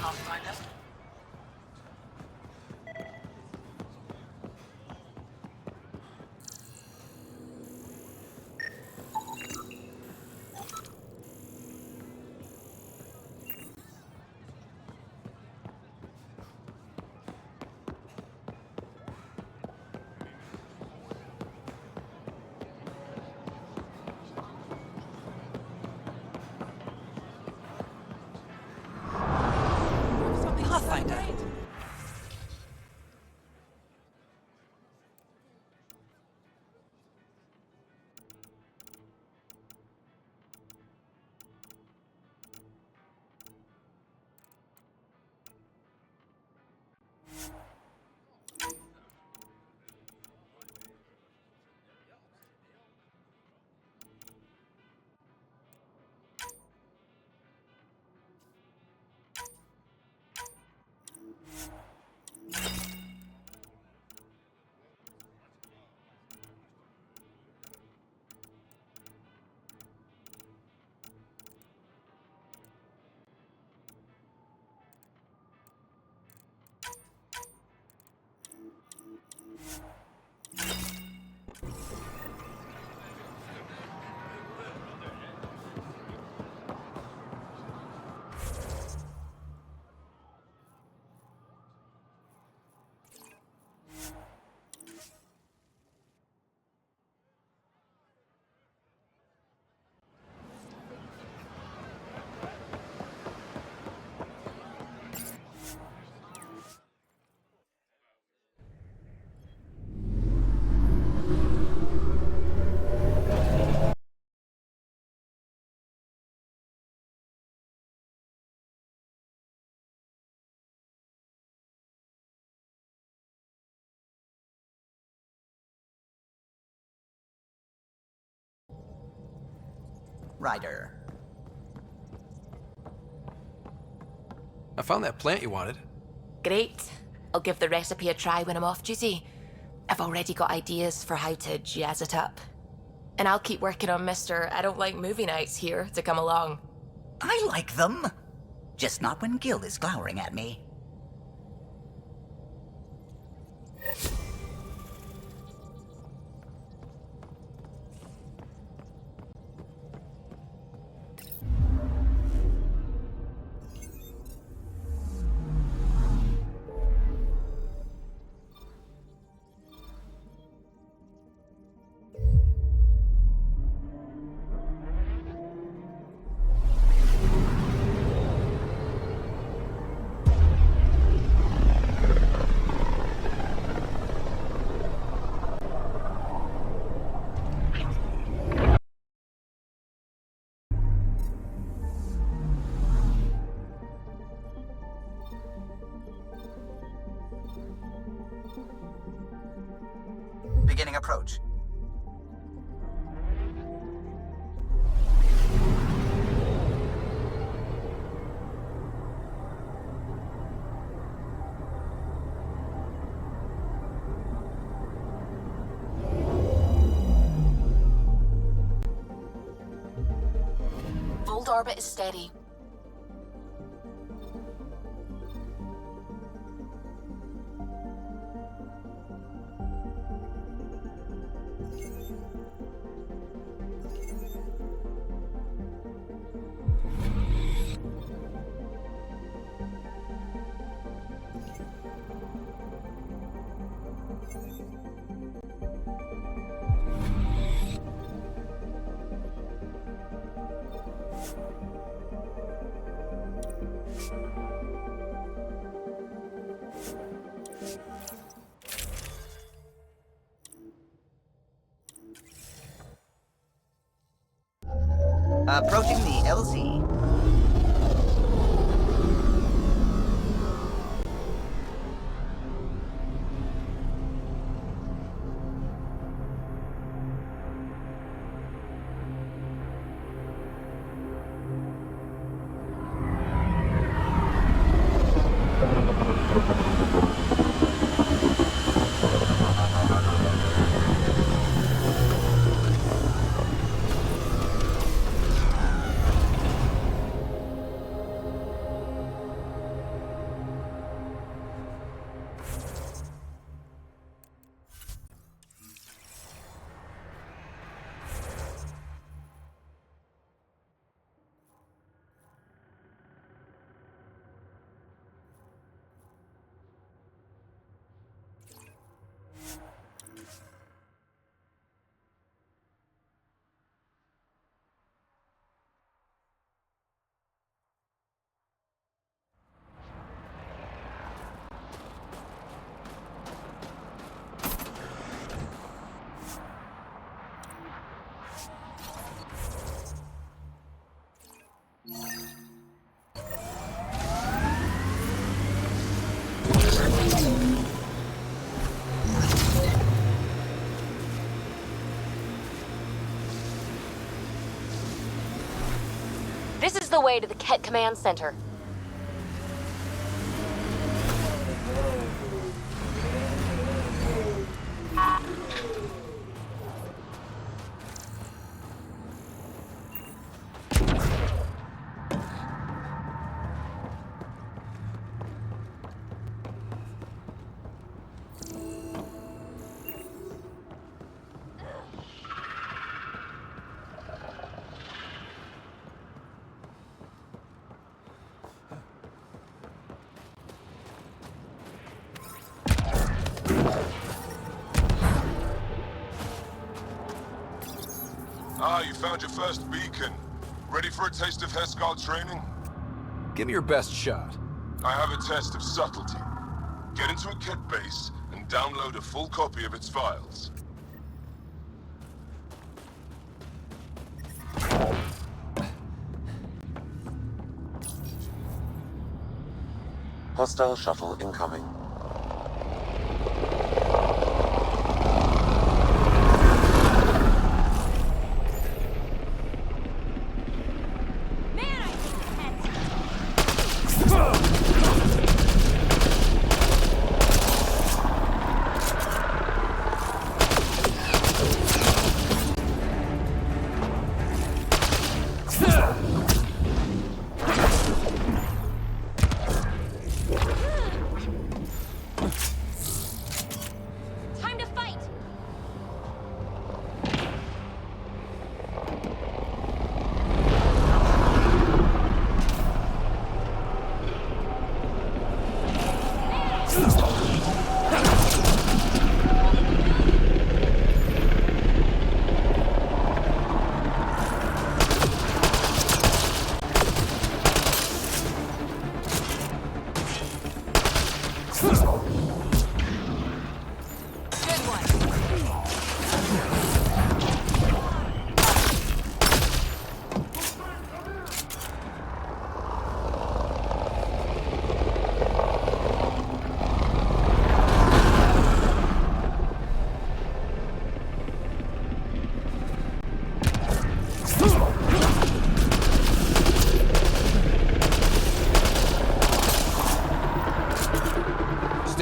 PathFinder. Something Ryder. I found that plant you wanted. Great. I'll give the recipe a try when I'm off duty. I've already got ideas for how to jazz it up. And I'll keep working on Mr. I don't like movie nights here to come along. I like them. Just not when Gil is glowering at me. Beginning approach. Fold orbit is steady. Approaching the LZ. This is the way to the Ket Command Center. Ah, you found your first beacon. Ready for a taste of Hescal training? Give me your best shot. I have a test of subtlety. Get into a kit base and download a full copy of its files. Hostile shuttle incoming.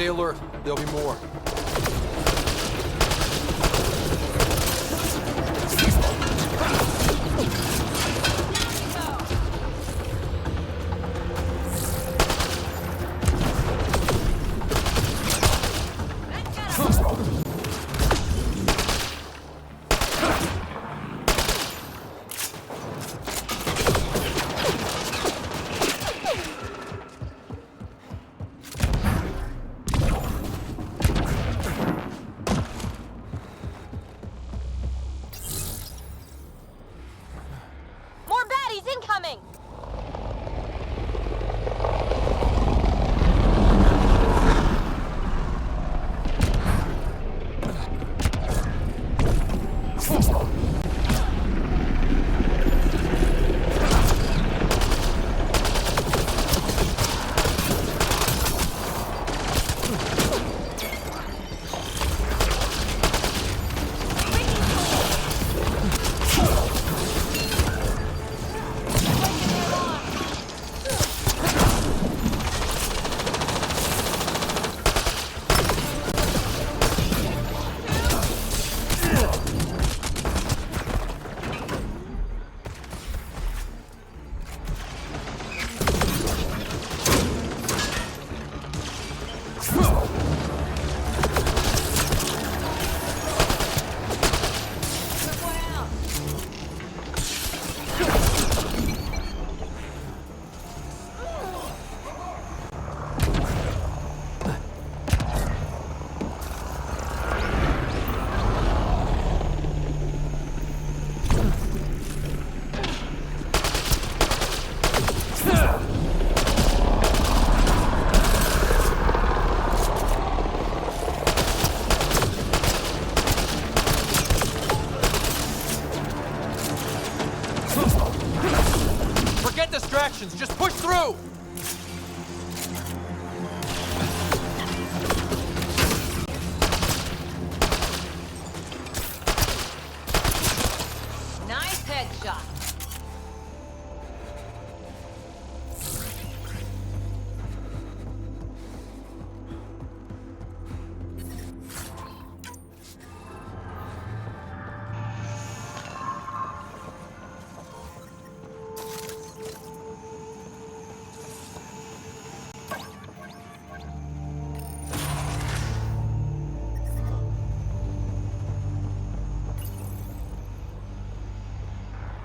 Stay alert. There'll be more. More baddies incoming! Forget distractions. Just push through. Nice headshot.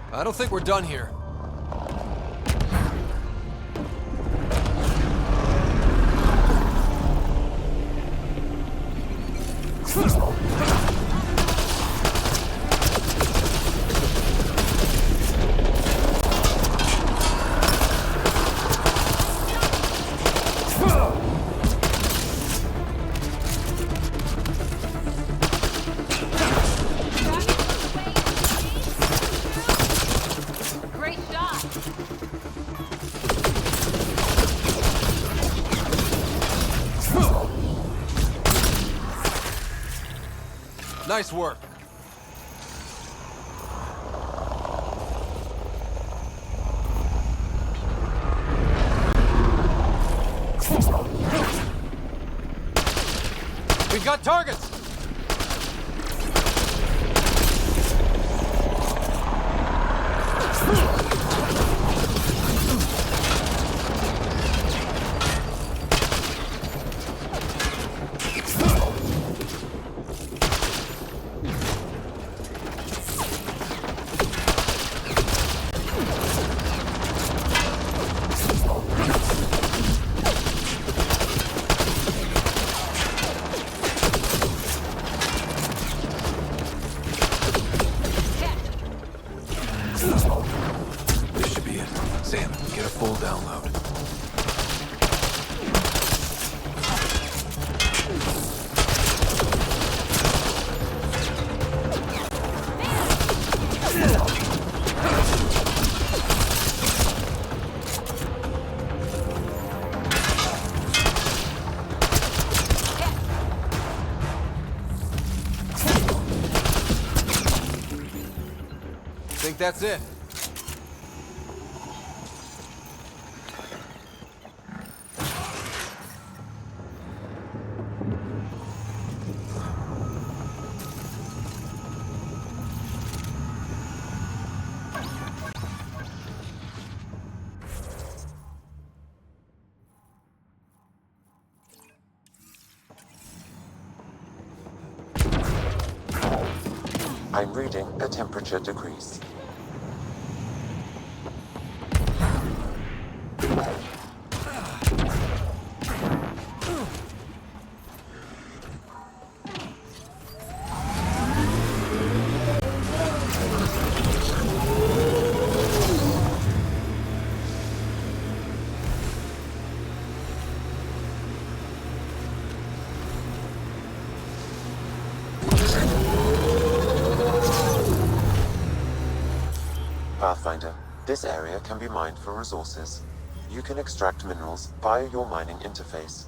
I don't think we're done here. Great shot. Nice work. We've got targets. This should be it. Sam, get a full download. Think that's it. I'm reading a temperature decrease. PathFinder. This area can be mined for resources. You can extract minerals via your mining interface.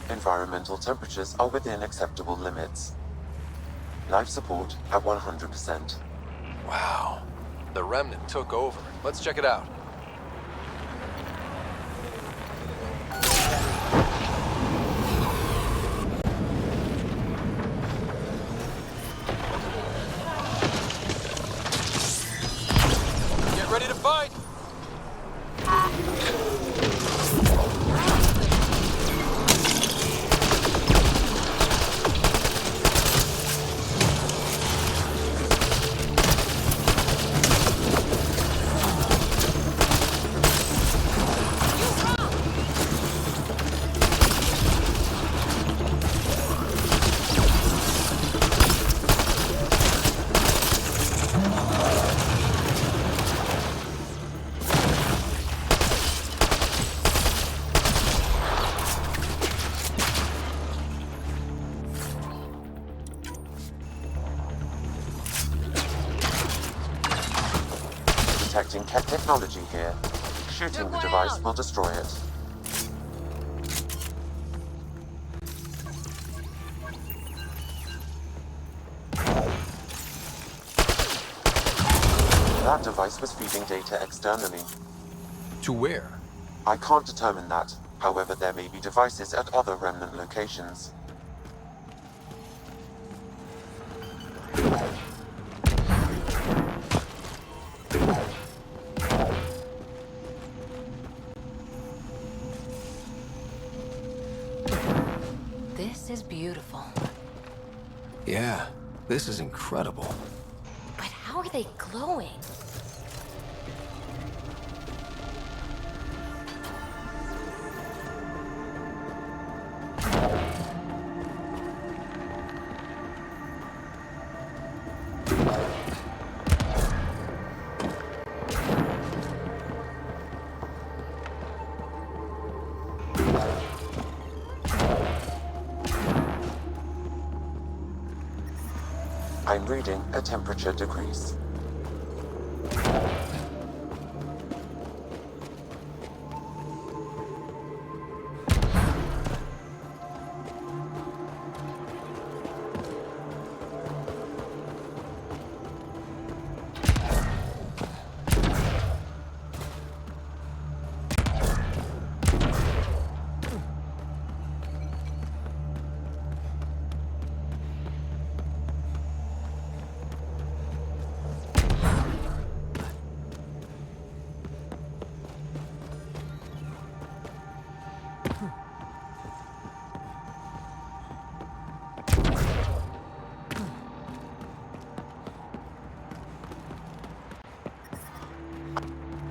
Environmental temperatures are within acceptable limits. Life support at 100%. Wow. The remnant took over. Let's check it out. Get ready to fight! Detecting tech technology here. Shooting the device will destroy it. That device was feeding data externally. To where? I can't determine that. However, there may be devices at other remnant locations. This is beautiful. Yeah, this is incredible. But how are they glowing? I'm reading a temperature decrease.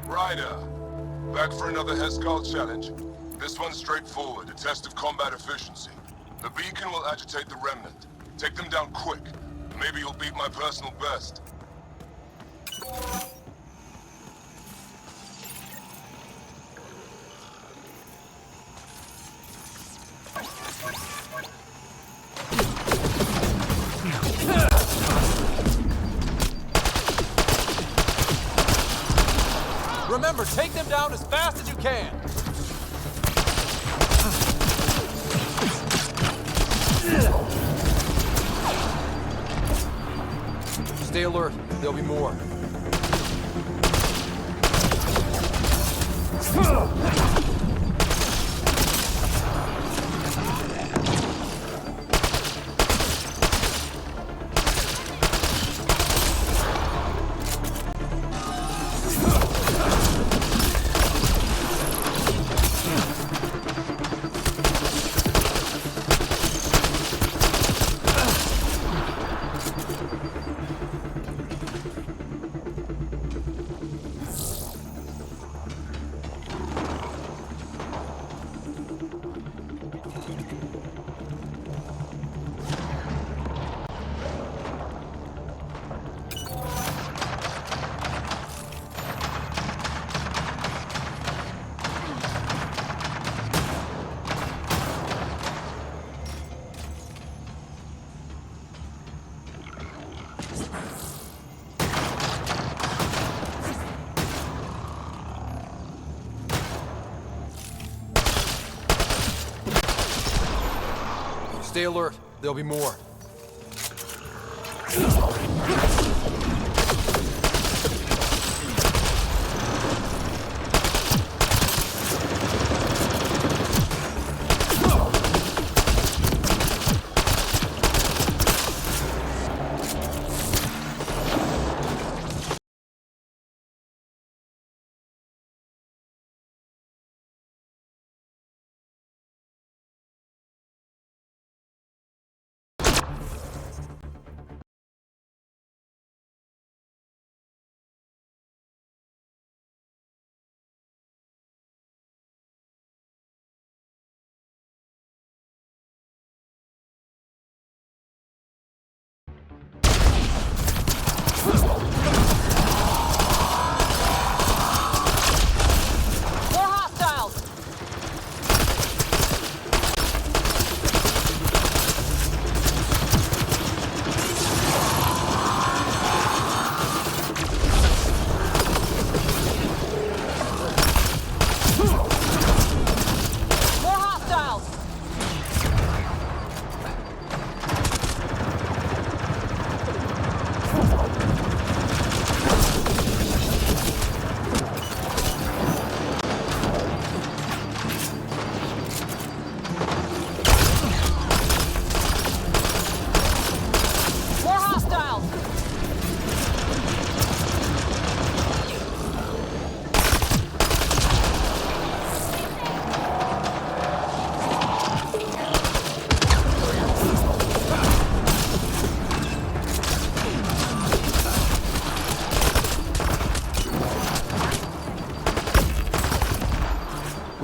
Ryder, back for another Heskal challenge. This one's straightforward, a test of combat efficiency. The beacon will agitate the remnant. Take them down quick. Maybe you'll beat my personal best. Remember, take them down as fast as you can. Stay alert. There'll be more. Stay alert. There'll be more.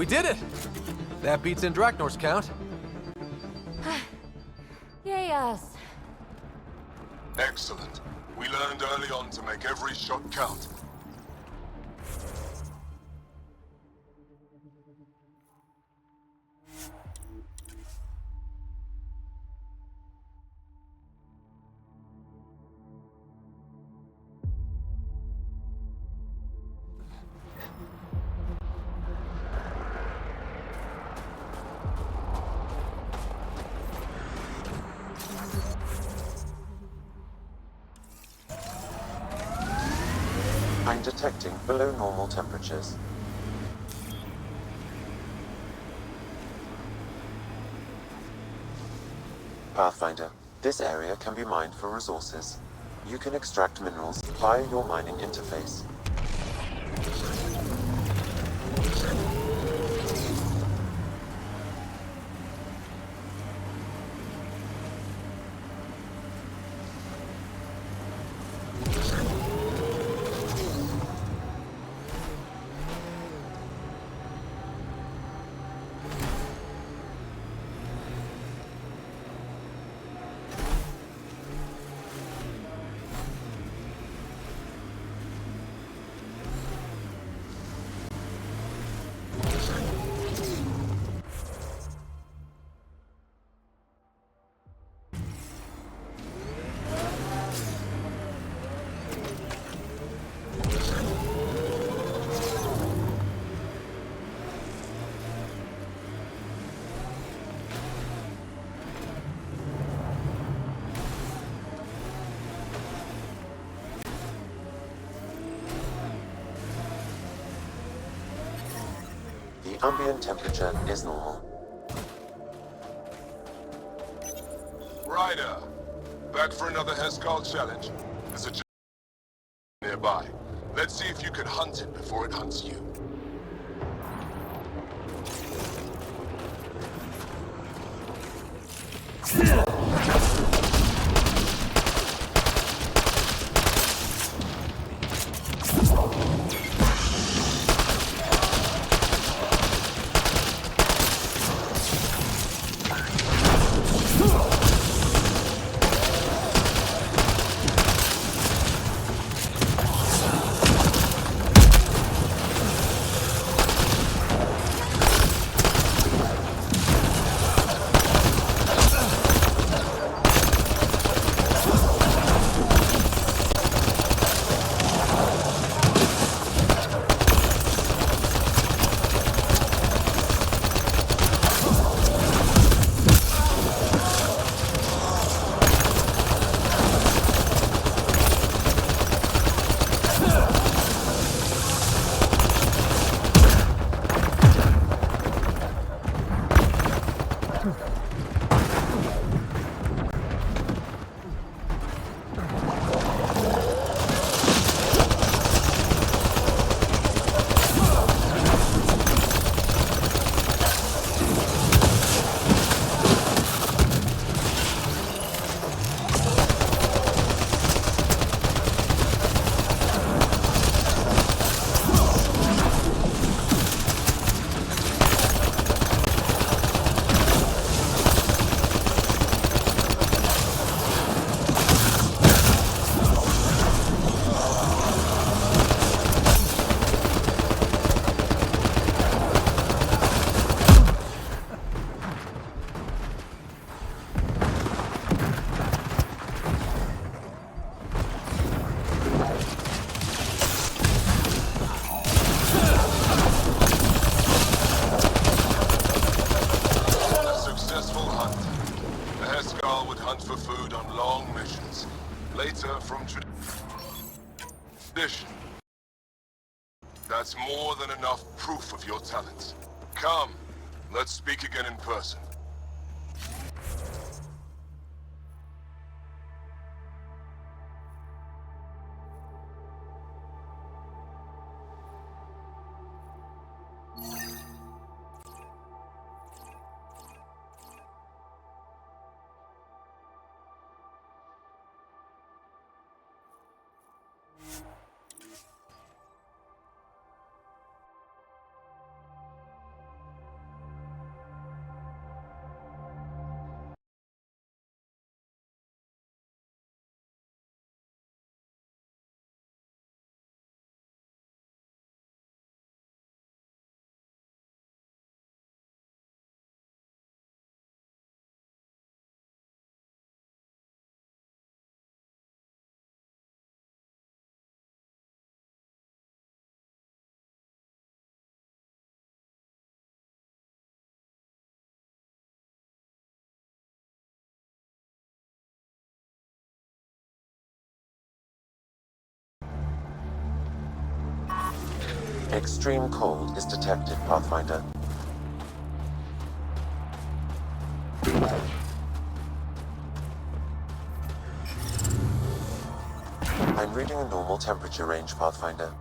We did it! That beats Indraknor's count. Yay us. Excellent. We learned early on to make every shot count. I'm detecting below normal temperatures. PathFinder, this area can be mined for resources. You can extract minerals via your mining interface. ambient temperature is normal. Ryder, back for another Heskal challenge. There's a nearby. Let's see if you can hunt it before it hunts you. That's more than enough proof of your talents. Come, let's speak again in person. Extreme cold is detected, PathFinder. I'm reading a normal temperature range, PathFinder.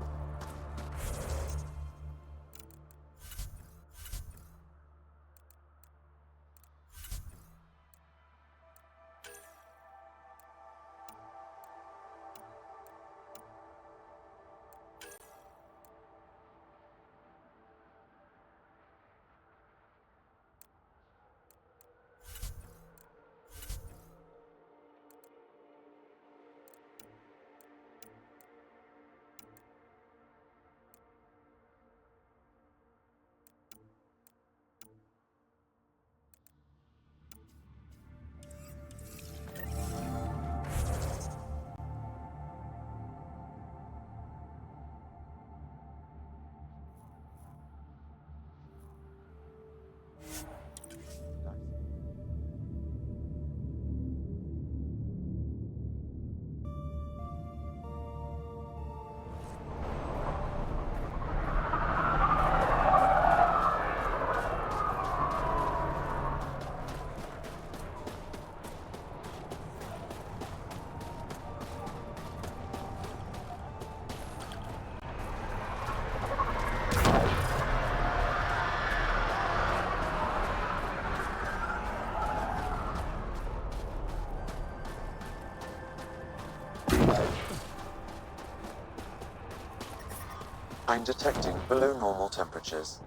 I'm detecting below normal temperatures.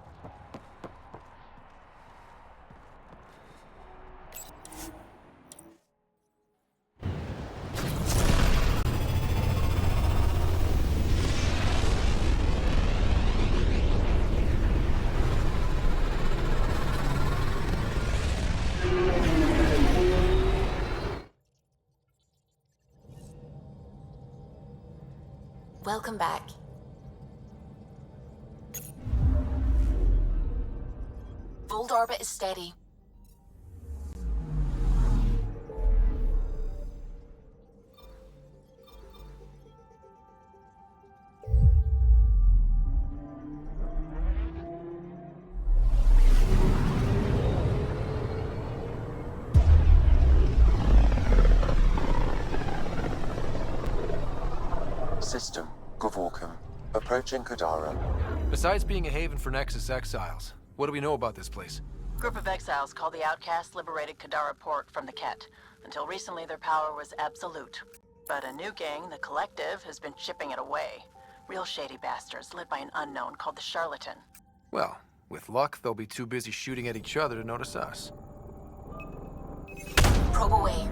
Welcome back. Fold orbit is steady. System, Gavorkum. Approaching Kadara. Besides being a haven for Nexus exiles, what do we know about this place? Group of exiles called the Outcasts liberated Kadara Port from the Ket. Until recently, their power was absolute. But a new gang, the Collective, has been chipping it away. Real shady bastards, led by an unknown called the Charlatan. Well, with luck, they'll be too busy shooting at each other to notice us. Probe away.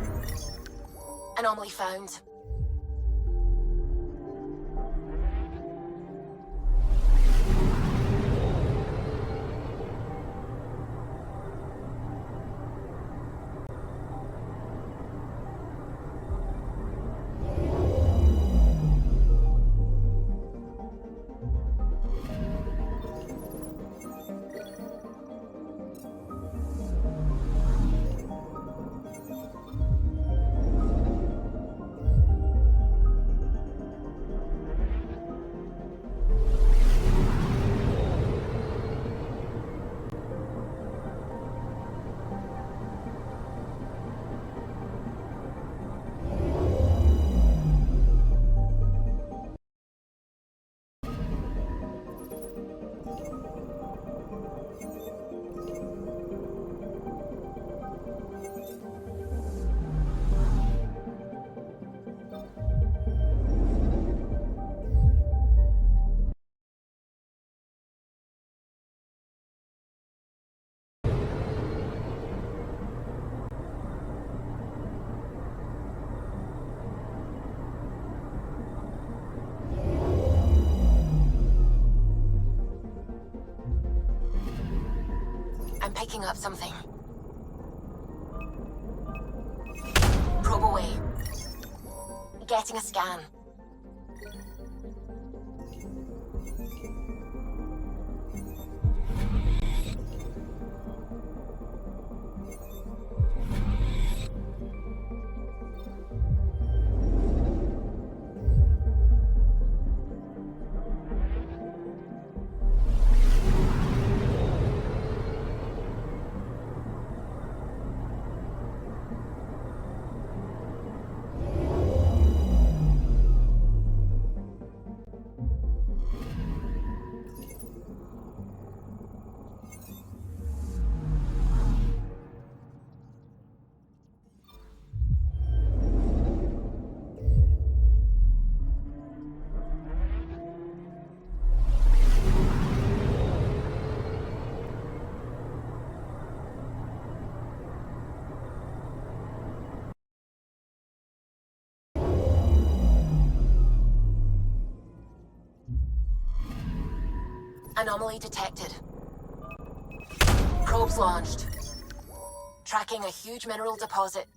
Anomaly found. I'm picking up something. Probe away. Getting a scan. Anomaly detected. Probes launched. Tracking a huge mineral deposit.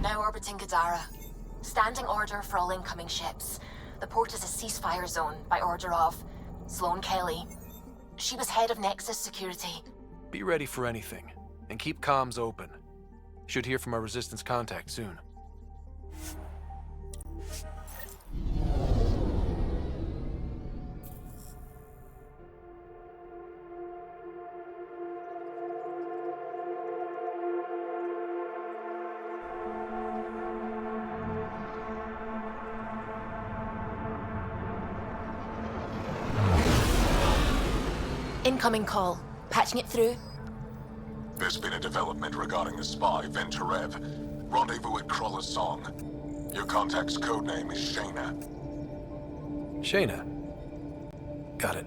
Now orbiting Kadara. Standing order for all incoming ships. The port is a ceasefire zone by order of Sloane Kelly. She was head of Nexus security. Be ready for anything, and keep comms open. Should hear from our Resistance contact soon. Incoming call. Patching it through. There's been a development regarding the spy, Venturev. Rendezvous at Kroller's Song. Your contact's codename is Shayna. Shayna. Got it.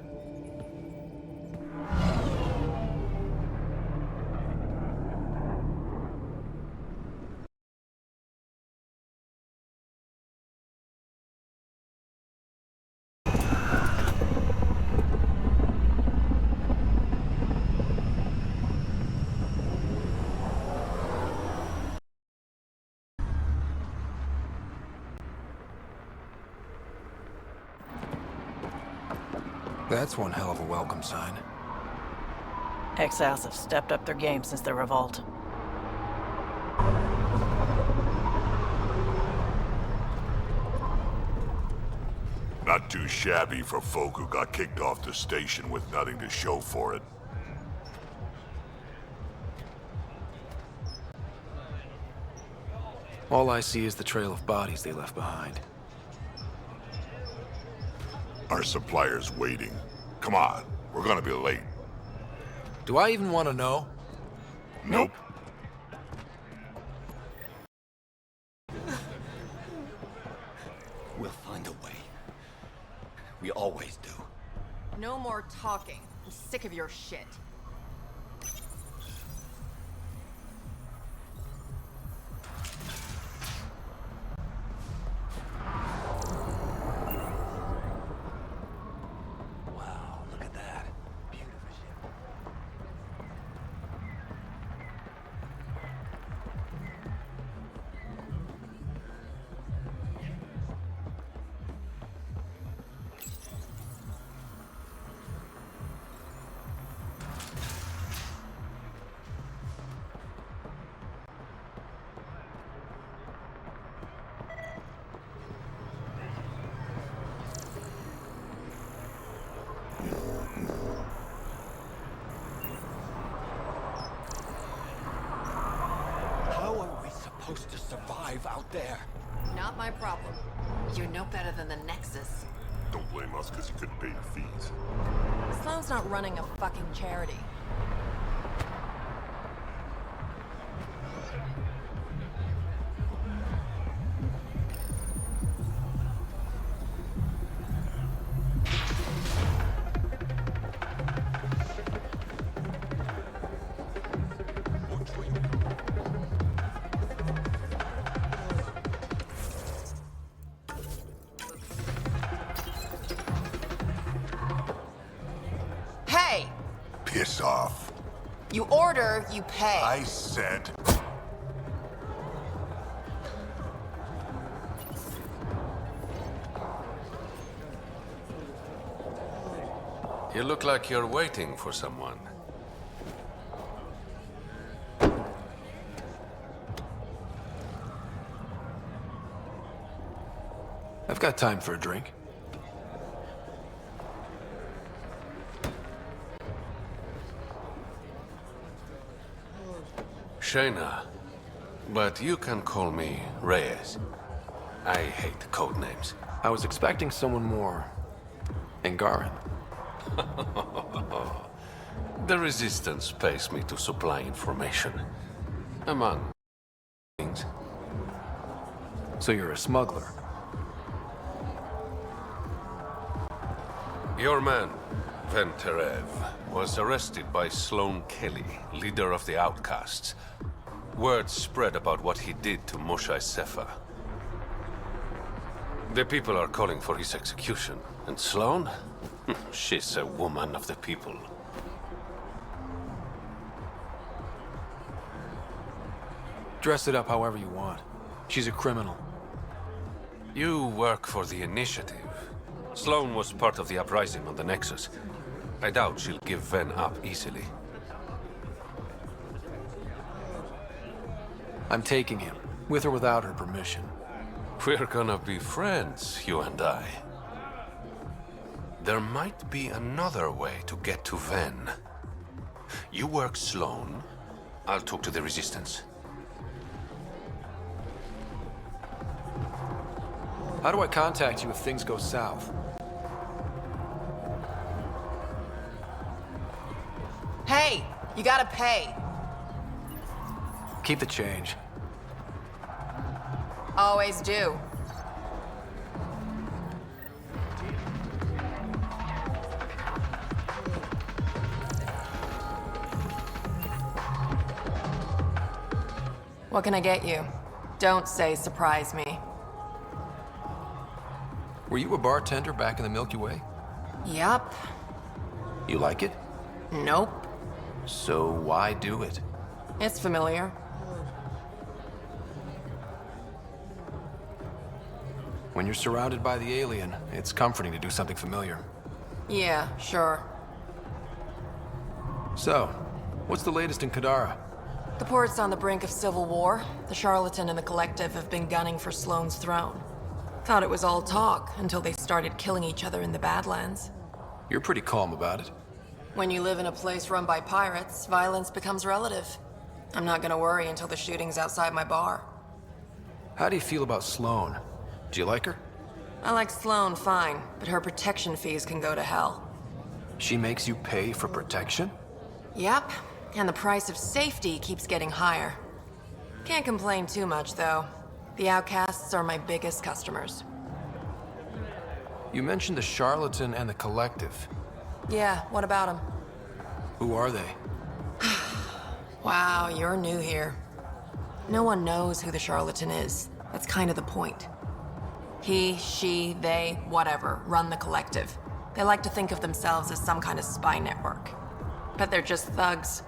That's one hell of a welcome sign. Exiles have stepped up their game since the revolt. Not too shabby for folk who got kicked off the station with nothing to show for it. All I see is the trail of bodies they left behind. Our supplier's waiting. Come on, we're gonna be late. Do I even want to know? Nope. We'll find a way. We always do. No more talking. I'm sick of your shit. Wow, look at that. Beautiful ship. How are we supposed to survive out there? Not my problem. You're no better than the Nexus. Don't blame us because you couldn't pay your fees. Sloan's not running a fucking charity. Hey! Piss off. You order, you pay. I said... You look like you're waiting for someone. I've got time for a drink. Shayna, but you can call me Reyes. I hate code names. I was expecting someone more Angaran. The Resistance pays me to supply information. Among things. So you're a smuggler. Your man, Venturev, was arrested by Sloan Kelly, leader of the Outcasts. Word spread about what he did to Moshe Sefer. The people are calling for his execution. And Sloan? She's a woman of the people. Dress it up however you want. She's a criminal. You work for the Initiative. Sloan was part of the uprising on the Nexus. I doubt she'll give Ven up easily. I'm taking him, with or without her permission. We're gonna be friends, you and I. There might be another way to get to Ven. You work Sloan, I'll talk to the Resistance. How do I contact you if things go south? You gotta pay. Keep the change. Always do. What can I get you? Don't say surprise me. Were you a bartender back in the Milky Way? Yup. You like it? Nope. So why do it? It's familiar. When you're surrounded by the alien, it's comforting to do something familiar. Yeah, sure. So, what's the latest in Kadara? The port's on the brink of civil war. The Charlatan and the Collective have been gunning for Sloane's throne. Thought it was all talk until they started killing each other in the Badlands. You're pretty calm about it. When you live in a place run by pirates, violence becomes relative. I'm not gonna worry until the shooting's outside my bar. How do you feel about Sloane? Do you like her? I like Sloane fine, but her protection fees can go to hell. She makes you pay for protection? Yep, and the price of safety keeps getting higher. Can't complain too much, though. The outcasts are my biggest customers. You mentioned the Charlatan and the Collective. Yeah, what about them? Who are they? Wow, you're new here. No one knows who the Charlatan is. That's kind of the point. He, she, they, whatever, run the Collective. They like to think of themselves as some kind of spy network. But they're just thugs.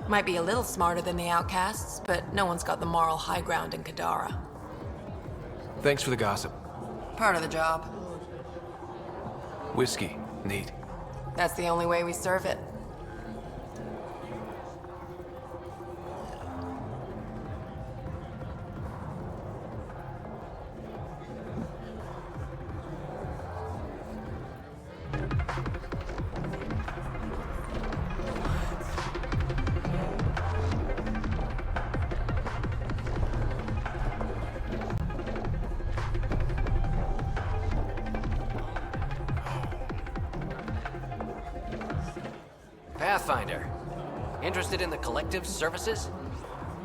Might be a little smarter than the outcasts, but no one's got the moral high ground in Kadara. Thanks for the gossip. Part of the job. Whiskey. Neat. That's the only way we serve it. PathFinder. Interested in the Collective's services?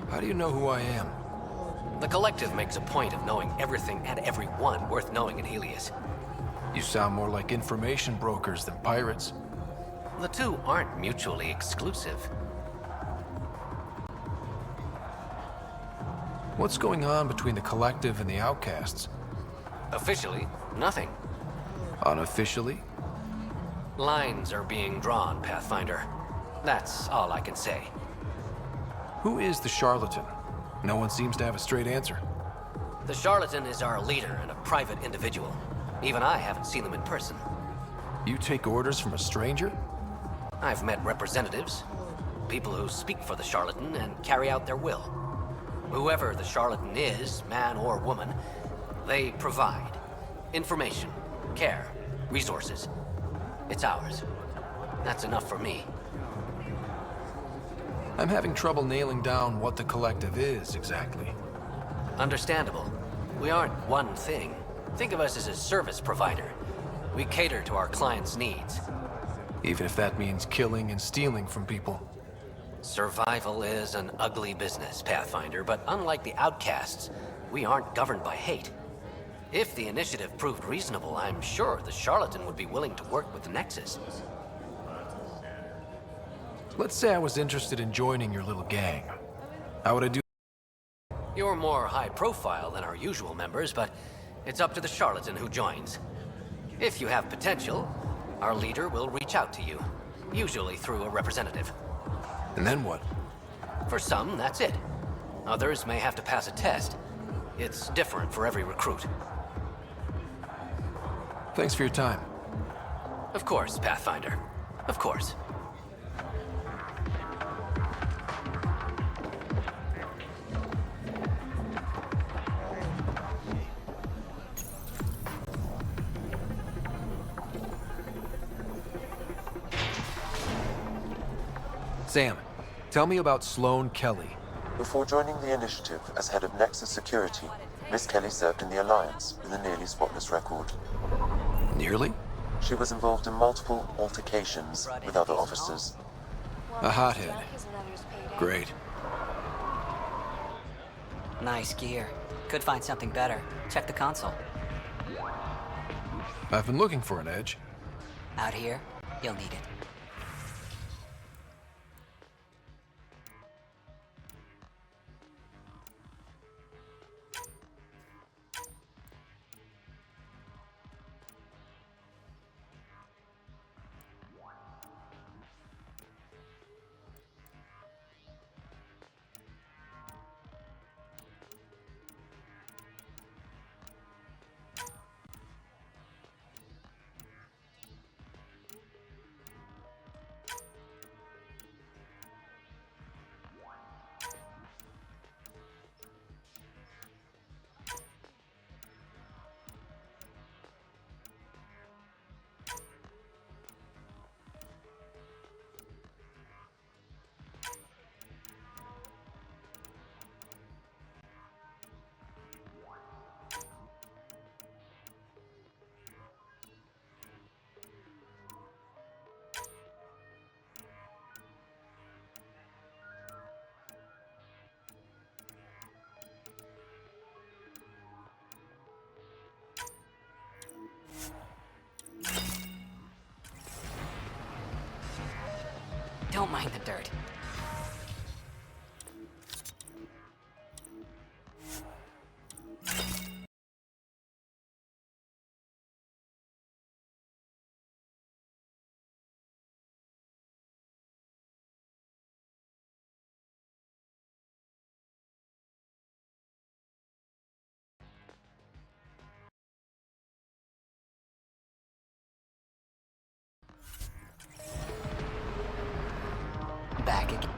How do you know who I am? The Collective makes a point of knowing everything and everyone worth knowing in Helios. You sound more like information brokers than pirates. The two aren't mutually exclusive. What's going on between the Collective and the outcasts? Officially, nothing. Unofficially? Lines are being drawn, PathFinder. That's all I can say. Who is the Charlatan? No one seems to have a straight answer. The Charlatan is our leader and a private individual. Even I haven't seen them in person. You take orders from a stranger? I've met representatives. People who speak for the Charlatan and carry out their will. Whoever the Charlatan is, man or woman, they provide information, care, resources. It's ours. That's enough for me. I'm having trouble nailing down what the Collective is, exactly. Understandable. We aren't one thing. Think of us as a service provider. We cater to our clients' needs. Even if that means killing and stealing from people. Survival is an ugly business, PathFinder, but unlike the outcasts, we aren't governed by hate. If the initiative proved reasonable, I'm sure the Charlatan would be willing to work with the Nexus. Let's say I was interested in joining your little gang. How would I do? You're more high profile than our usual members, but it's up to the Charlatan who joins. If you have potential, our leader will reach out to you, usually through a representative. And then what? For some, that's it. Others may have to pass a test. It's different for every recruit. Thanks for your time. Of course, PathFinder. Of course. Sam, tell me about Sloane Kelly. Before joining the initiative as head of Nexus Security, Miss Kelly served in the Alliance with a nearly spotless record. Nearly? She was involved in multiple altercations with other officers. A hothead. Great. Nice gear. Could find something better. Check the console. I've been looking for an edge. Out here, you'll need it. Don't mind the dirt. Back again.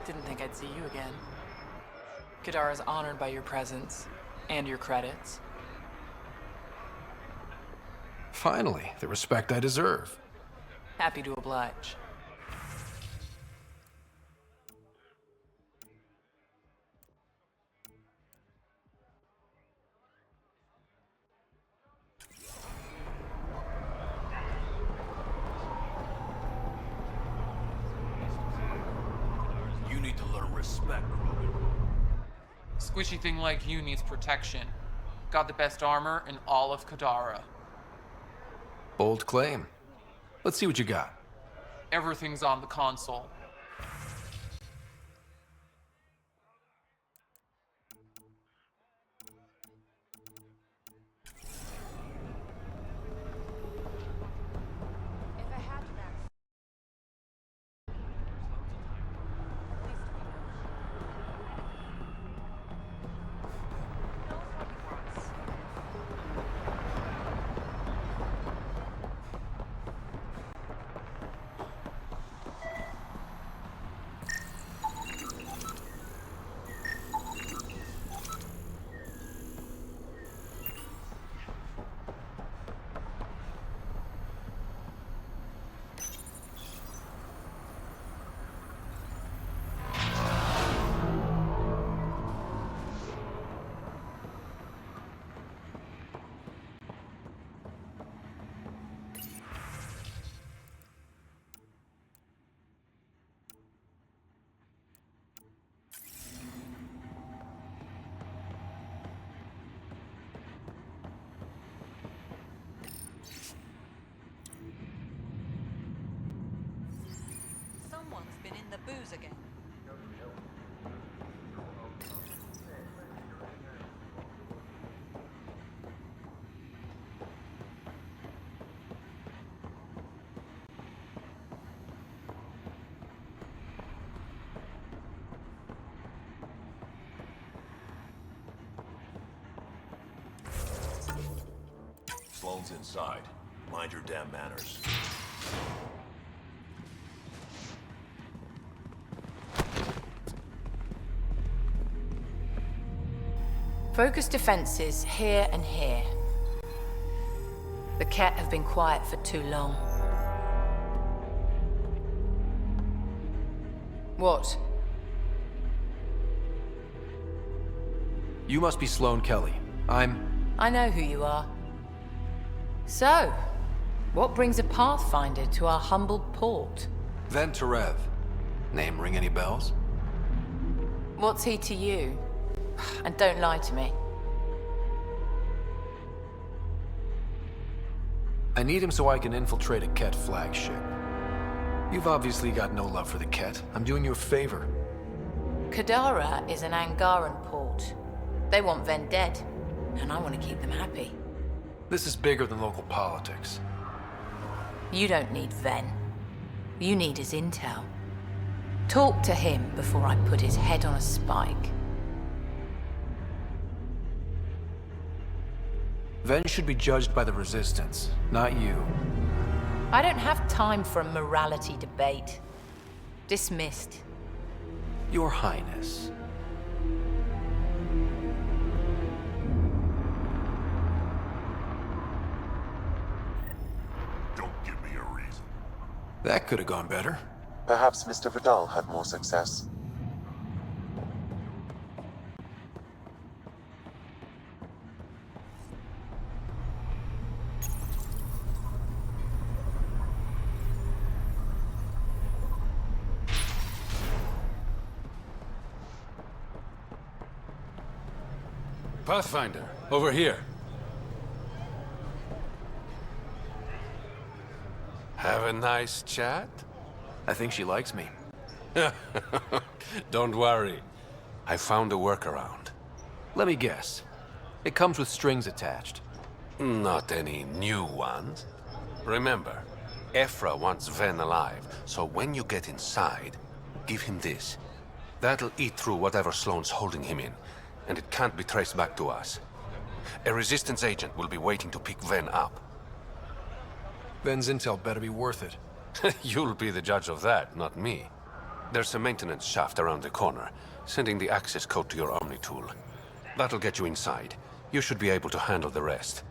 Didn't think I'd see you again. Kadara's honored by your presence and your credits. Finally, the respect I deserve. Happy to oblige. You need to learn respect, Roman. Squishy thing like you needs protection. Got the best armor in all of Kadara. Bold claim. Let's see what you got. Everything's on the console. Someone's been in the booze again. Sloane's inside. Mind your damn manners. Focus defenses here and here. The Ket have been quiet for too long. What? You must be Sloane Kelly. I know who you are. So, what brings a PathFinder to our humble port? Ven Terev. Name ring any bells? What's he to you? And don't lie to me. I need him so I can infiltrate a Ket flagship. You've obviously got no love for the Ket. I'm doing you a favor. Kadara is an Angaran port. They want Ven dead, and I want to keep them happy. This is bigger than local politics. You don't need Ven. You need his intel. Talk to him before I put his head on a spike. Ven should be judged by the Resistance, not you. I don't have time for a morality debate. Dismissed. Your Highness. Don't give me a reason. That could have gone better. Perhaps Mr. Vidal had more success. PathFinder, over here. Have a nice chat? I think she likes me. Don't worry. I found a workaround. Let me guess. It comes with strings attached. Not any new ones. Remember, Ephra wants Ven alive, so when you get inside, give him this. That'll eat through whatever Sloane's holding him in, and it can't be traced back to us. A Resistance agent will be waiting to pick Ven up. Ven's intel better be worth it. You'll be the judge of that, not me. There's a maintenance shaft around the corner, sending the access code to your Omni tool. That'll get you inside. You should be able to handle the rest.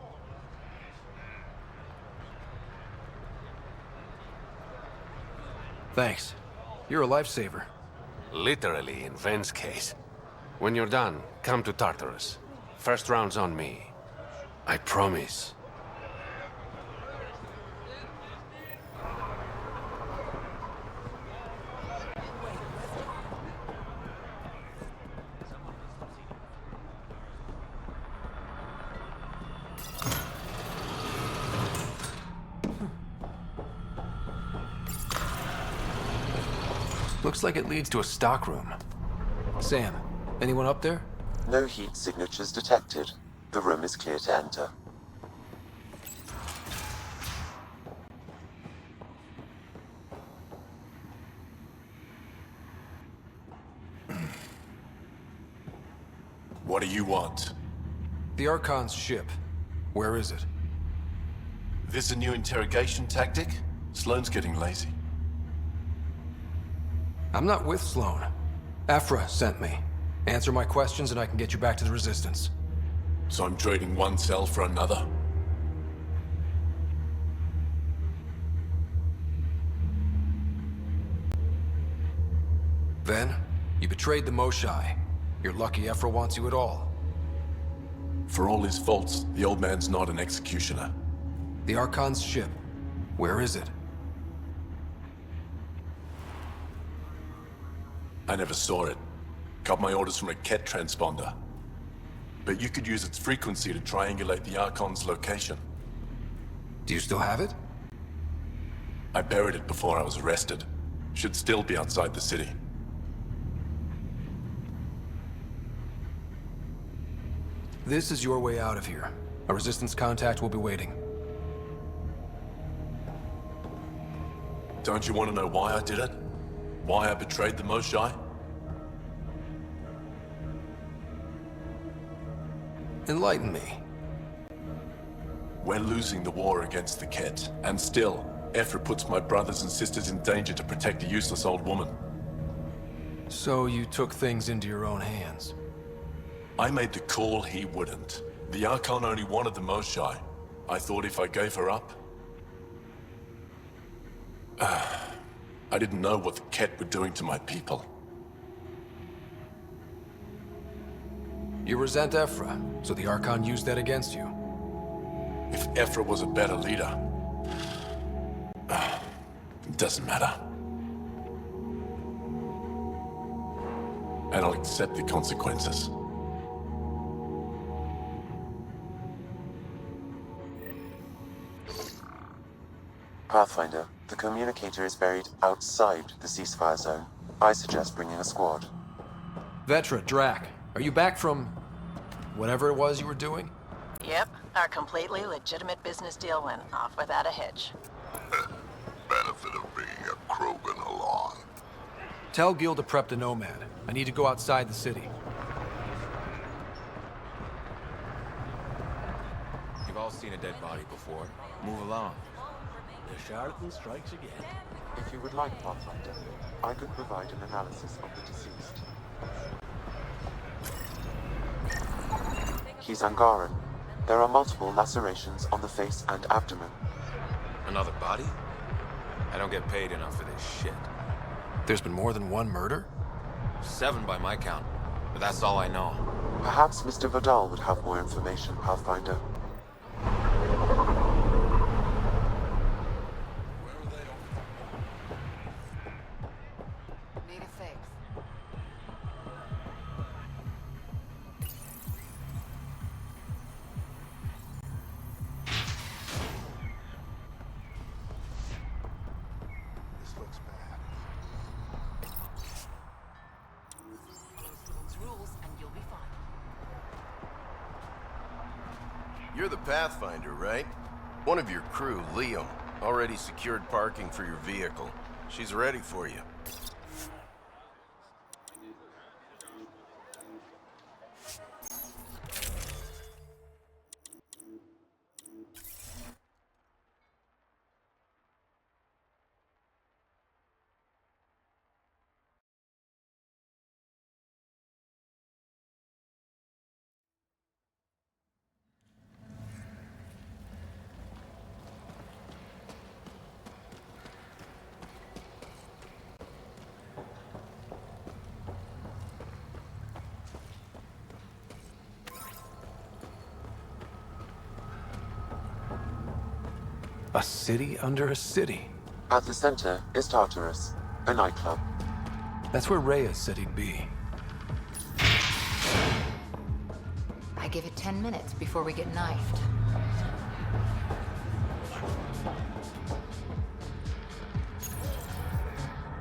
Thanks. You're a lifesaver. Literally, in Ven's case. When you're done, come to Tartarus. First round's on me. I promise. Looks like it leads to a stockroom. Sam, anyone up there? No heat signatures detected. The room is clear to enter. What do you want? The Archon's ship. Where is it? This a new interrogation tactic? Sloane's getting lazy. I'm not with Sloane. Ephra sent me. Answer my questions and I can get you back to the Resistance. So I'm trading one cell for another? Then, you betrayed the Moshai. You're lucky Ephra wants you at all. For all his faults, the old man's not an executioner. The Archon's ship. Where is it? I never saw it. Got my orders from a Ket transponder. But you could use its frequency to triangulate the Archon's location. Do you still have it? I buried it before I was arrested. Should still be outside the city. This is your way out of here. A Resistance contact will be waiting. Don't you want to know why I did it? Why I betrayed the Moshai? Enlighten me. We're losing the war against the Ket, and still, Ephra puts my brothers and sisters in danger to protect a useless old woman. So you took things into your own hands. I made the call he wouldn't. The Archon only wanted the Moshai. I thought if I gave her up... I didn't know what the Ket were doing to my people. You resent Ephra, so the Archon used that against you. If Ephra was a better leader... it doesn't matter. And I'll accept the consequences. Pathfinder, the communicator is buried outside the ceasefire zone. I suggest bringing a squad. Vetra, Drac, are you back from... whatever it was you were doing? Yep, our completely legitimate business deal went off without a hitch. Benefit of being a Krogan along. Tell Gil to prep the Nomad. I need to go outside the city. You've all seen a dead body before. Move along. The charlatan strikes again. If you would like, Pathfinder, I could provide an analysis of the deceased. He's Angaran. There are multiple lacerations on the face and abdomen. Another body? I don't get paid enough for this shit. There's been more than one murder? 7 by my count, but that's all I know. Perhaps Mr. Vidal would have more information, Pathfinder. Need a fix. This looks bad. Follow Thorne's rules and you'll be fine. You're the Pathfinder, right? One of your crew, Liam, already secured parking for your vehicle. She's ready for you. A city under a city. At the center is Tartarus, a nightclub. That's where Rhea said he'd be. I give it 10 minutes before we get knifed.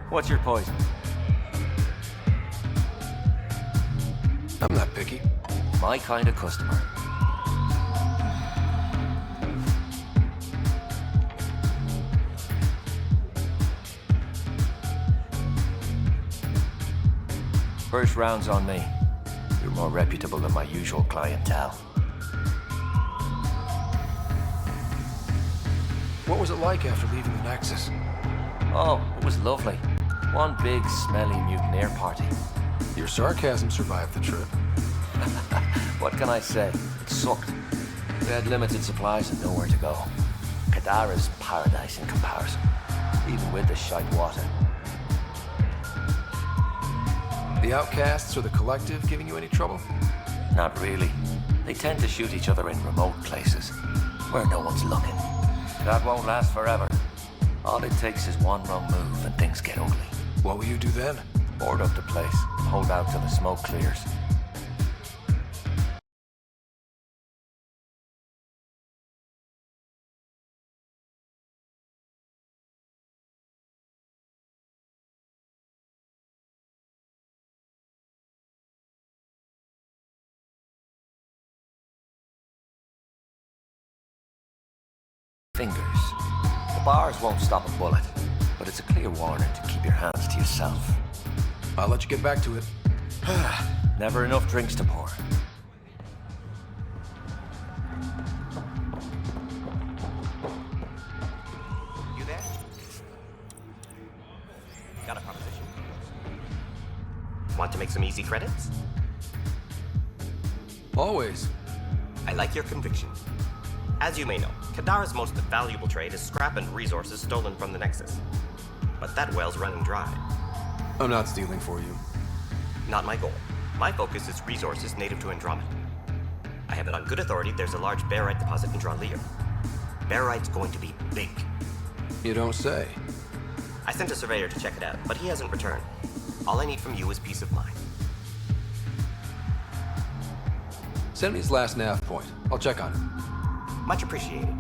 What's your poison? I'm not picky. My kind of customer. First round's on me. You're more reputable than my usual clientele. What was it like after leaving the Nexus? Oh, it was lovely. One big, smelly mutineer party. Your sarcasm survived the trip. What can I say? It sucked. We had limited supplies and nowhere to go. Kadara's paradise in comparison, even with the shite water. The outcasts or the collective giving you any trouble? Not really. They tend to shoot each other in remote places, where no one's looking. That won't last forever. All it takes is one wrong move and things get ugly. What will you do then? Board up the place, hold out till the smoke clears. Fingers. The bars won't stop a bullet, but it's a clear warning to keep your hands to yourself. I'll let you get back to it. Never enough drinks to pour. You there? Got a proposition. Want to make some easy credits? Always. I like your conviction. As you may know, Kadara's most valuable trade is scrap and resources stolen from the Nexus. but that well's running dry. I'm not stealing for you. Not my goal. My focus is resources native to Andromeda. I have it on good authority there's a large barite deposit in Leo. Barite's going to be big. You don't say. I sent a surveyor to check it out, but he hasn't returned. All I need from you is peace of mind. Send me his last nav point. I'll check on it. Much appreciated.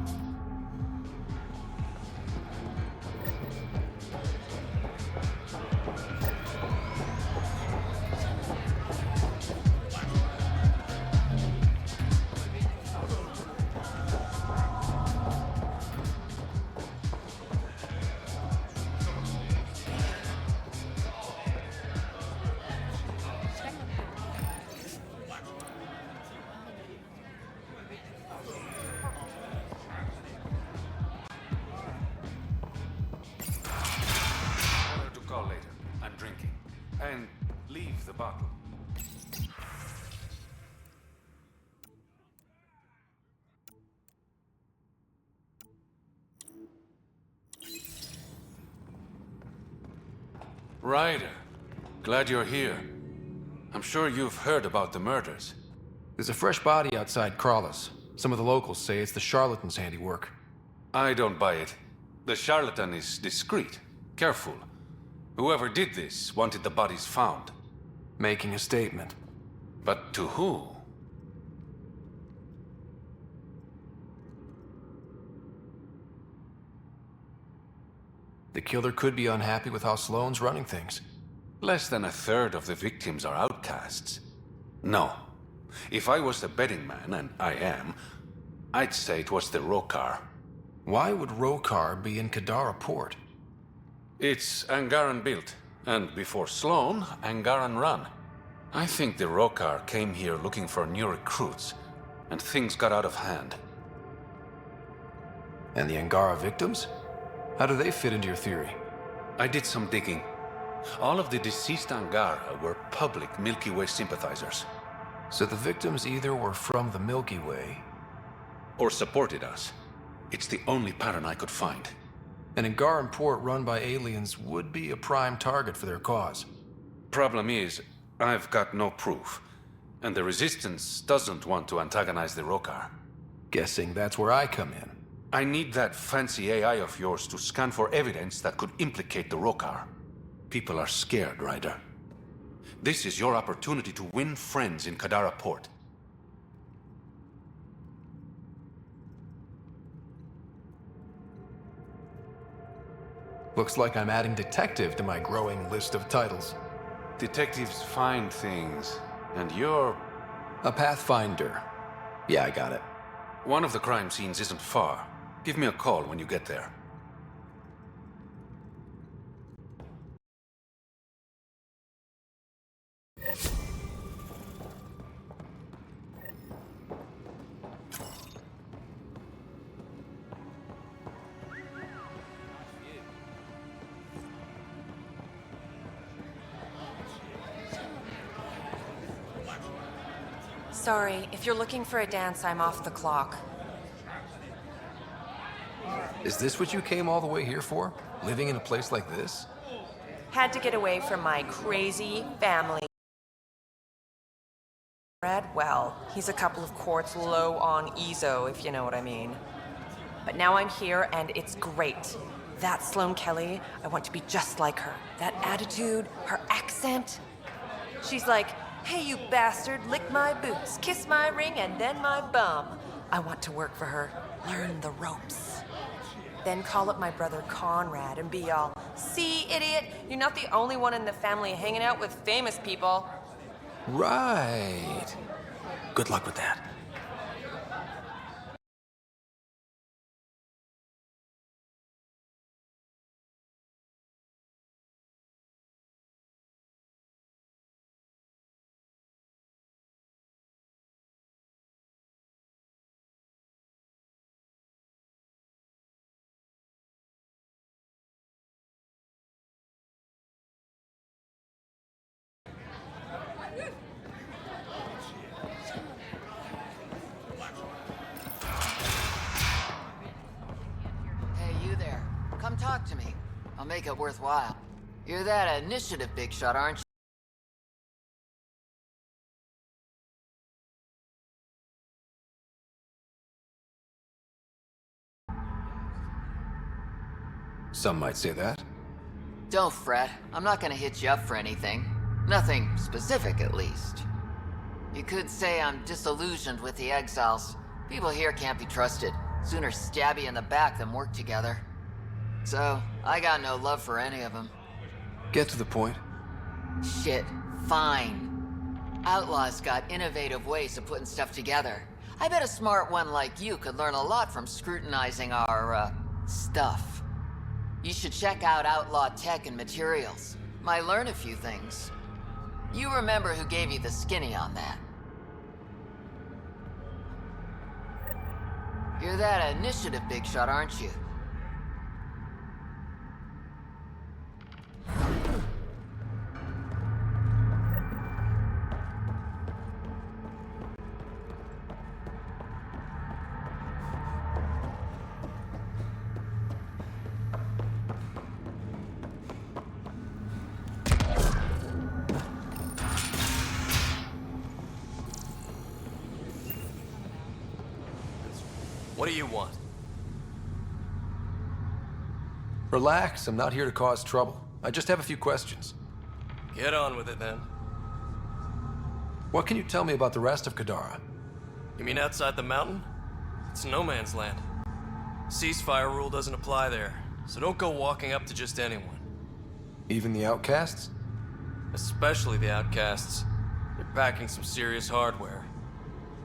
Call later. I'm drinking. And leave the bottle. Ryder, glad you're here. I'm sure you've heard about the murders. There's a fresh body outside Crawlers. Some of the locals say it's the charlatan's handiwork. I don't buy it. The charlatan is discreet, careful. Whoever did this wanted the bodies found. Making a statement. But to who? The killer could be unhappy with how Sloane's running things. Less than a third of the victims are outcasts. No. If I was the betting man, and I am, I'd say it was the Rokar. Why would Rokar be in Kadara port? It's Angaran built, and before Sloane, Angaran run. I think the Rokar came here looking for new recruits, and things got out of hand. And the Angara victims? How do they fit into your theory? I did some digging. All of the deceased Angara were public Milky Way sympathizers. So the victims either were from the Milky Way... or supported us. It's the only pattern I could find. An Angaran port run by aliens would be a prime target for their cause. Problem is, I've got no proof. And the Resistance doesn't want to antagonize the Rokar. Guessing that's where I come in. I need that fancy AI of yours to scan for evidence that could implicate the Rokar. People are scared, Ryder. This is your opportunity to win friends in Kadara Port. Looks like I'm adding detective to my growing list of titles. Detectives find things, and you're... a PathFinder. Yeah, I got it. One of the crime scenes isn't far. Give me a call when you get there. Sorry, if you're looking for a dance, I'm off the clock. Is this what you came all the way here for? Living in a place like this? Had to get away from my crazy family. Brad, well, he's a couple of quarts low on EZO, if you know what I mean. But now I'm here, and it's great. That Sloane Kelly, I want to be just like her. That attitude, her accent. She's like, hey, you bastard, lick my boots, kiss my ring, and then my bum. I want to work for her, learn the ropes. Then call up my brother Conrad and be all, see, idiot, you're not the only one in the family hanging out with famous people. Right. Good luck with that. make it worthwhile. You're that initiative big shot, aren't you? Some might say that. Don't fret. I'm not gonna hit you up for anything. Nothing specific, at least. You could say I'm disillusioned with the exiles. People here can't be trusted. Sooner stab you in the back than work together. So, I got no love for any of them. Get to the point. Shit, fine. Outlaws got innovative ways of putting stuff together. I bet a smart one like you could learn a lot from scrutinizing our, stuff. You should check out Outlaw Tech and Materials. Might learn a few things. You remember who gave you the skinny on that. You're that initiative big shot, aren't you? What do you want? Relax, I'm not here to cause trouble. I just have a few questions. Get on with it, then. What can you tell me about the rest of Kadara? You mean outside the mountain? It's no man's land. Ceasefire rule doesn't apply there, so don't go walking up to just anyone. Even the outcasts? Especially the outcasts. They're packing some serious hardware.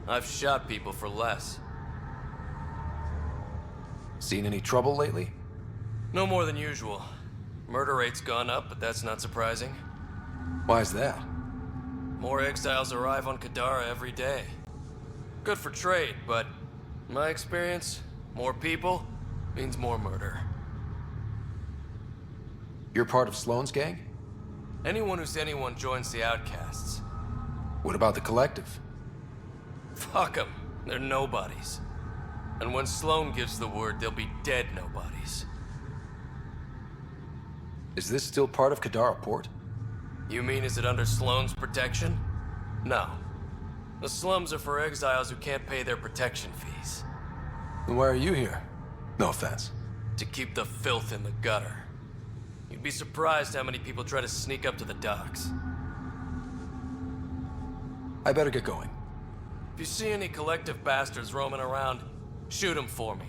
I've shot people for less. Seen any trouble lately? No more than usual. Murder rate's gone up, but that's not surprising. Why's that? More exiles arrive on Kadara every day. Good for trade, but in my experience, more people means more murder. You're part of Sloane's gang? Anyone who's anyone joins the outcasts. What about the collective? Fuck them. They're nobodies. And when Sloane gives the word, they'll be dead nobodies. Is this still part of Kadara Port? You mean is it under Sloane's protection? No. The slums are for exiles who can't pay their protection fees. Then why are you here? No offense. To keep the filth in the gutter. You'd be surprised how many people try to sneak up to the docks. I better get going. If you see any collective bastards roaming around, shoot them for me.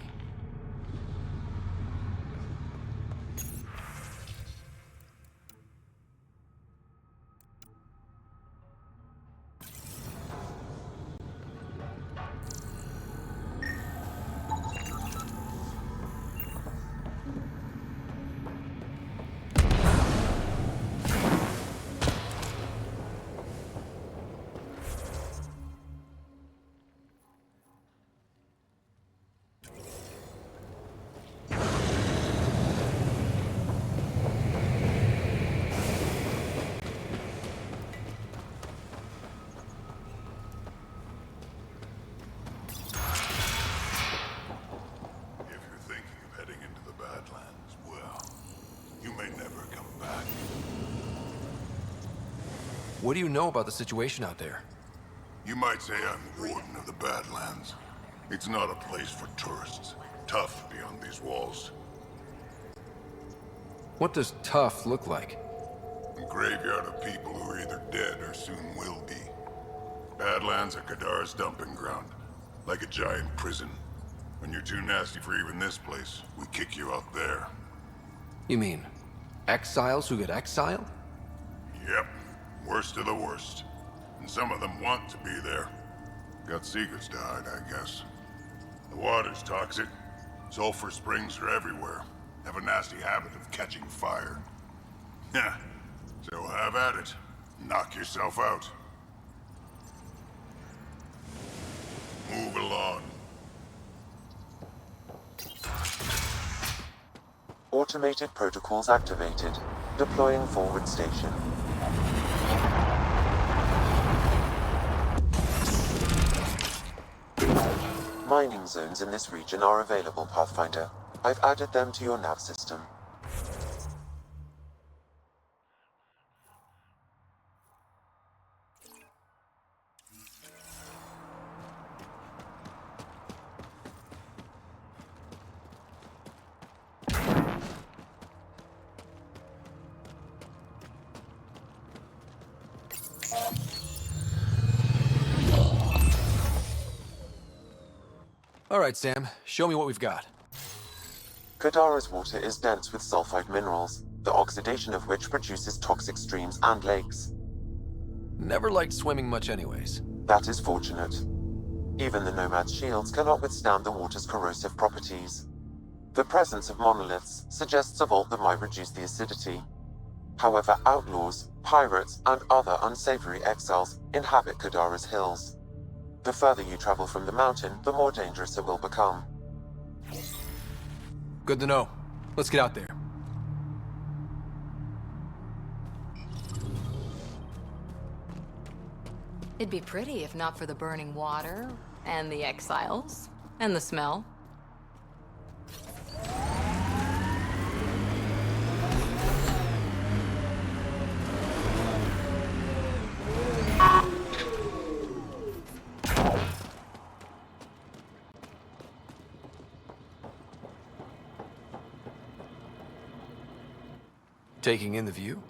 What do you know about the situation out there? You might say I'm warden of the Badlands. It's not a place for tourists. Tough beyond these walls. What does tough look like? A graveyard of people who are either dead or soon will be. Badlands are Kadara's dumping ground. Like a giant prison. When you're too nasty for even this place, we kick you out there. You mean exiles who get exiled? Yep. Worst of the worst. And some of them want to be there. Got secrets to hide, I guess. The water's toxic. Sulfur springs are everywhere. Have a nasty habit of catching fire. Yeah. So have at it. Knock yourself out. Move along. Automated protocols activated. Deploying forward station. Mining zones in this region are available, PathFinder. I've added them to your nav system. Alright, Sam. Show me what we've got. Kadara's water is dense with sulfide minerals, the oxidation of which produces toxic streams and lakes. Never liked swimming much anyways. That is fortunate. Even the Nomad's shields cannot withstand the water's corrosive properties. The presence of monoliths suggests a vault that might reduce the acidity. However, outlaws, pirates, and other unsavory exiles inhabit Kadara's hills. The further you travel from the mountain, the more dangerous it will become. Good to know. Let's get out there. It'd be pretty if not for the burning water, and the exiles, and the smell. Taking in the view?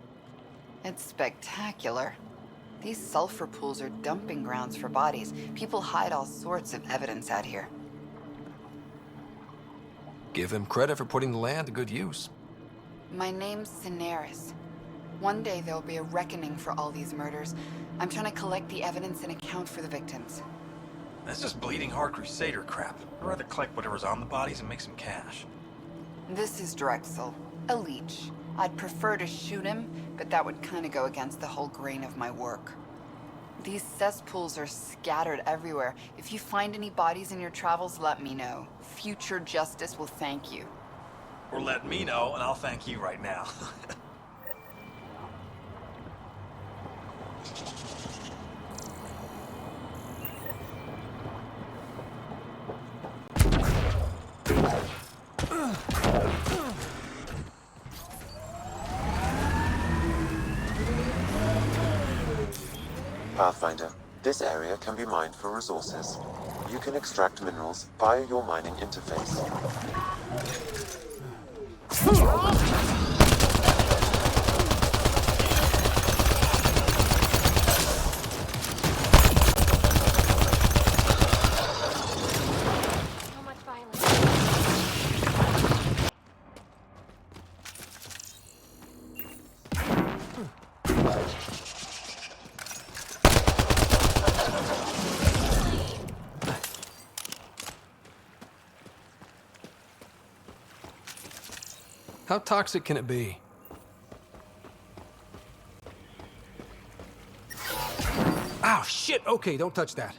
It's spectacular. These sulfur pools are dumping grounds for bodies. People hide all sorts of evidence out here. Give them credit for putting the land to good use. My name's Cineris. One day there'll be a reckoning for all these murders. I'm trying to collect the evidence and account for the victims. That's just bleeding heart crusader crap. I'd rather collect whatever's on the bodies and make some cash. This is Drexel, a leech. I'd prefer to shoot him, but that would kind of go against the whole grain of my work. These cesspools are scattered everywhere. If you find any bodies in your travels, let me know. Future justice will thank you. Or let me know, and I'll thank you right now. PathFinder, this area can be mined for resources. You can extract minerals via your mining interface. How toxic can it be? Ow, shit! Okay, don't touch that.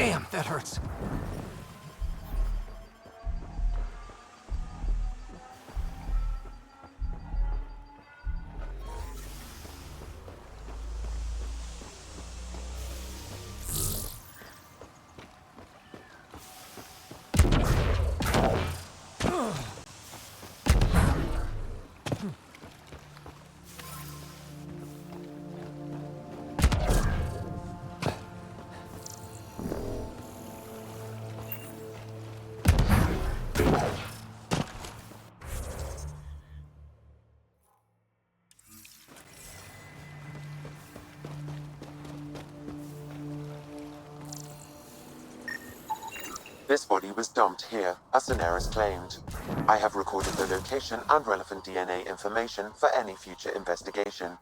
Damn, that hurts. This body was dumped here, as Daenerys claimed. I have recorded the location and relevant DNA information for any future investigation.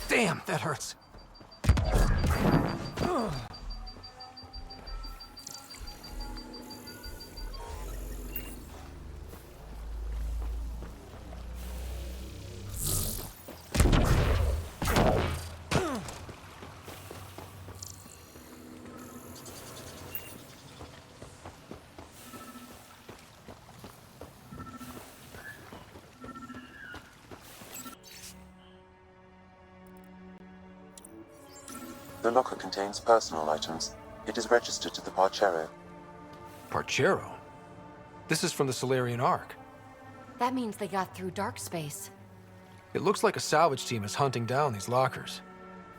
Damn, that hurts. The locker contains personal items. It is registered to the Parchero. Parchero? This is from the Solarian Ark. That means they got through dark space. It looks like a salvage team is hunting down these lockers,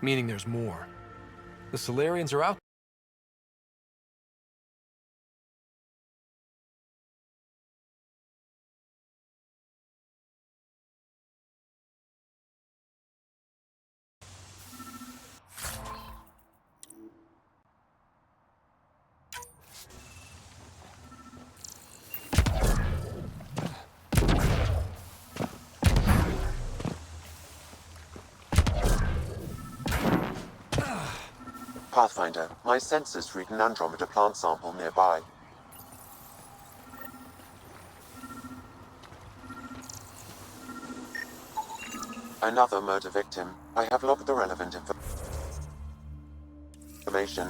meaning there's more. The Solarians are out. PathFinder, my sensors read an Andromeda plant sample nearby. Another murder victim. I have logged the relevant information.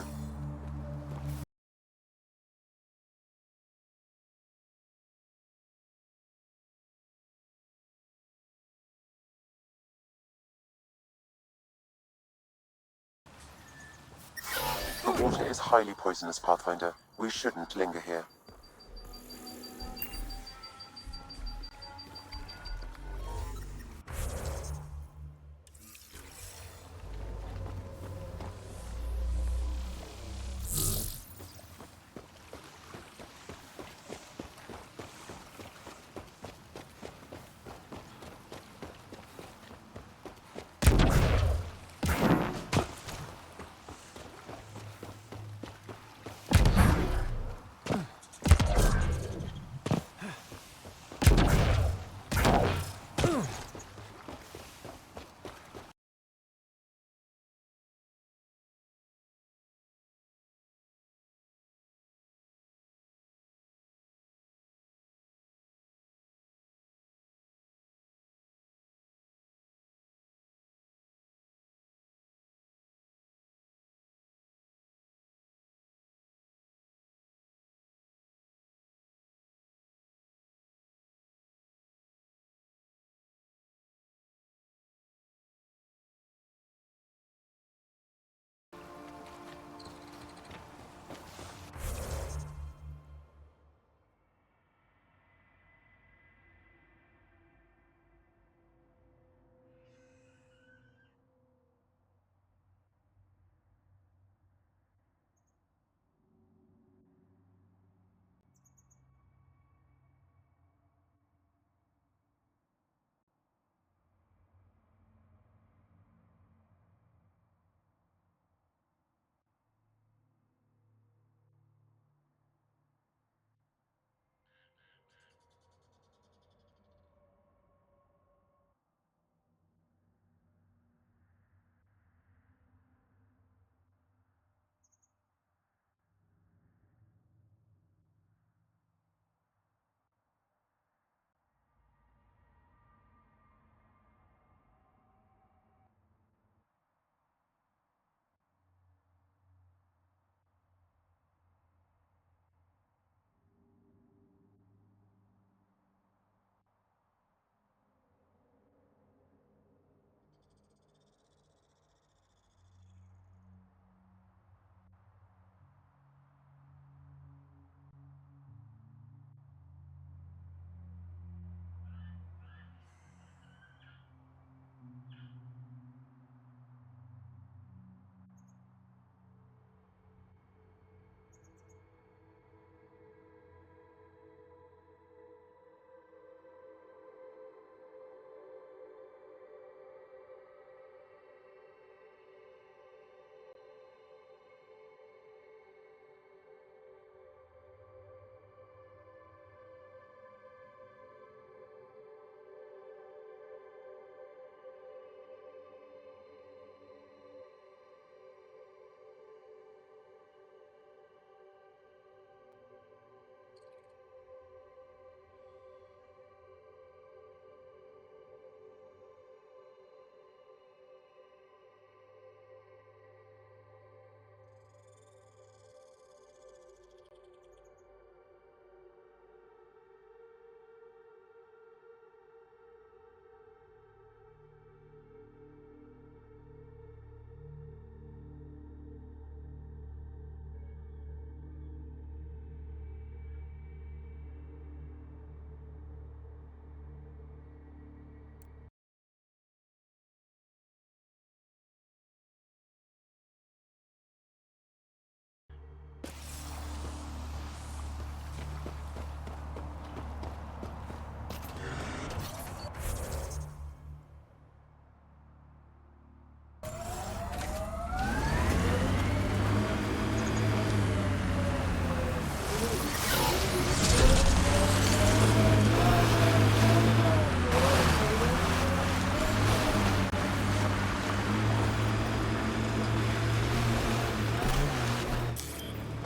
The water is highly poisonous, Pathfinder. We shouldn't linger here.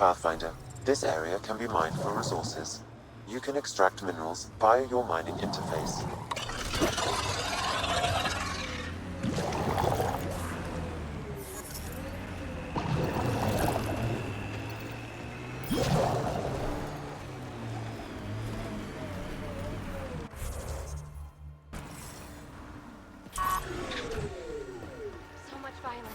Pathfinder. This area can be mined for resources. You can extract minerals via your mining interface. So much violence.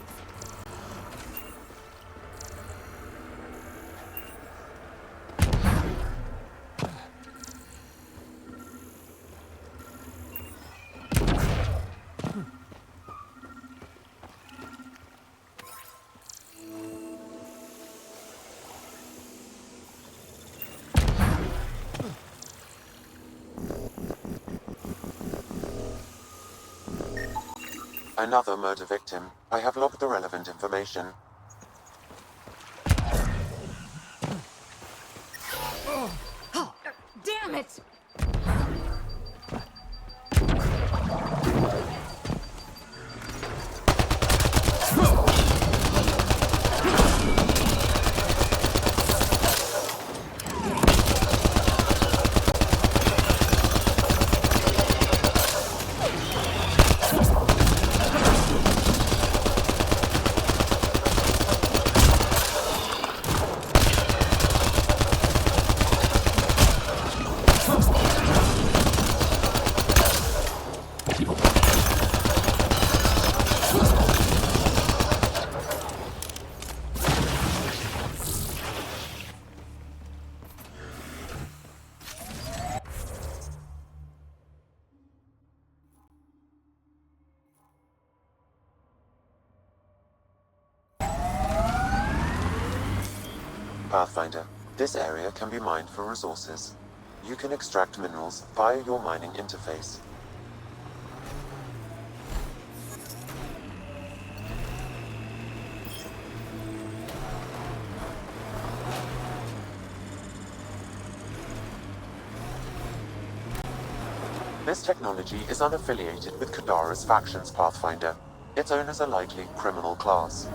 Another murder victim. I have logged the relevant information. Oh, damn it! Pathfinder. This area can be mined for resources. You can extract minerals via your mining interface. This technology is unaffiliated with Kadara's factions, Pathfinder. Its owners are likely criminal class.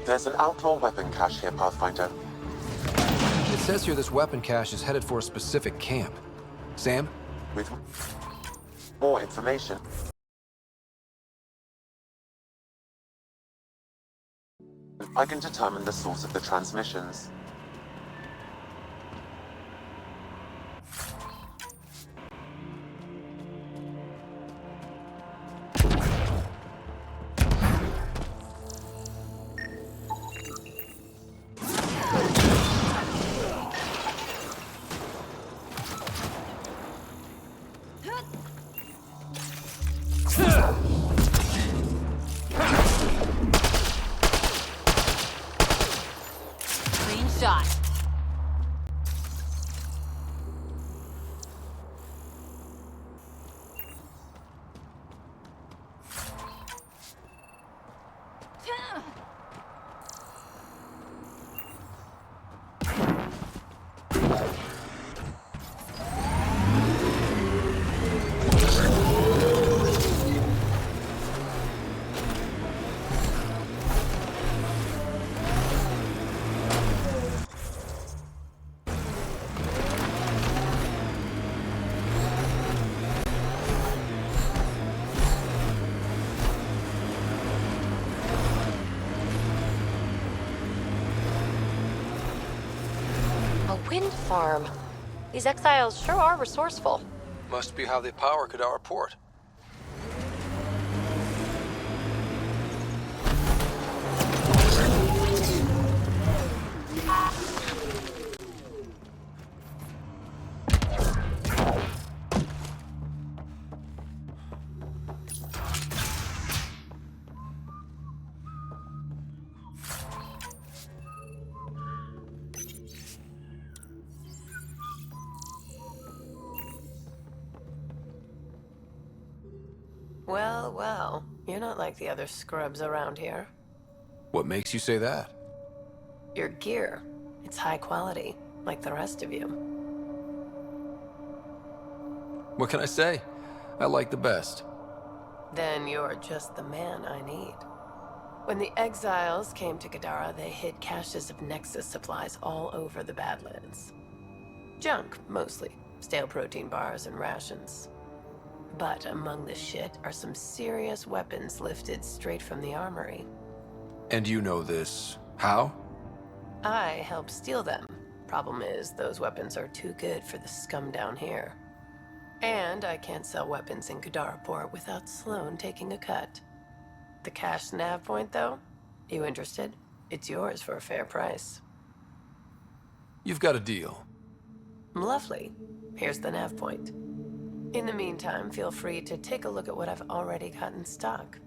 There's an outlaw weapon cache here, Pathfinder. It says here this weapon cache is headed for a specific camp. Sam? With more information, I can determine the source of the transmissions. Clean shot. Wind farm. These exiles sure are resourceful. Must be how they power Kadara port. Well, well, you're not like the other scrubs around here. What makes you say that? Your gear, it's high quality, like the rest of you. What can I say? I like the best. Then you're just the man I need. When the exiles came to Kadara, they hid caches of Nexus supplies all over the Badlands. Junk, mostly. Stale protein bars and rations. But among the shit are some serious weapons lifted straight from the armory. And you know this. How? I helped steal them. Problem is, those weapons are too good for the scum down here. And I can't sell weapons in Kadara Port without Sloan taking a cut. The cash nav point, though? You interested? It's yours for a fair price. You've got a deal. Lovely. Here's the nav point. In the meantime, feel free to take a look at what I've already got in stock.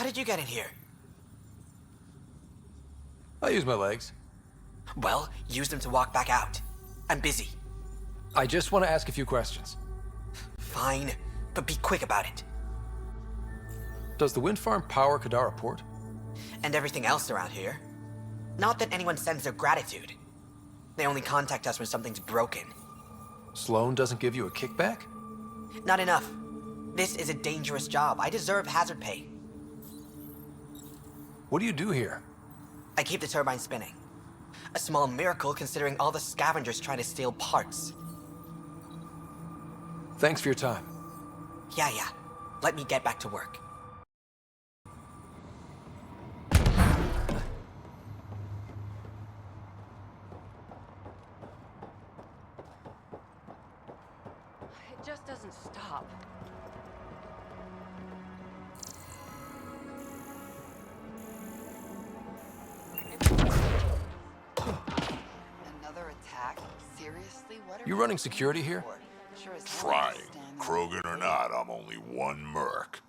How did you get in here? I use my legs. Well, use them to walk back out. I'm busy. I just want to ask a few questions. Fine, but be quick about it. Does the wind farm power Kadara Port? And everything else around here. Not that anyone sends their gratitude. They only contact us when something's broken. Sloan doesn't give you a kickback? Not enough. This is a dangerous job. I deserve hazard pay. What do you do here? I keep the turbine spinning. A small miracle considering all the scavengers trying to steal parts. Thanks for your time. Yeah. Let me get back to work. It just doesn't stop. Another attack? Seriously? What are You running security here? Sure as hell Trying. understand them. Krogan or not, I'm only one merc.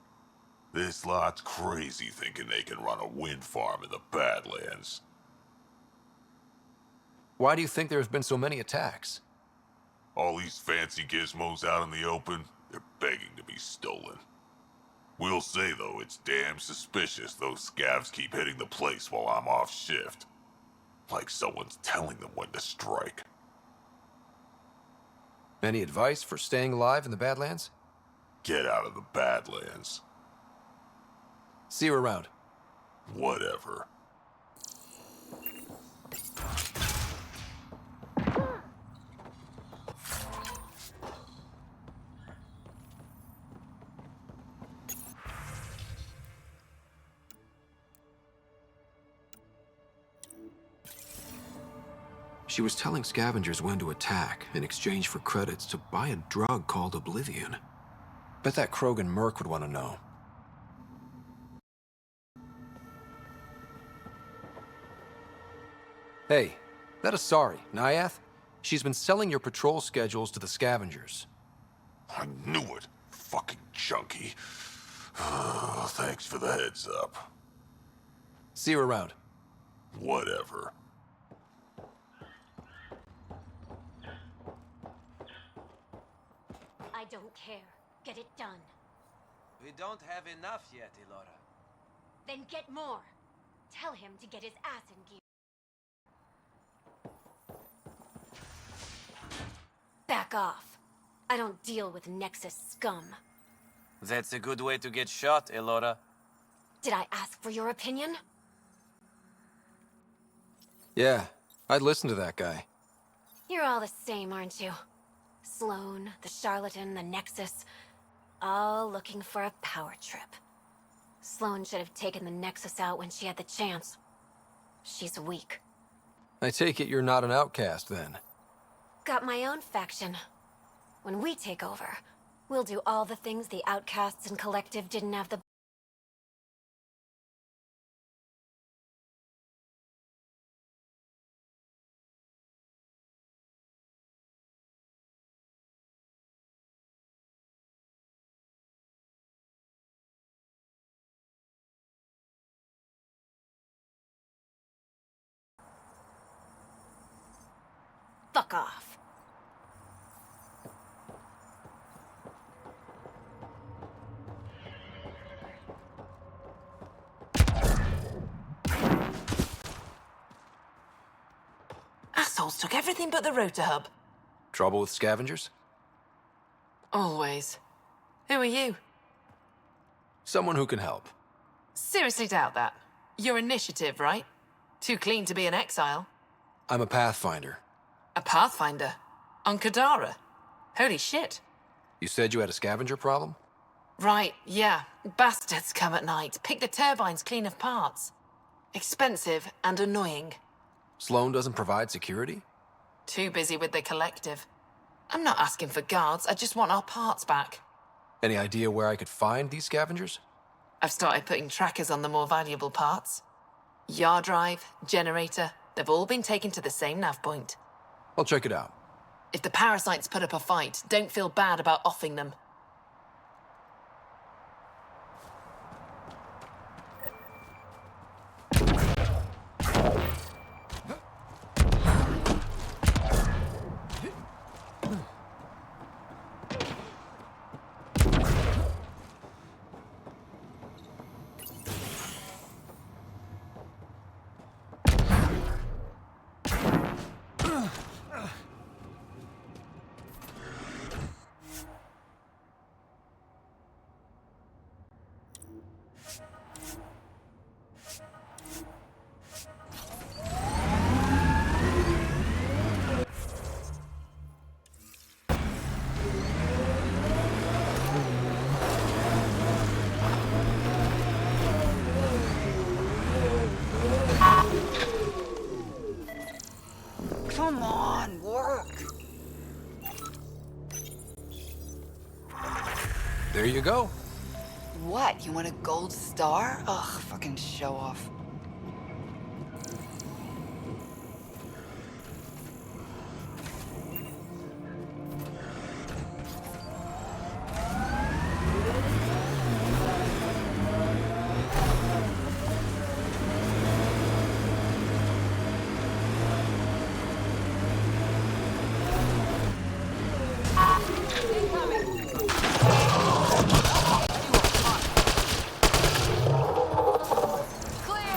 This lot's crazy thinking they can run a wind farm in the Badlands. Why do you think there have been so many attacks? All these fancy gizmos out in the open, they're begging to be stolen. We'll say, though, it's damn suspicious those scavs keep hitting the place while I'm off shift. Like someone's telling them when to strike. Any advice for staying alive in the Badlands? Get out of the Badlands. See you around. Whatever. She was telling scavengers when to attack in exchange for credits to buy a drug called Oblivion. Bet that Krogan merc would want to know. Hey, that Asari, Nyath? She's been selling your patrol schedules to the scavengers. I knew it. Fucking junkie. Thanks for the heads up. See you around. Whatever. I don't care. Get it done. We don't have enough yet, Elora. Then get more. Tell him to get his ass in gear. Back off. I don't deal with Nexus scum. That's a good way to get shot, Elora. Did I ask for your opinion? Yeah, I'd listen to that guy. You're all the same, aren't you? Sloan, the charlatan, the Nexus, all looking for a power trip. Sloan should have taken the Nexus out when she had the chance. She's weak. I take it you're not an outcast, then? Got my own faction. When we take over, we'll do all the things the outcasts and collective didn't have the... Fuck off. Assholes took everything but the rotor hub. Trouble with scavengers? Always. Who are you? Someone who can help. Seriously doubt that. Your initiative, right? Too clean to be an exile. I'm a PathFinder. A PathFinder? On Kadara? Holy shit. You said you had a scavenger problem? Right, yeah. Bastards come at night, pick the turbines clean of parts. Expensive and annoying. Sloan doesn't provide security? Too busy with the collective. I'm not asking for guards, I just want our parts back. Any idea where I could find these scavengers? I've started putting trackers on the more valuable parts. Yard drive, generator, they've all been taken to the same nav point. I'll check it out. If the parasites put up a fight, don't feel bad about offing them. Come on, work. There you go. What, you want a gold star? Ugh, fucking show off. Clear!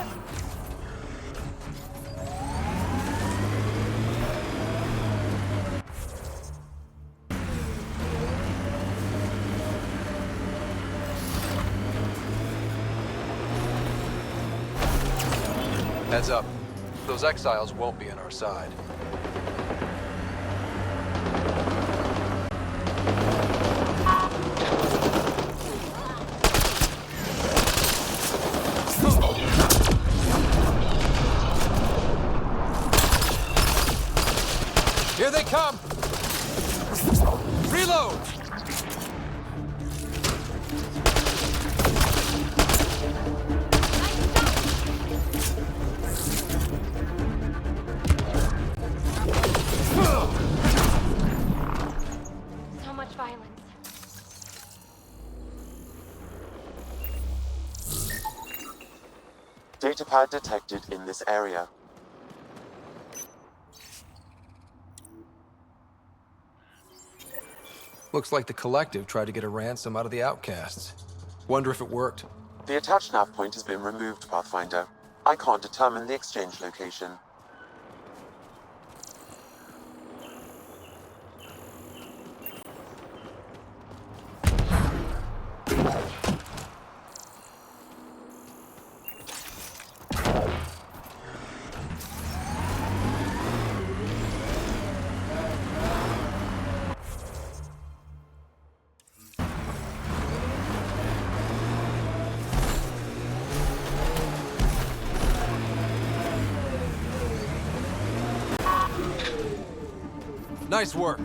Heads up. Those exiles won't be on our side. Here they come! Reload! So much violence. Datapad detected in this area. Looks like the Collective tried to get a ransom out of the outcasts. Wonder if it worked. The attached nav point has been removed, Pathfinder. I can't determine the exchange location. Nice work.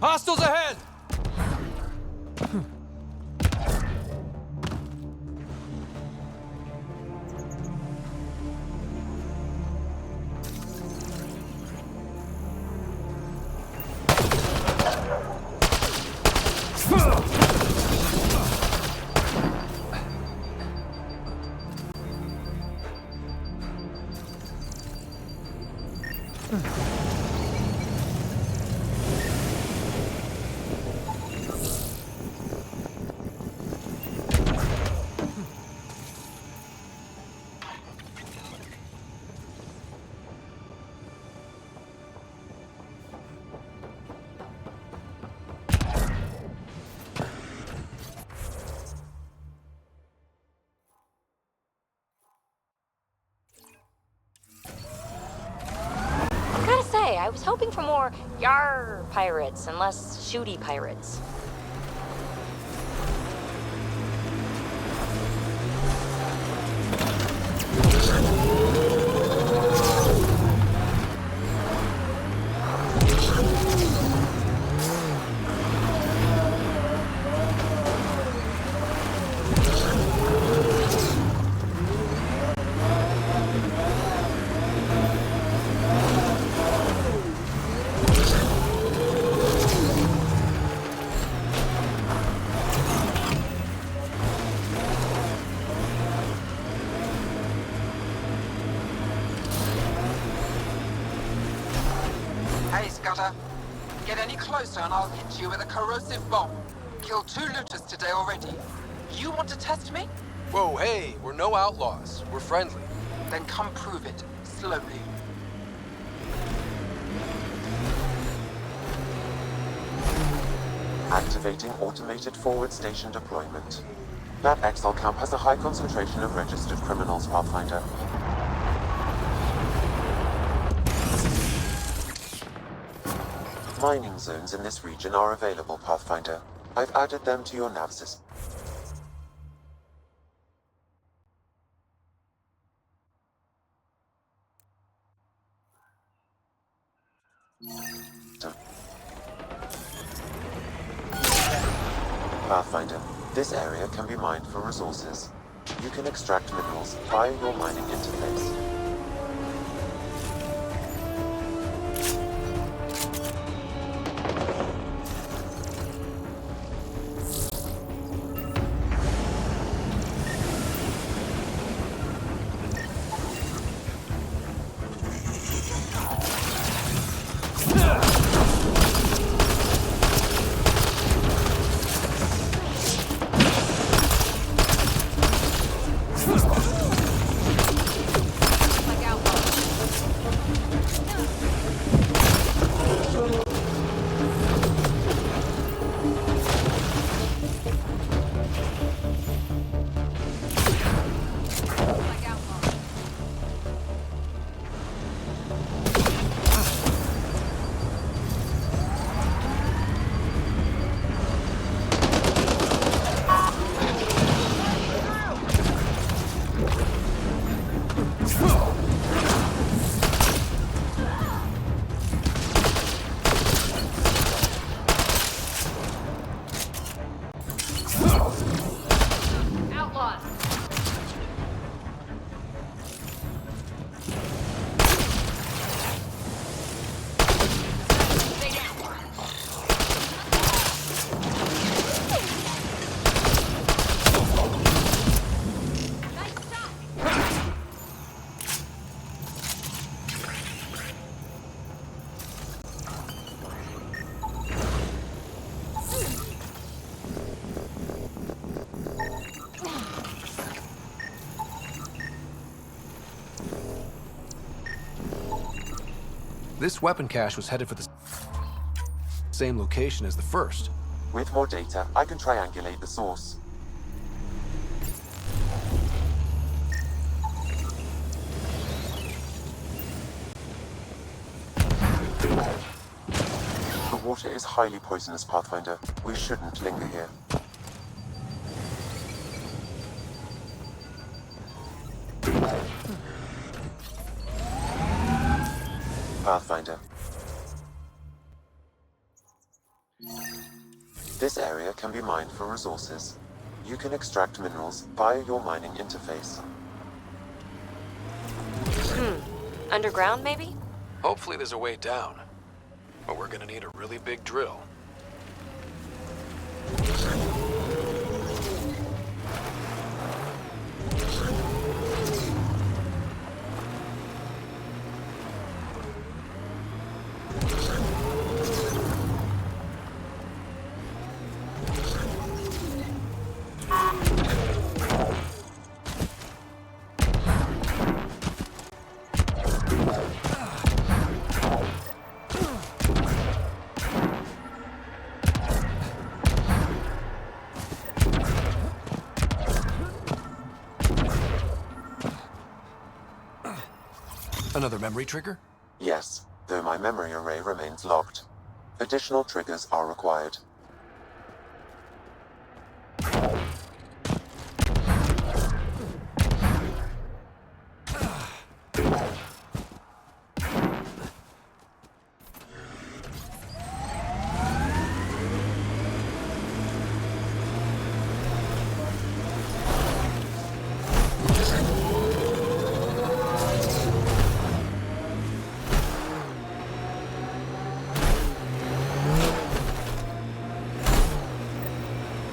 Hostiles ahead! I was hoping for more yar pirates and less shooty pirates. Get any closer and I'll hit you with a corrosive bomb. Killed 2 looters today already. You want to test me? Whoa, hey, we're no outlaws. We're friendly. Then come prove it, slowly. Activating automated forward station deployment. That Exile camp has a high concentration of registered criminals, PathFinder. Mining zones in this region are available, PathFinder. I've added them to your nav system. Pathfinder, this area can be mined for resources. You can extract minerals via your mining interface. This weapon cache was headed for the same location as the first. With more data, I can triangulate the source. The water is highly poisonous, Pathfinder. We shouldn't linger here. Pathfinder. This area can be mined for resources. You can extract minerals via your mining interface. Underground, maybe? Hopefully there's a way down. But we're gonna need a really big drill. Another memory trigger? Yes, though my memory array remains locked. Additional triggers are required.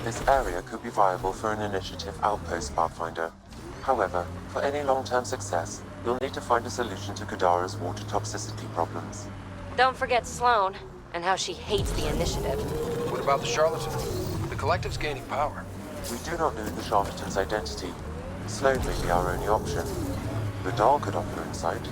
This area could be viable for an initiative outpost, PathFinder. However, for any long-term success, you'll need to find a solution to Kadara's water toxicity problems. Don't forget Sloane, and how she hates the initiative. What about the charlatan? The collective's gaining power. We do not know the charlatan's identity. Sloane may be our only option. The doll could offer insight.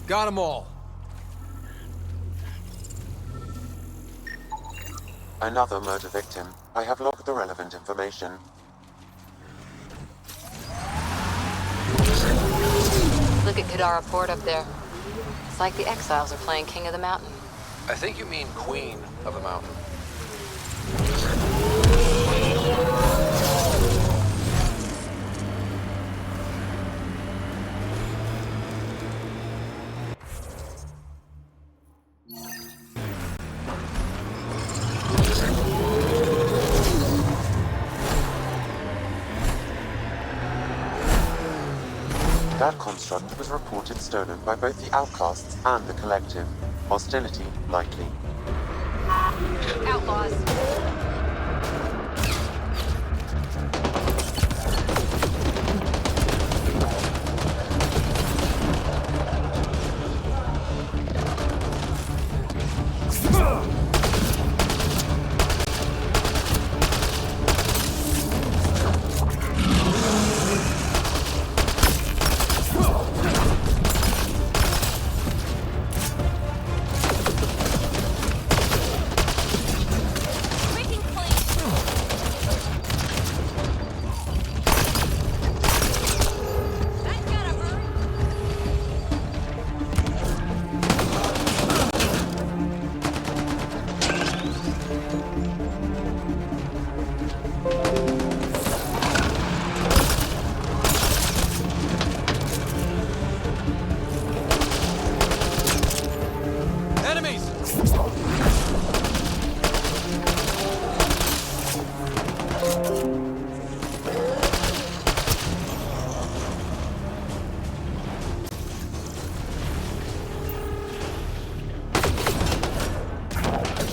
Got them all. Another murder victim. I have logged the relevant information. Look at Kadara Port up there. It's like the exiles are playing King of the Mountain. I think you mean Queen of the Mountain. That construct was reported stolen by both the outcasts and the collective. Hostility likely. Outlaws. Quick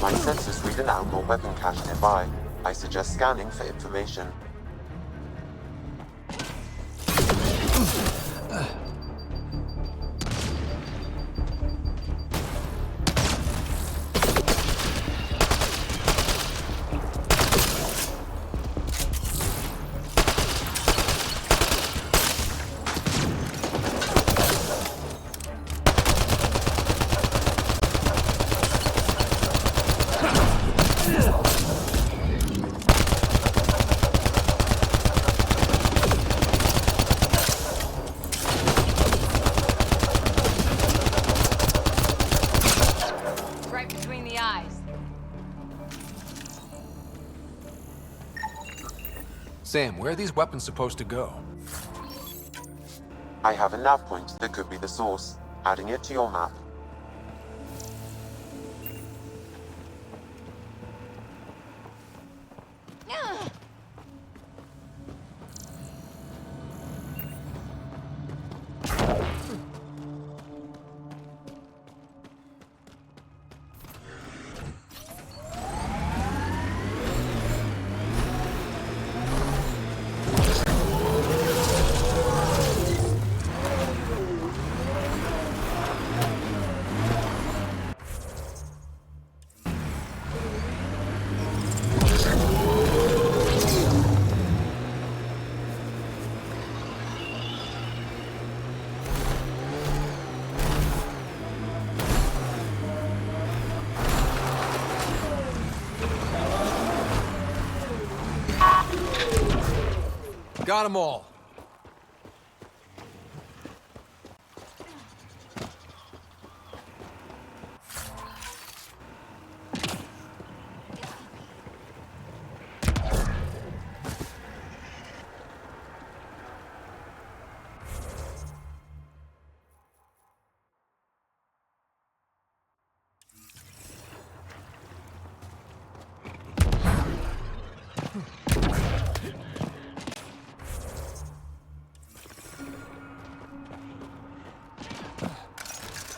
My sensors read an outlaw weapon cache nearby. I suggest scanning for information. Sam, where are these weapons supposed to go? I have a nav point that could be the source. Adding it to your map. Got them all.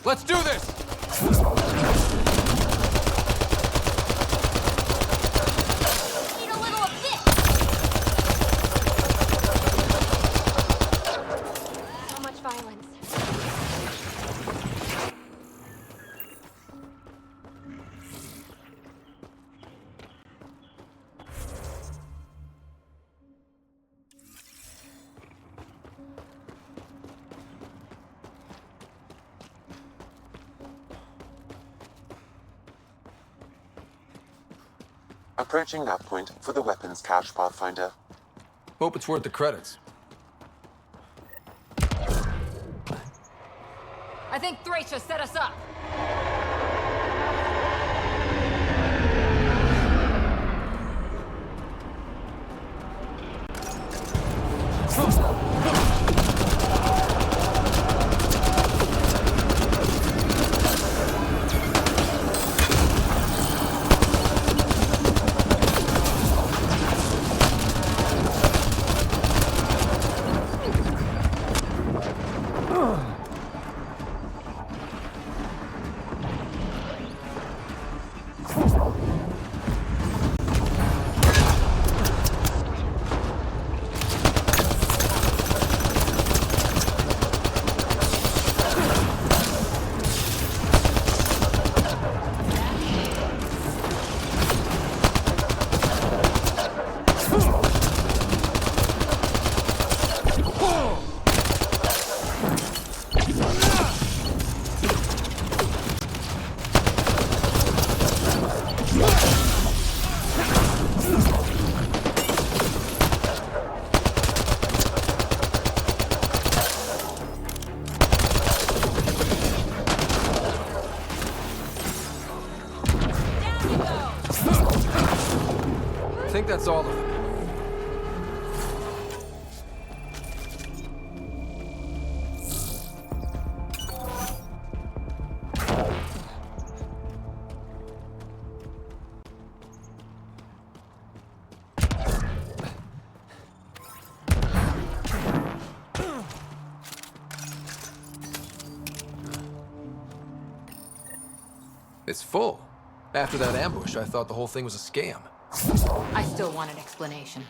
Let's do this! Need a little of this! So much violence. Approaching that point for the weapons cache, PathFinder. Hope it's worth the credits. I think Thracia set us up. I think that's all of them. It's full. After that ambush, I thought the whole thing was a scam. I still want an explanation.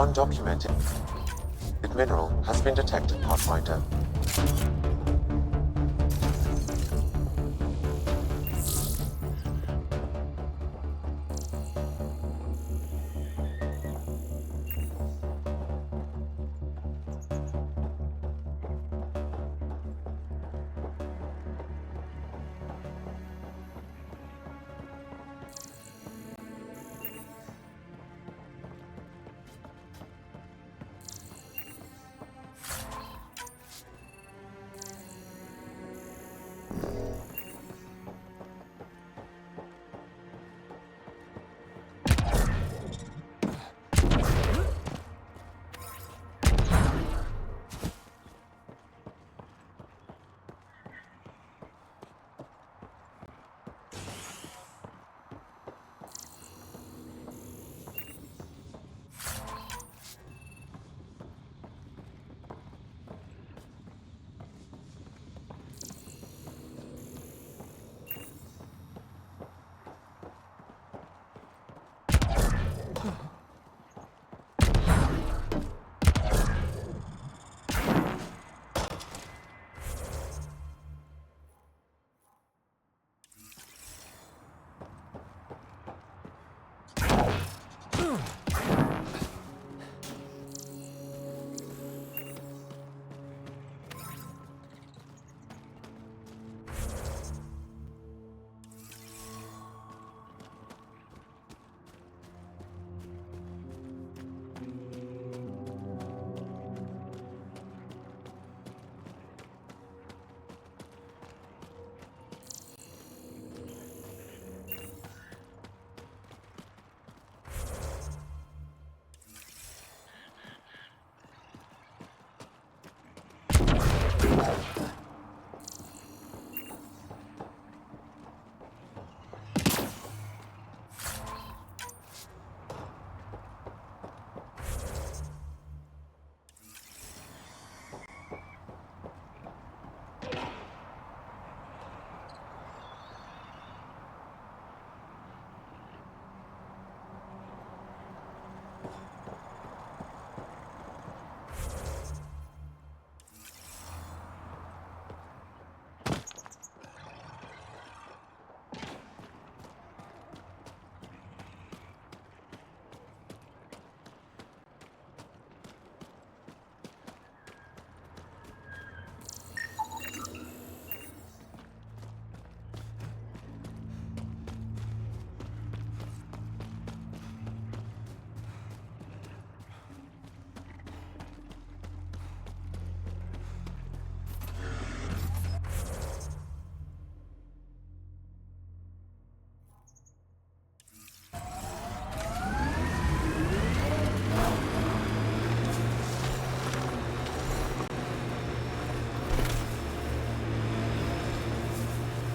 Undocumented mineral has been detected, PathFinder.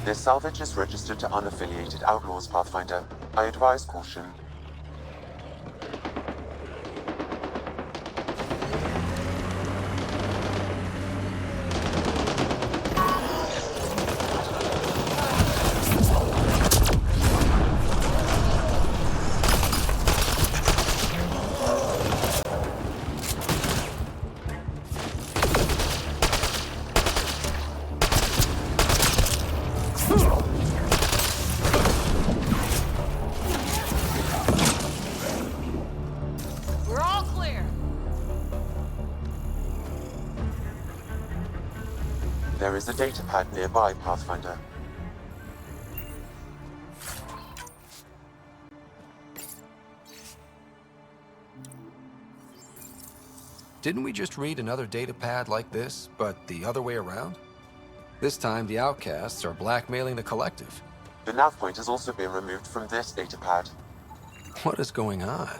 This salvage is registered to unaffiliated outlaws, Pathfinder. I advise caution. We're all clear. There is a datapad nearby, Pathfinder. Didn't we just read another datapad like this, but the other way around? This time, the outcasts are blackmailing the collective. The nav point has also been removed from this datapad. What is going on?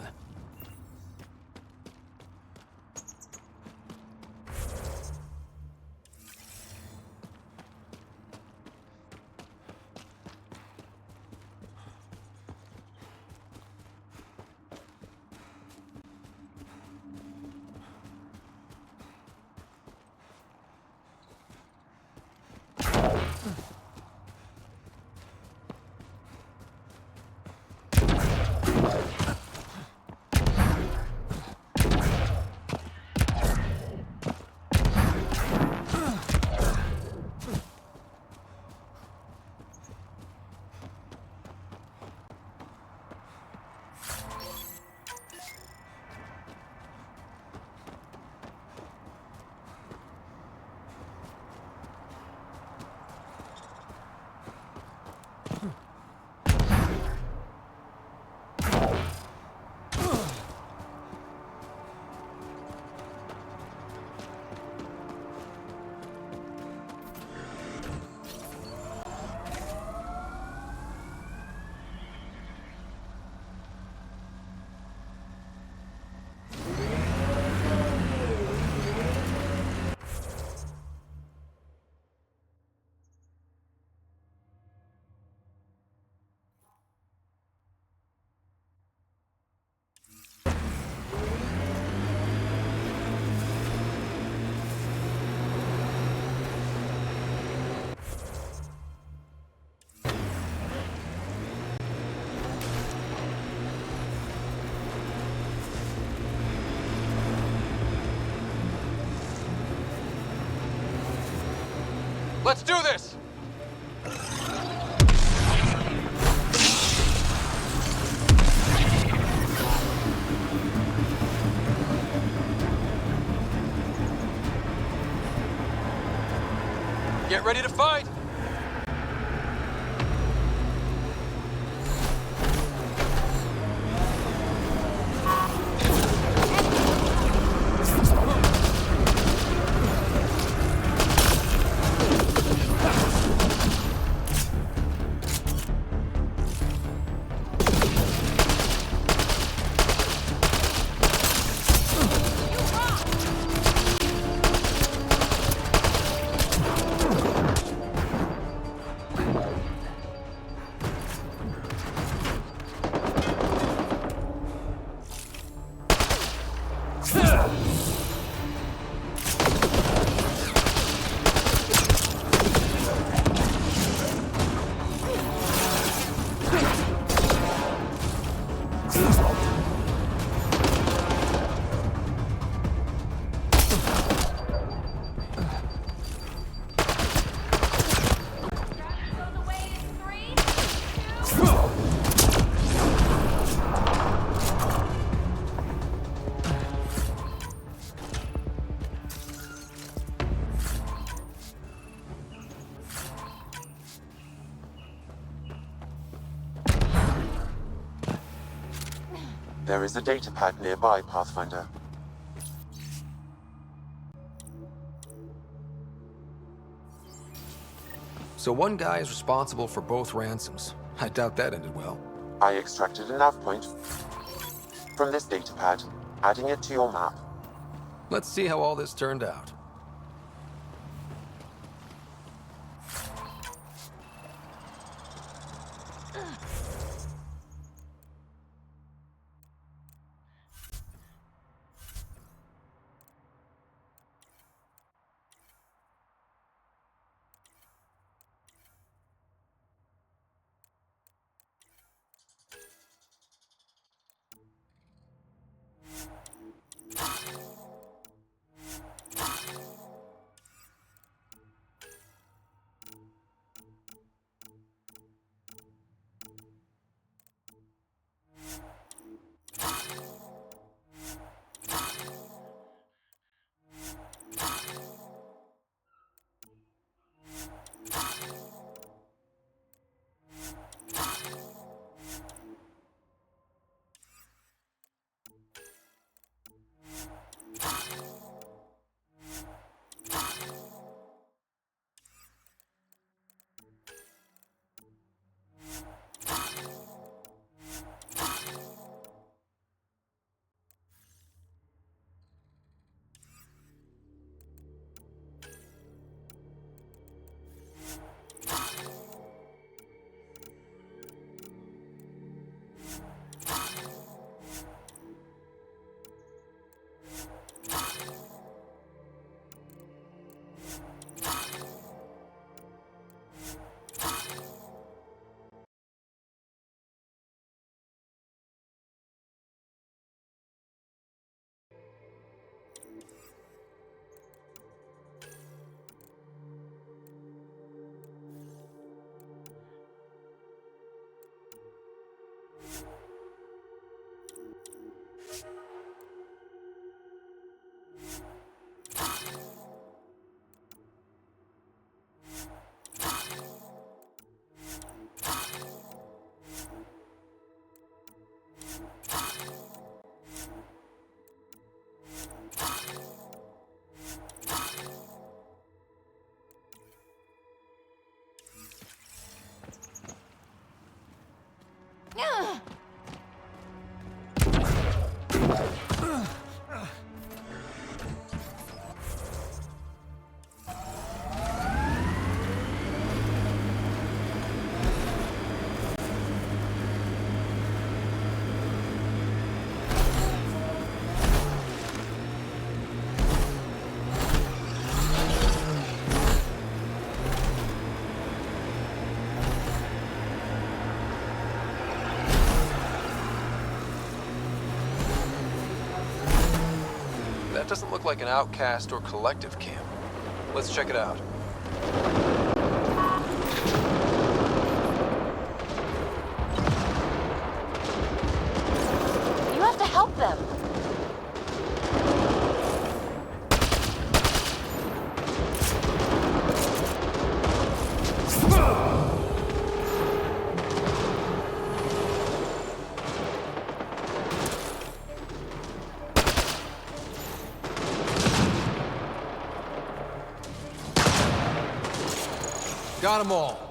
Let's do this! Get ready to fight! There is a datapad nearby, Pathfinder. So one guy is responsible for both ransoms. I doubt that ended well. I extracted a nav point from this datapad, adding it to your map. Let's see how all this turned out. That doesn't look like an outcast or collective camp. Let's check it out. You have to help them. Got them all.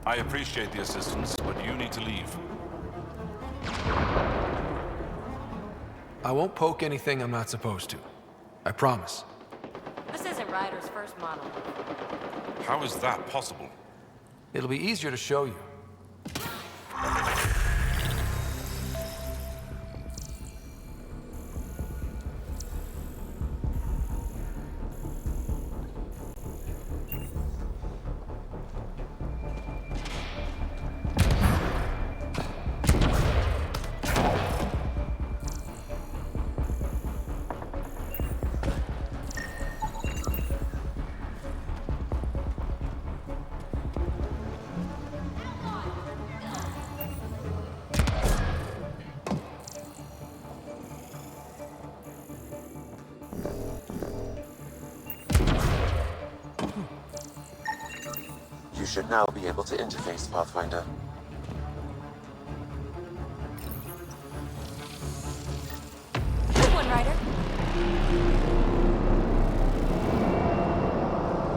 I appreciate the assistance, but you need to leave. I won't poke anything I'm not supposed to. I promise. This isn't Ryder's first model. How is that possible? It'll be easier to show you. You should now be able to interface, PathFinder. Ryder?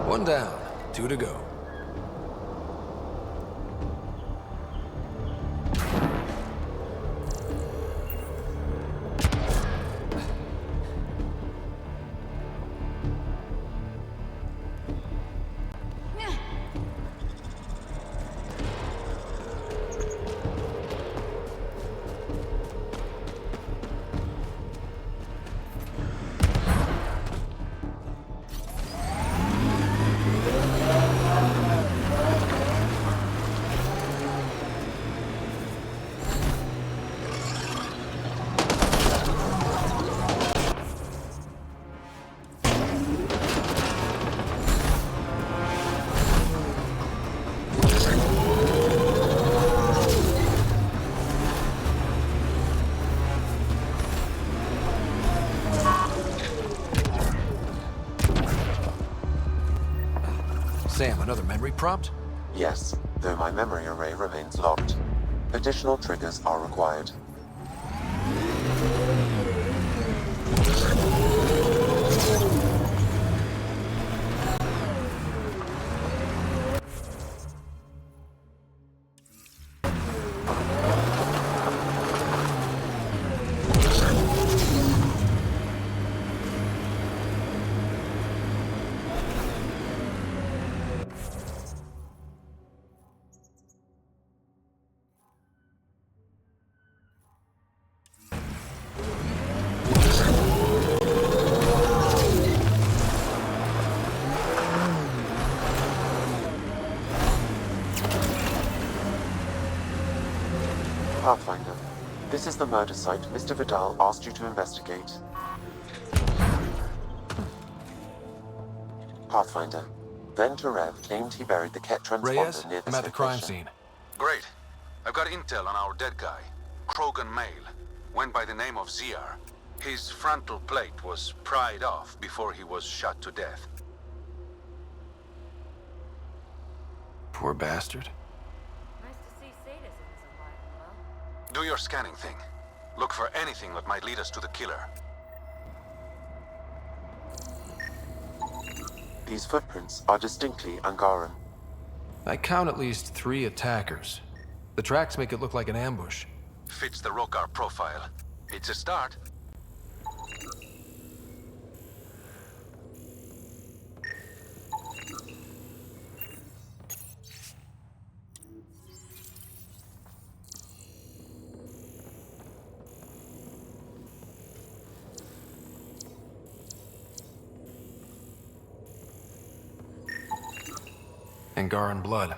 One down, 2 to go. Sam, another memory prompt? Yes, though my memory array remains locked. Additional triggers are required. PathFinder, this is the murder site Mr. Vidal asked you to investigate. PathFinder, then Terev claimed he buried the Ket transponder Reyes, near this I'm at the crime location. scene. Great. I've got intel on our dead guy. Krogan male. Went by the name of ZR. His frontal plate was pried off before he was shot to death. Poor bastard. Nice to see sadism is alive and well. Do your scanning thing. Look for anything that might lead us to the killer. These footprints are distinctly Angaran. I count at least 3 attackers. The tracks make it look like an ambush. Fits the Rokar profile. It's a start. Angaran blood.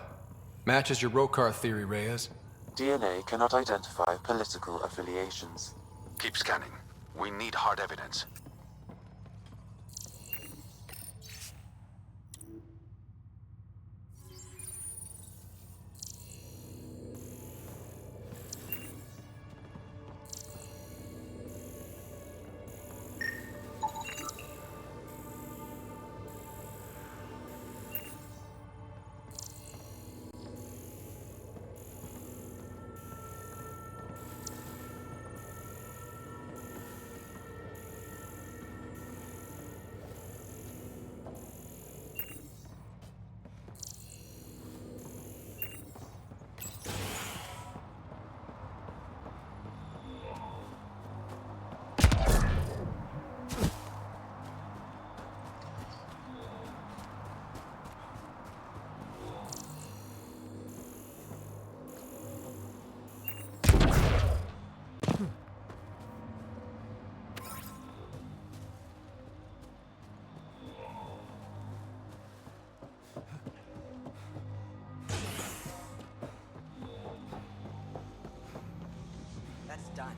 Matches your Rokar theory, Reyes. DNA cannot identify political affiliations. Keep scanning. We need hard evidence. That's done.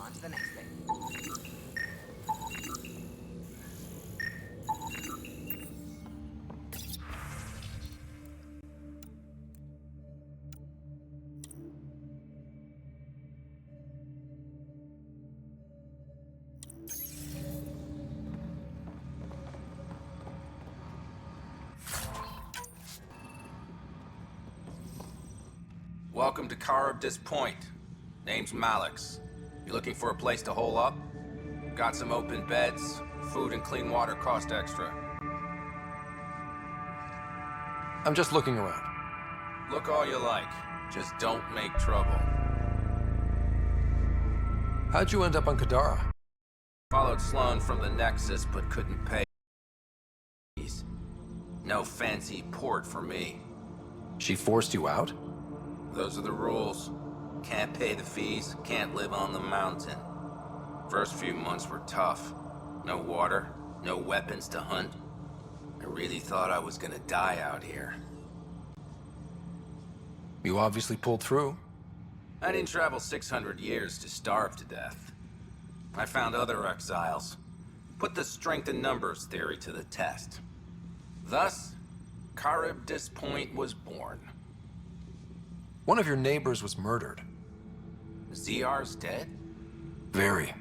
On to the next thing. Welcome to This Point. Name's Malix. You looking for a place to hole up? Got some open beds. Food and clean water cost extra. I'm just looking around. Look all you like. Just don't make trouble. How'd you end up on Kadara? Followed Sloan from the Nexus, but couldn't pay. No fancy port for me. She forced you out? Those are the rules. Can't pay the fees, can't live on the mountain. First few months were tough. No water, no weapons to hunt. I really thought I was gonna die out here. You obviously pulled through. I didn't travel 600 years to starve to death. I found other exiles. Put the strength in numbers theory to the test. Thus, Charybdis Point was born. One of your neighbors was murdered. ZR's dead? Very.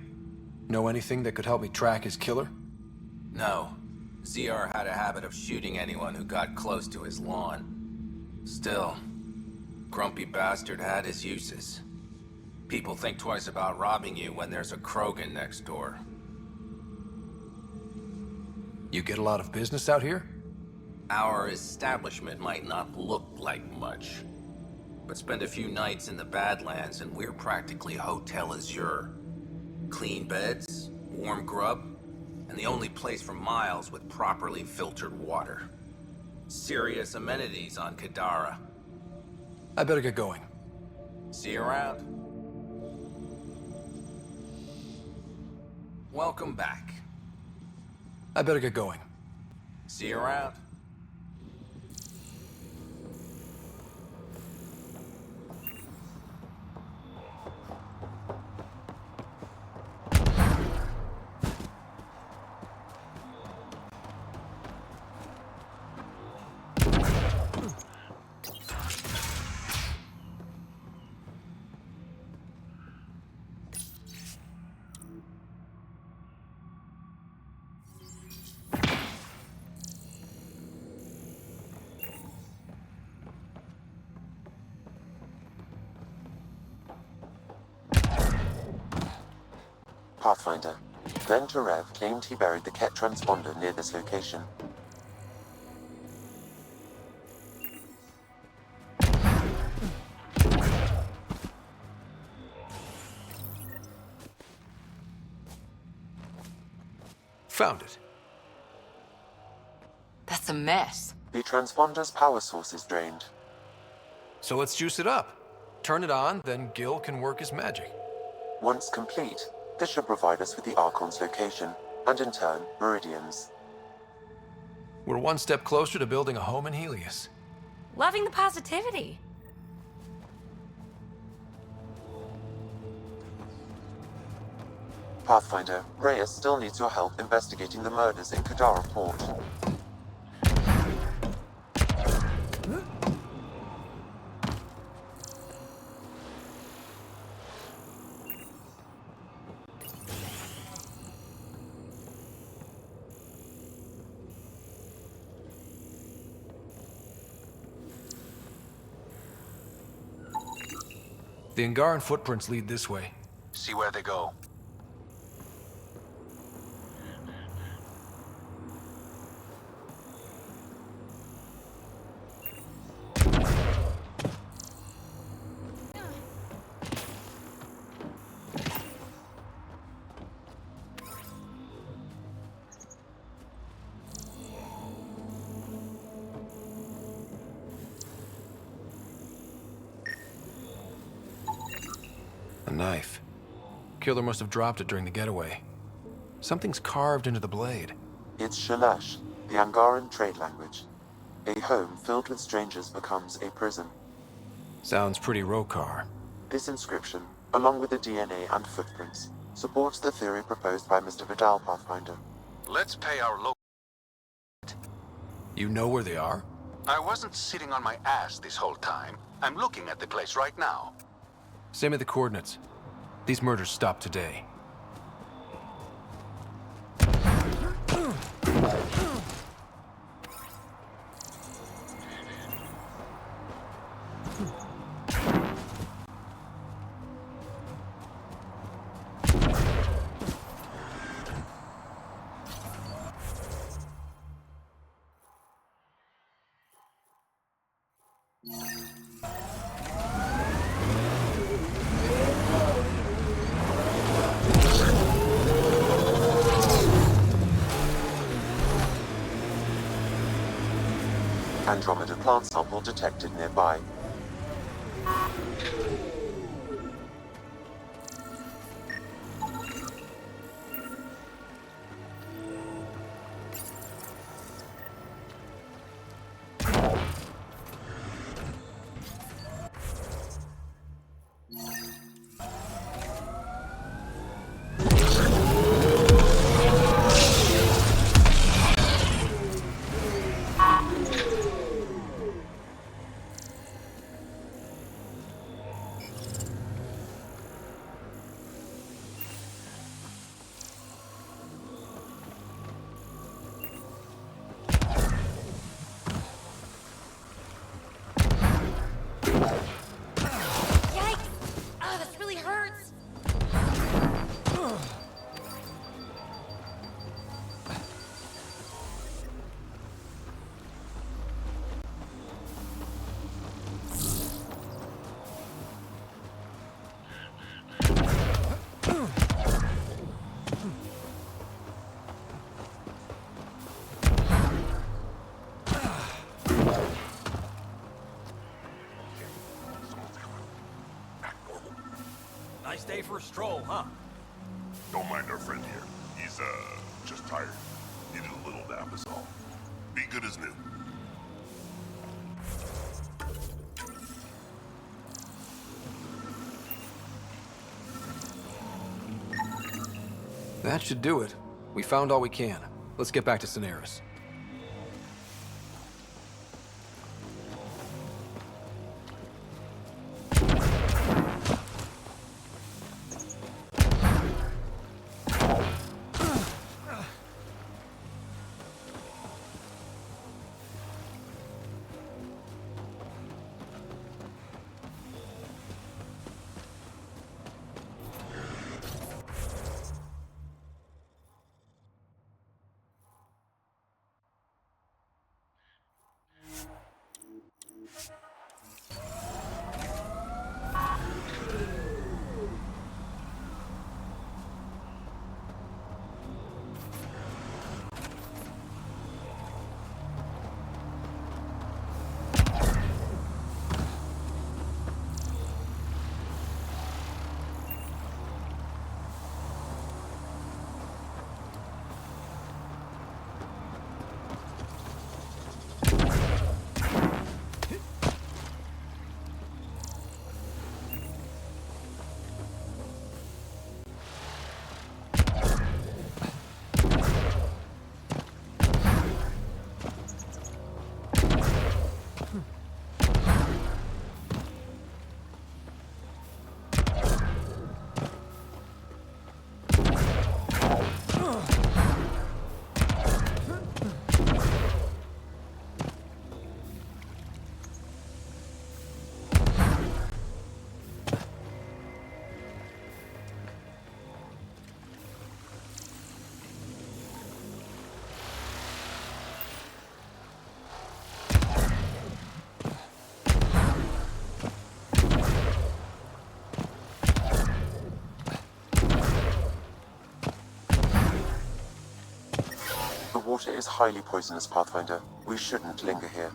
Know anything that could help me track his killer? No. ZR had a habit of shooting anyone who got close to his lawn. Still, grumpy bastard had his uses. People think twice about robbing you when there's a Krogan next door. You get a lot of business out here? Our establishment might not look like much, but spend a few nights in the Badlands and we're practically Hotel Azure. Clean beds, warm grub, and the only place for miles with properly filtered water. Serious amenities on Kadara. I better get going. See you around. Welcome back. I better get going. See you around. PathFinder. Then Terev claimed he buried the Ket transponder near this location. Found it. That's a mess. The transponder's power source is drained. So let's juice it up. Turn it on, then Gil can work his magic. Once complete, this should provide us with the Archon's location, and in turn, Meridian's. We're one step closer to building a home in Helios. Loving the positivity. Pathfinder, Reyes still needs your help investigating the murders in Kadara Port. The Angaran footprints lead this way. See where they go. A knife. Killer must have dropped it during the getaway. Something's carved into the blade. It's Shalash, the Angaran trade language. A home filled with strangers becomes a prison. Sounds pretty Rokar. This inscription, along with the DNA and footprints, supports the theory proposed by Mr. Vidal, Pathfinder. Let's pay our local. You know where they are? I wasn't sitting on my ass this whole time. I'm looking at the place right now. Send me the coordinates. These murders stopped today. Andromeda plant sample detected nearby. Nice day for a stroll, huh? Don't mind our friend here. He's, just tired. Needed a little nap is all. Be good as new. That should do it. We found all we can. Let's get back to Cineris. The water is highly poisonous, Pathfinder. We shouldn't linger here.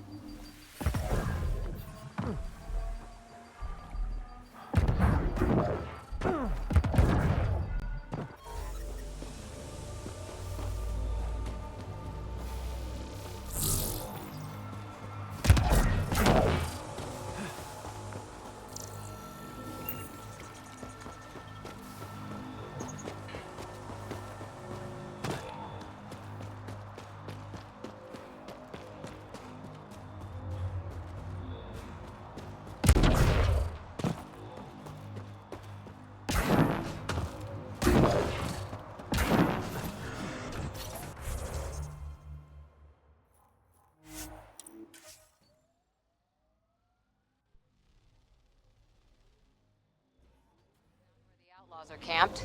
Outlaws are camped.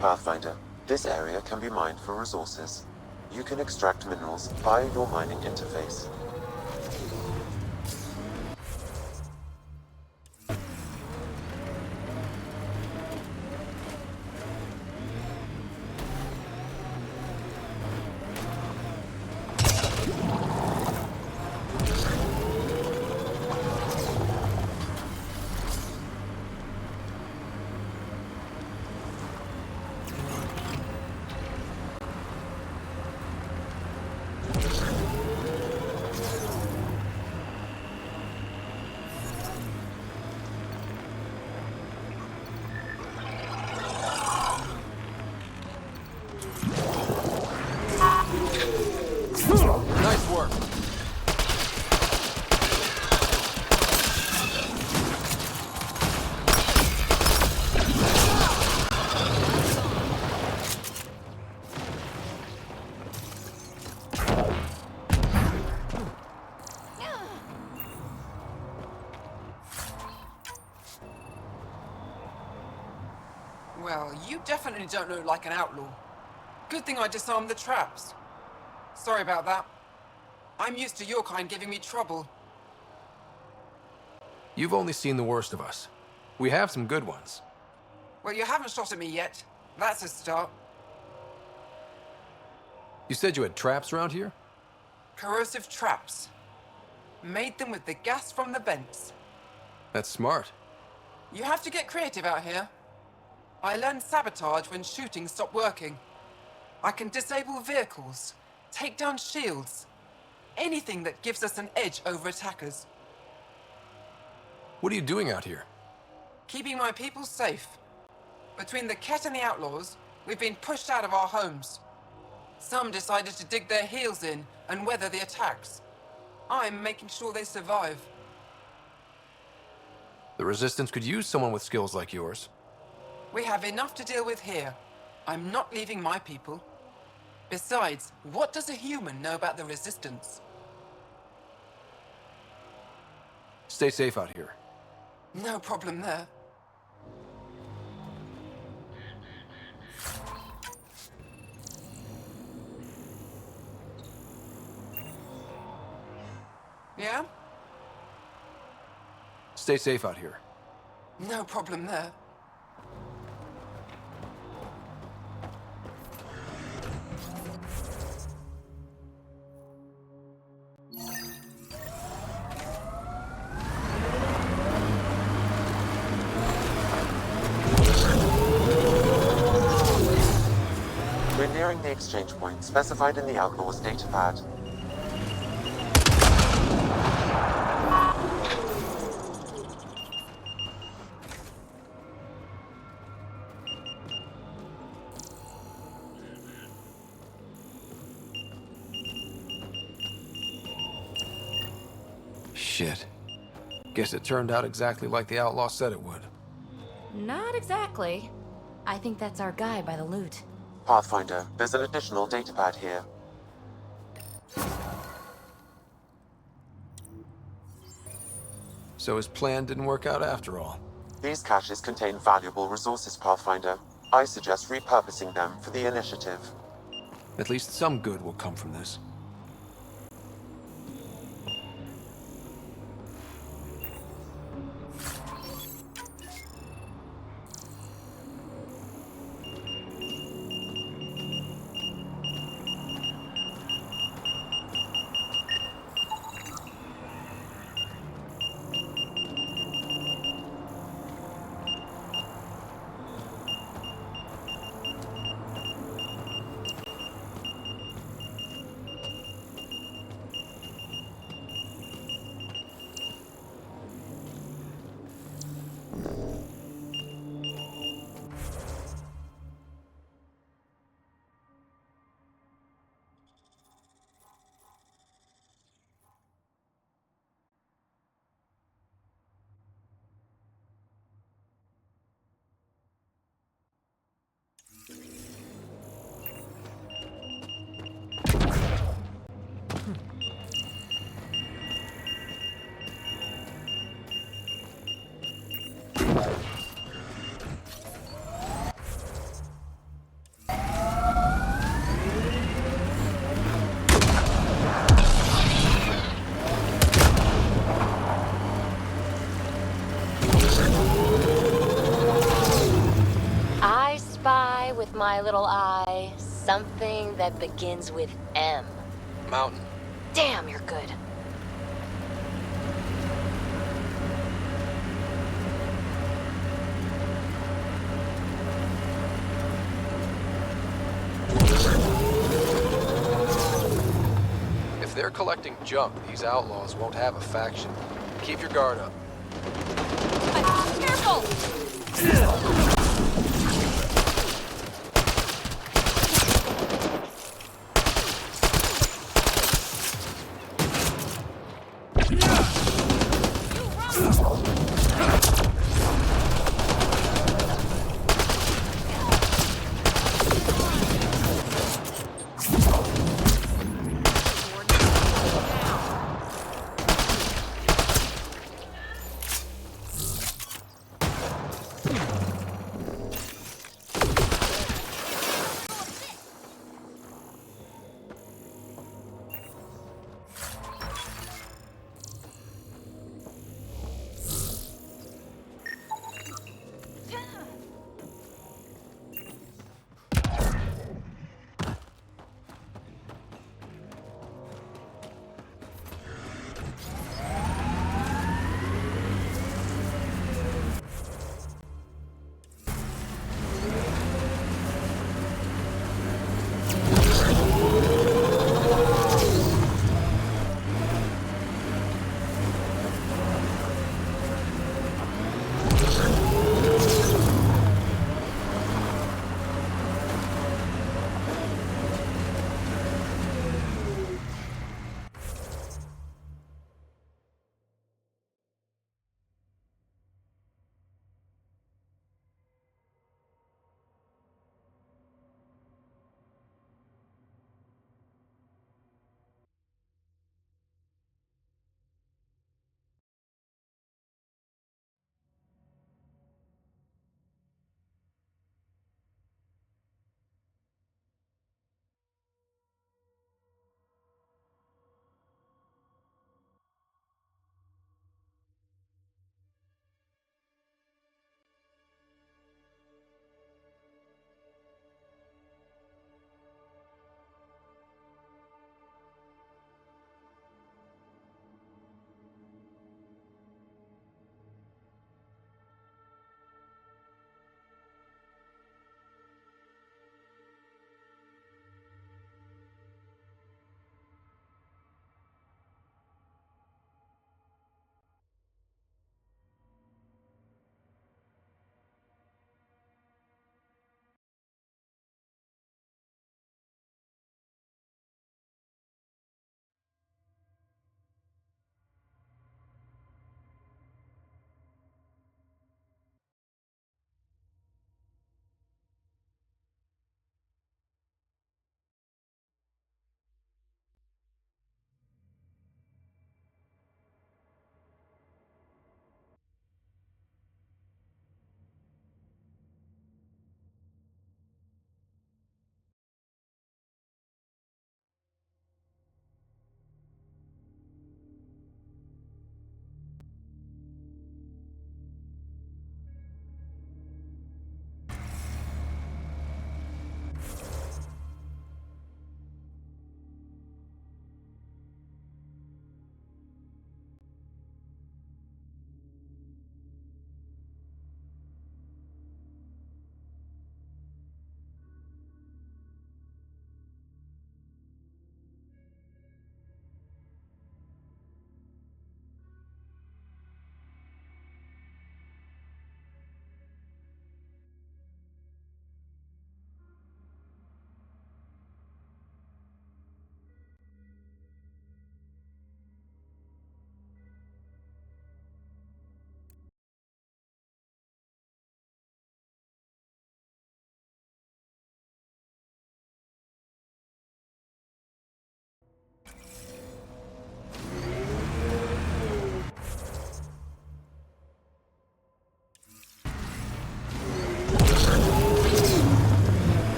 Pathfinder, this area can be mined for resources. You can extract minerals via your mining interface. You definitely don't look like an outlaw. Good thing I disarmed the traps. Sorry about that. I'm used to your kind giving me trouble. You've only seen the worst of us. We have some good ones. Well, you haven't shot at me yet. That's a start. You said you had traps around here? Corrosive traps. Made them with the gas from the vents. That's smart. You have to get creative out here. I learned sabotage when shooting stopped working. I can disable vehicles, take down shields, anything that gives us an edge over attackers. What are you doing out here? Keeping my people safe. Between the Ket and the outlaws, we've been pushed out of our homes. Some decided to dig their heels in and weather the attacks. I'm making sure they survive. The Resistance could use someone with skills like yours. We have enough to deal with here. I'm not leaving my people. Besides, what does a human know about the Resistance? Stay safe out here. No problem there. Yeah? Stay safe out here. No problem there. We're nearing the exchange point specified in the Outlaw's datapad. Shit. Guess it turned out exactly like the outlaw said it would. Not exactly. I think that's our guy by the loot. PathFinder, there's an additional datapad here. So his plan didn't work out after all. These caches contain valuable resources, Pathfinder. I suggest repurposing them for the Initiative. At least some good will come from this. With my little eye, something that begins with M. Mountain. Damn, you're good. If they're collecting junk, these outlaws won't have a faction. Keep your guard up. Careful!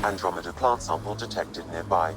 Andromeda plant sample detected nearby.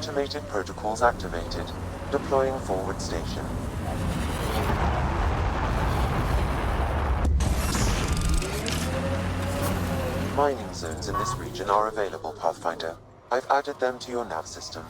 Automated protocols activated. Deploying forward station. Mining zones in this region are available, Pathfinder. I've added them to your nav system.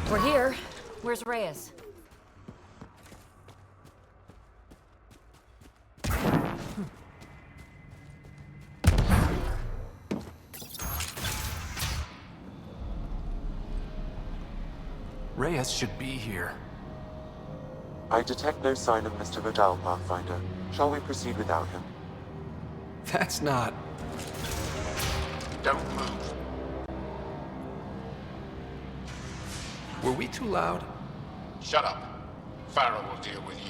We're here. Where's Reyes? Reyes should be here. I detect no sign of Mr. Vidal, Pathfinder. Shall we proceed without him? That's not... Don't move. Were we too loud? Shut up. Farrell will deal with you.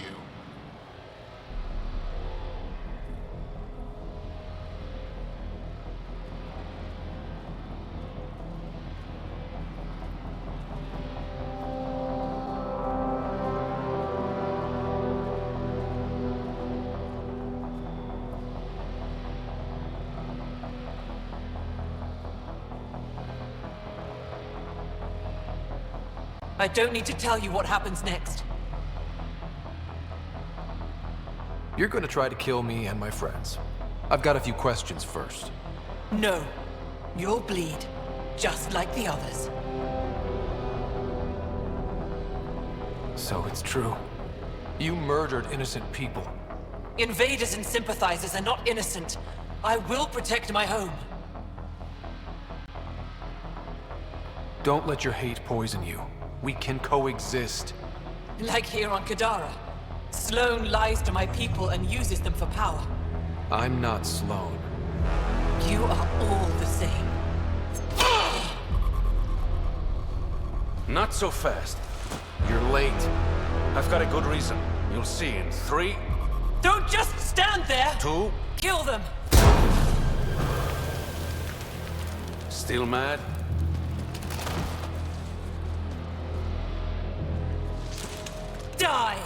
I don't need to tell you what happens next. You're gonna try to kill me and my friends. I've got a few questions first. No. You'll bleed, just like the others. So it's true. You murdered innocent people. Invaders and sympathizers are not innocent. I will protect my home. Don't let your hate poison you. We can coexist. Like here on Kadara. Sloane lies to my people and uses them for power. I'm not Sloane. You are all the same. Not so fast. You're late. I've got a good reason. You'll see in 3... Don't just stand there! 2... Kill them! Still mad? Die!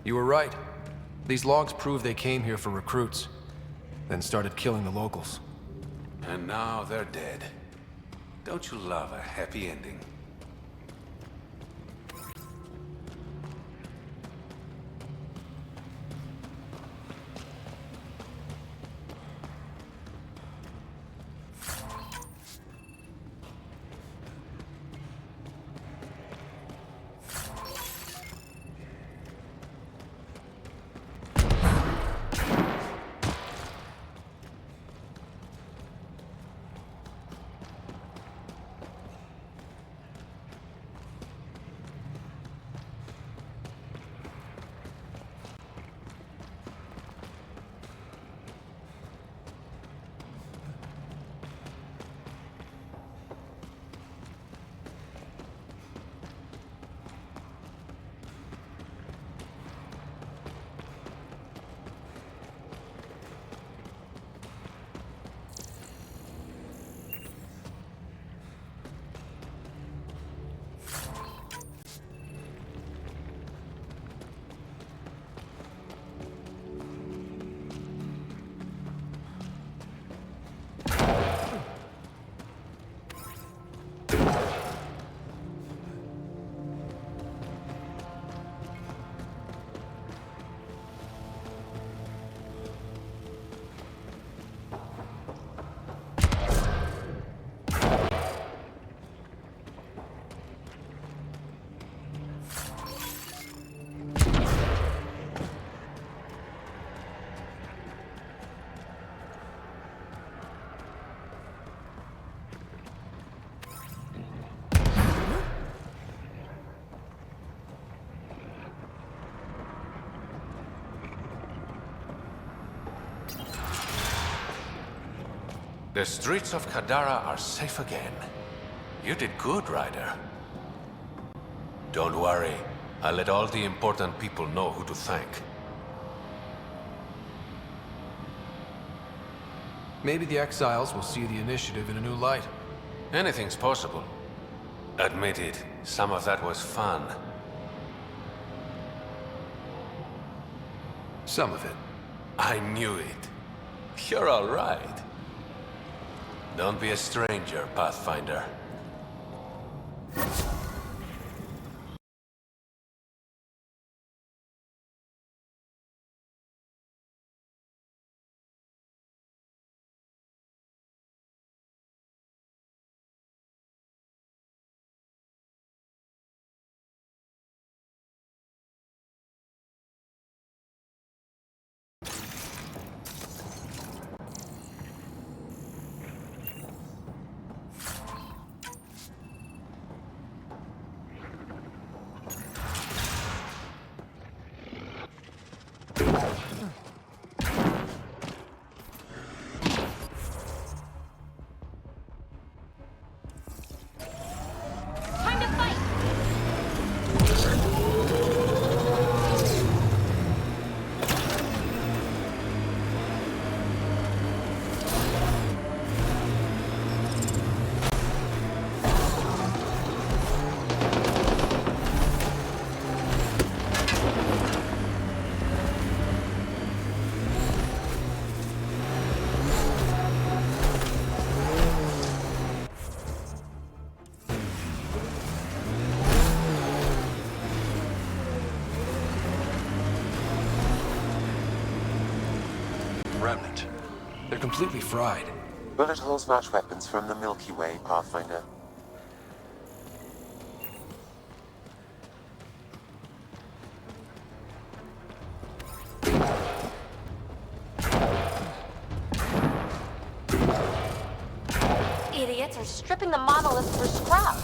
You were right. These logs prove they came here for recruits, then started killing the locals. And now they're dead. Don't you love a happy ending? The streets of Kadara are safe again. You did good, Ryder. Don't worry. I'll let all the important people know who to thank. Maybe the exiles will see the initiative in a new light. Anything's possible. Admit it, some of that was fun. Some of it. I knew it. You're all right. Don't be a stranger, PathFinder. Remnant. They're completely fried. Bullet holes match weapons from the Milky Way, PathFinder. Idiots are stripping the monoliths for scrap.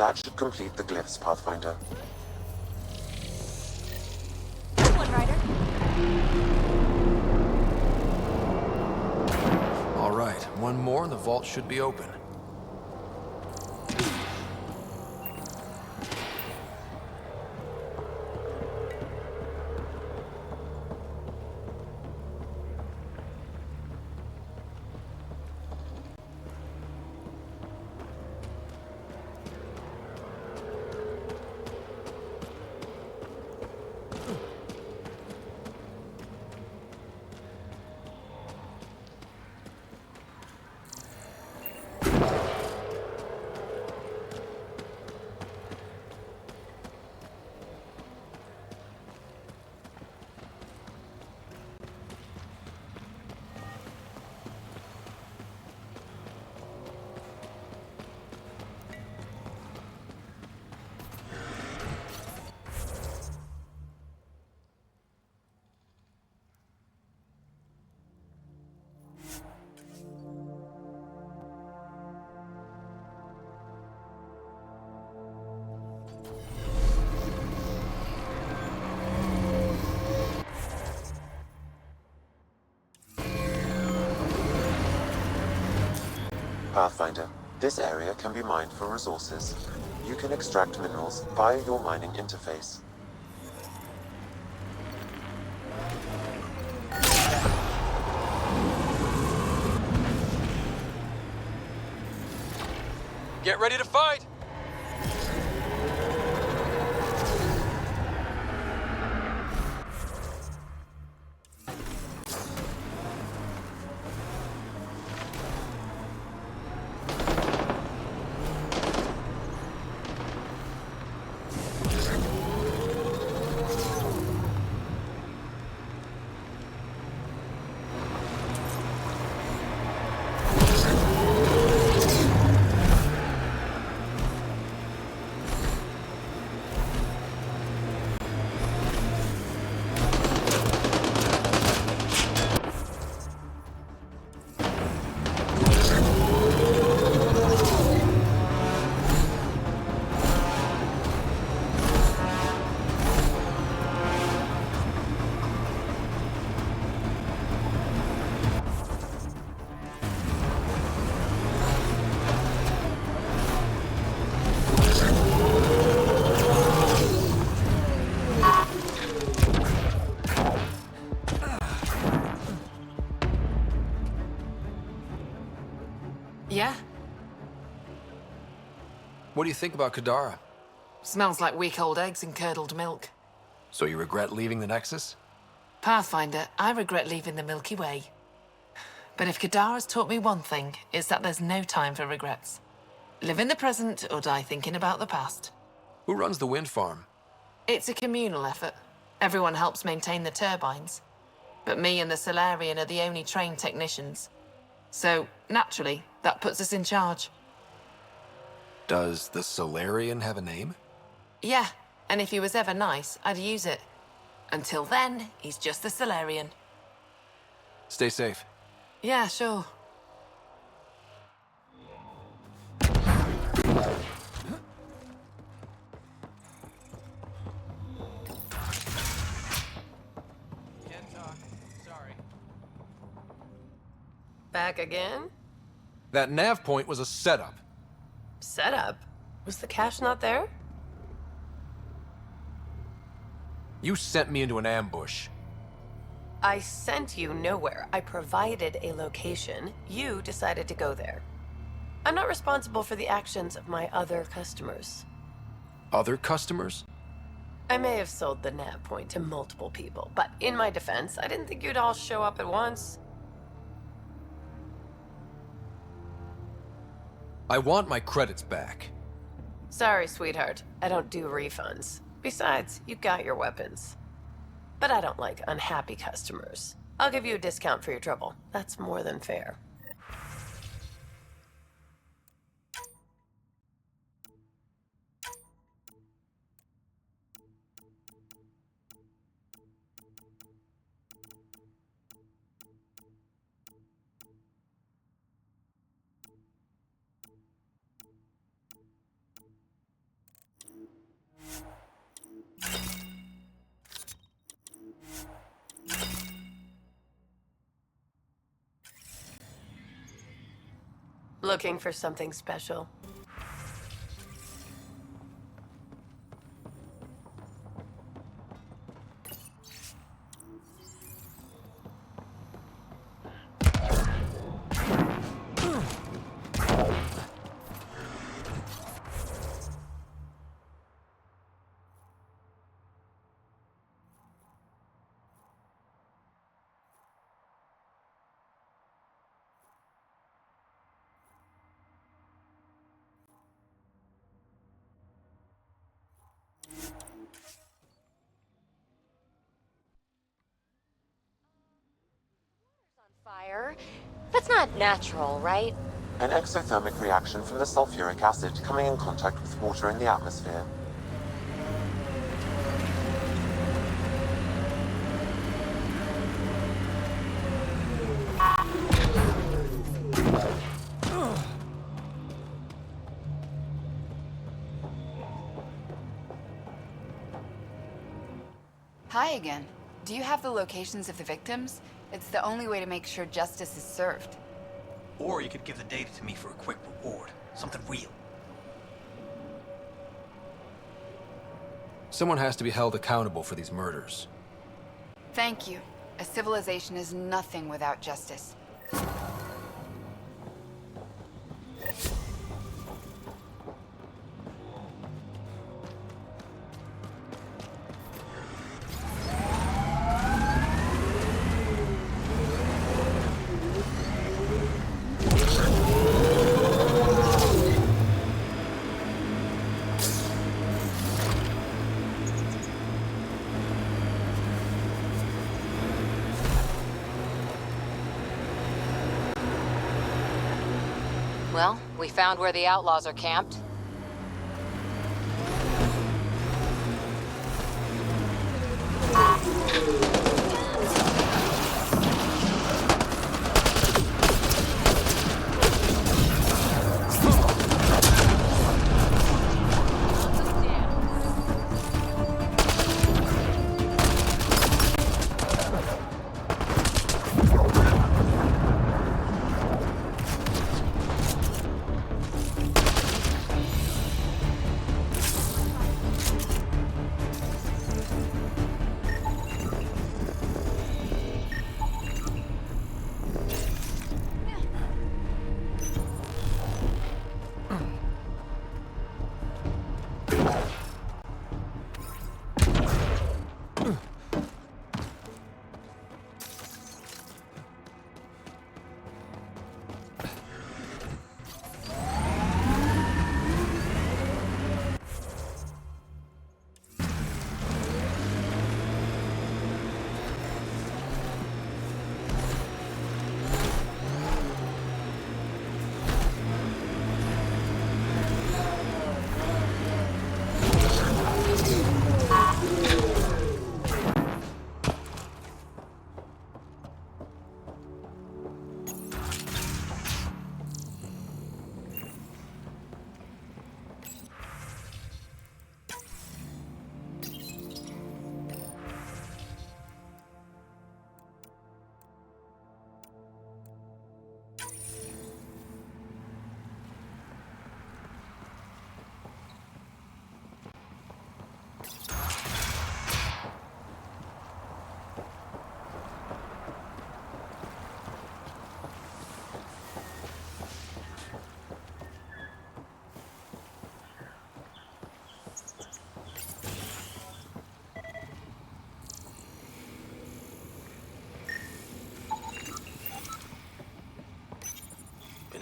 That should complete the glyphs, PathFinder. Good one, Ryder. All right, one more and the vault should be open. PathFinder, this area can be mined for resources. You can extract minerals via your mining interface. Get ready to fight! Yeah? What do you think about Kadara? Smells like week-old eggs and curdled milk. So you regret leaving the Nexus? Pathfinder, I regret leaving the Milky Way. But if Kadara's taught me one thing, it's that there's no time for regrets. Live in the present or die thinking about the past. Who runs the wind farm? It's a communal effort. Everyone helps maintain the turbines. But me and the Solarian are the only trained technicians. So, naturally, that puts us in charge. Does the Solarian have a name? Yeah, and if he was ever nice, I'd use it. Until then, he's just the Solarian. Stay safe. Yeah, sure. Back again? That nav point was a setup. Setup? Was the cache not there? You sent me into an ambush. I sent you nowhere. I provided a location. You decided to go there. I'm not responsible for the actions of my other customers. Other customers? I may have sold the nav point to multiple people, but in my defense, I didn't think you'd all show up at once. I want my credits back. Sorry, sweetheart. I don't do refunds. Besides, you got your weapons. But I don't like unhappy customers. I'll give you a discount for your trouble. That's more than fair. Looking for something special? Fire? That's not natural, right? An exothermic reaction from the sulfuric acid coming in contact with water in the atmosphere. Hi again. Do you have the locations of the victims? It's the only way to make sure justice is served. Or you could give the data to me for a quick reward. Something real. Someone has to be held accountable for these murders. Thank you. A civilization is nothing without justice. Well, we found where the outlaws are camped.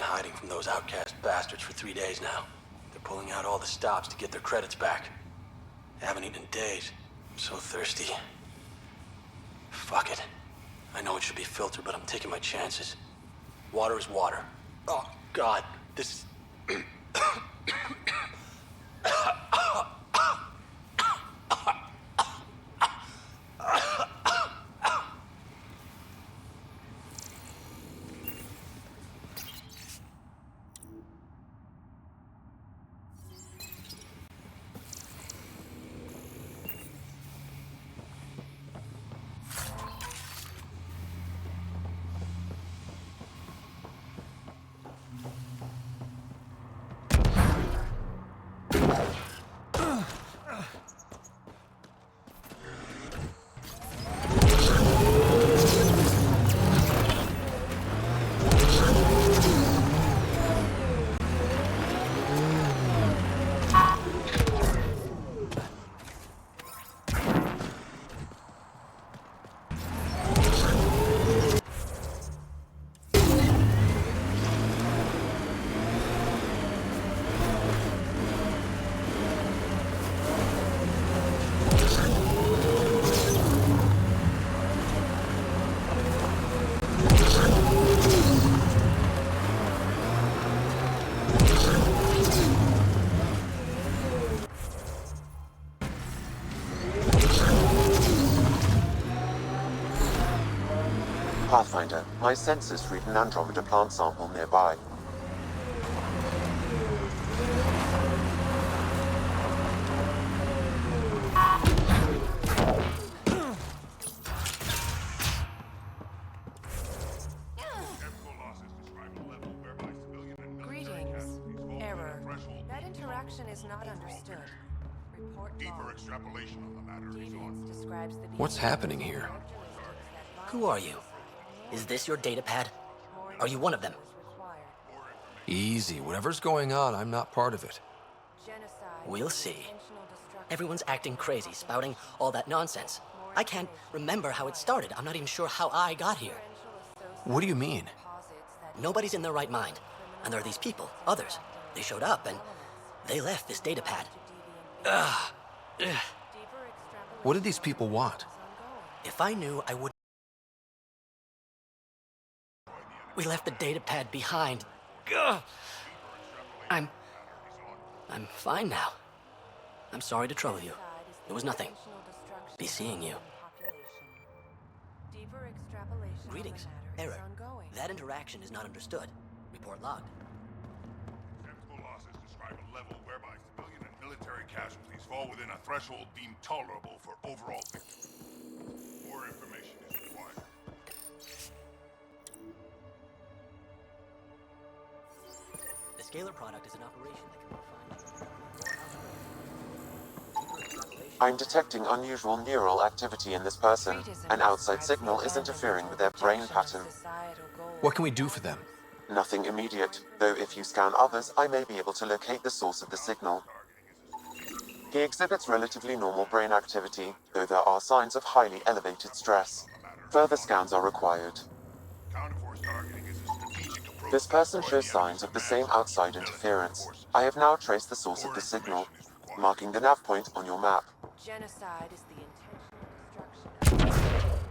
Hiding from those outcast bastards for 3 days now. They're pulling out all the stops to get their credits back. I haven't eaten in days. I'm so thirsty. Fuck it. I know it should be filtered, but I'm taking my chances. Water is water. Oh, God. This... PathFinder, my sensors read an Andromeda plant sample nearby. Greetings. Error. That interaction is not understood. Report Deeper extrapolation on the matter is on. describes the What's happening here? Who are you? Is this your datapad? Are you one of them? Easy. Whatever's going on, I'm not part of it. We'll see. Everyone's acting crazy, spouting all that nonsense. I can't remember how it started. I'm not even sure how I got here. What do you mean? Nobody's in their right mind. And there are these people, others. They showed up and they left this datapad. Ugh. Ugh. What did these people want? If I knew, I wouldn't. We left the datapad behind. Ugh. I'm fine now. I'm sorry to trouble you. It was nothing. Be seeing you. Greetings. Error. That interaction is not understood. Report logged. Chemical losses describe a level whereby civilian and military casualties fall within a threshold deemed tolerable for overall victims. More information is required. The scalar product is an operation that can refine. I'm detecting unusual neural activity in this person. An outside signal is interfering with their brain pattern. What can we do for them? Nothing immediate, though if you scan others, I may be able to locate the source of the signal. He exhibits relatively normal brain activity, though there are signs of highly elevated stress. Further scans are required. This person shows signs of the same outside interference. I have now traced the source of the signal, marking the nav point on your map. genocide is the intentional destruction of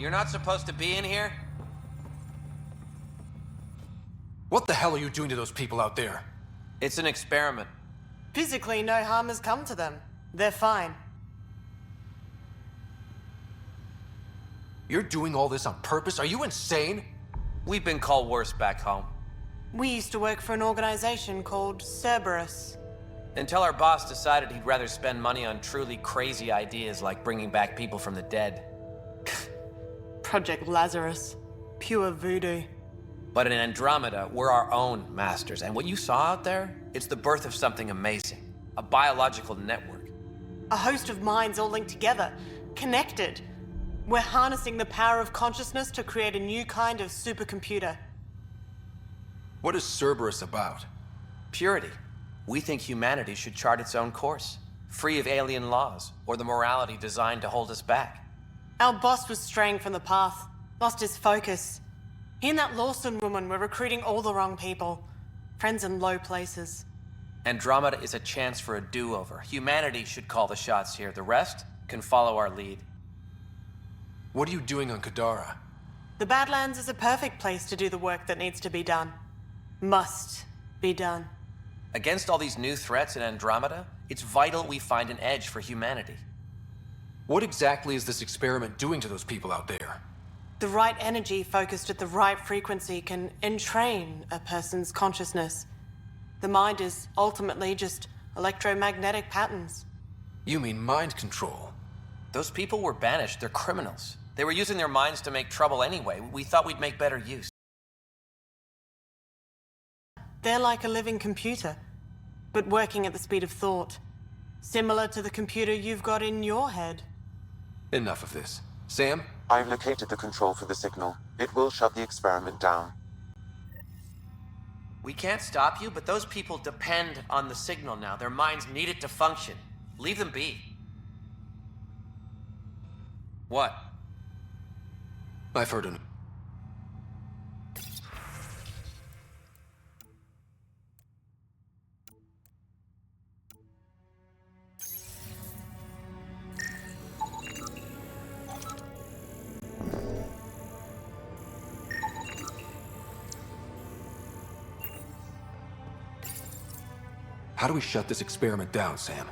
You're not supposed to be in here? What the hell are you doing to those people out there? It's an experiment. Physically, no harm has come to them. They're fine. You're doing all this on purpose? Are you insane? We've been called worse back home. We used to work for an organization called Cerberus. Until our boss decided he'd rather spend money on truly crazy ideas like bringing back people from the dead. Project Lazarus. Pure voodoo. But in Andromeda, we're our own masters, and what you saw out there, it's the birth of something amazing. A biological network. A host of minds all linked together, connected. We're harnessing the power of consciousness to create a new kind of supercomputer. What is Cerberus about? Purity. We think humanity should chart its own course, free of alien laws or the morality designed to hold us back. Our boss was straying from the path, lost his focus. He and that Lawson woman were recruiting all the wrong people. Friends in low places. Andromeda is a chance for a do-over. Humanity should call the shots here. The rest can follow our lead. What are you doing on Kadara? The Badlands is a perfect place to do the work that needs to be done. Must be done. Against all these new threats in Andromeda, it's vital we find an edge for humanity. What exactly is this experiment doing to those people out there? The right energy focused at the right frequency can entrain a person's consciousness. The mind is ultimately just electromagnetic patterns. You mean mind control? Those people were banished. They're criminals. They were using their minds to make trouble anyway. We thought we'd make better use. They're like a living computer, but working at the speed of thought. Similar to the computer you've got in your head. Enough of this. Sam? I've located the control for the signal. It will shut the experiment down. We can't stop you, but those people depend on the signal now. Their minds need it to function. Leave them be. What? I've heard enough. How do we shut this experiment down, Sam?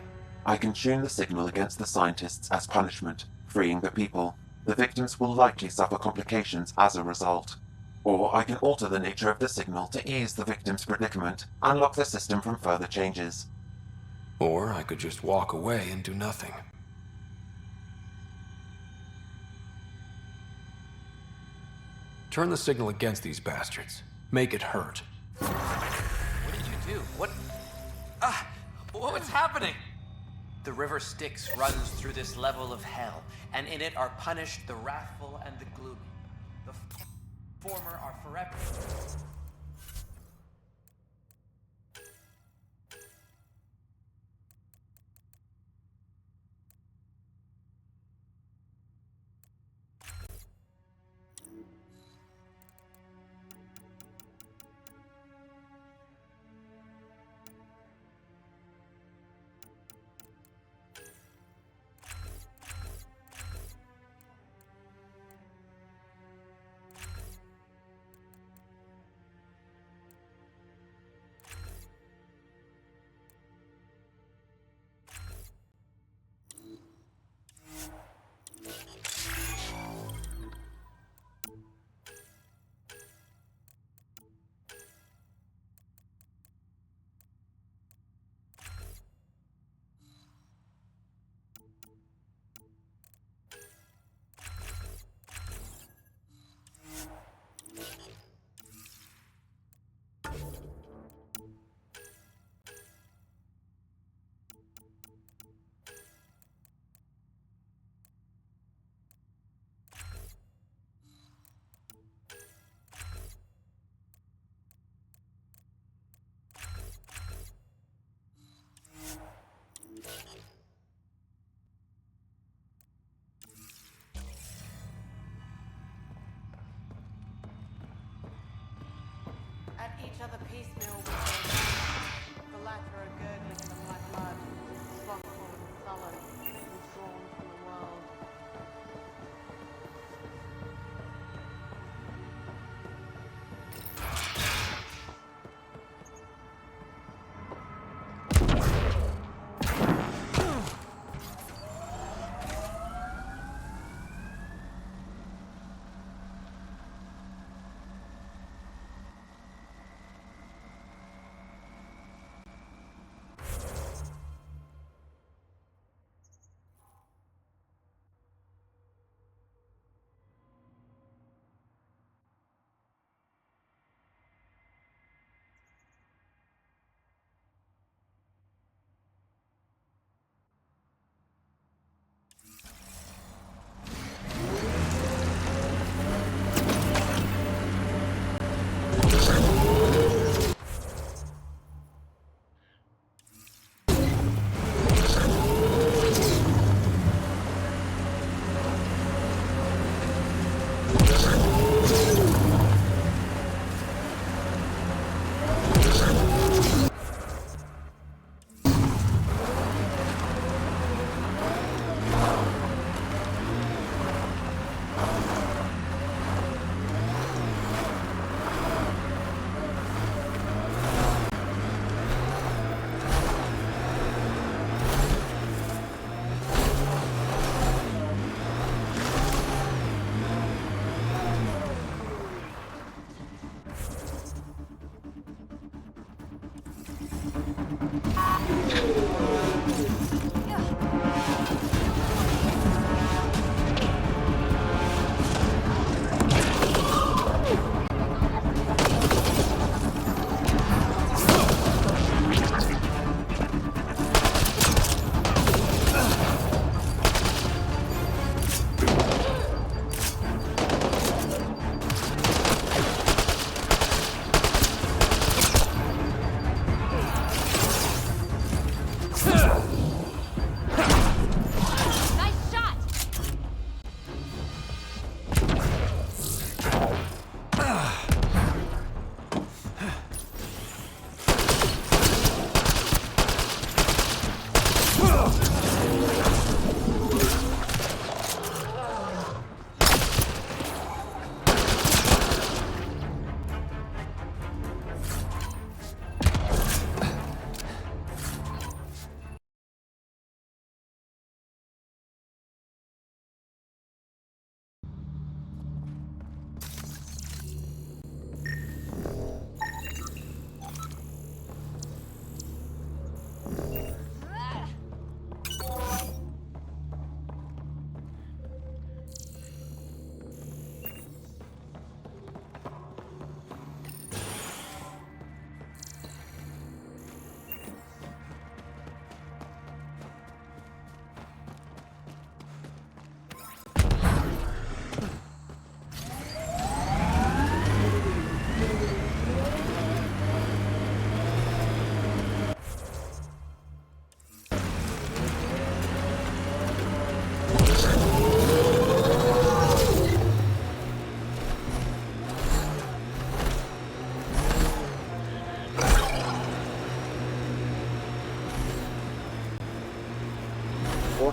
I can tune the signal against the scientists as punishment, freeing the people. The victims will likely suffer complications as a result. Or I can alter the nature of the signal to ease the victim's predicament, and lock the system from further changes. Or I could just walk away and do nothing. Turn the signal against these bastards. Make it hurt. What did you do? What's happening? The river Styx runs through this level of hell, and in it are punished the wrathful and the gloomy. The former are forever. At each other piecemeal with their the latter are gurgling in the black mud, slothful and sullen, withdrawn from the world.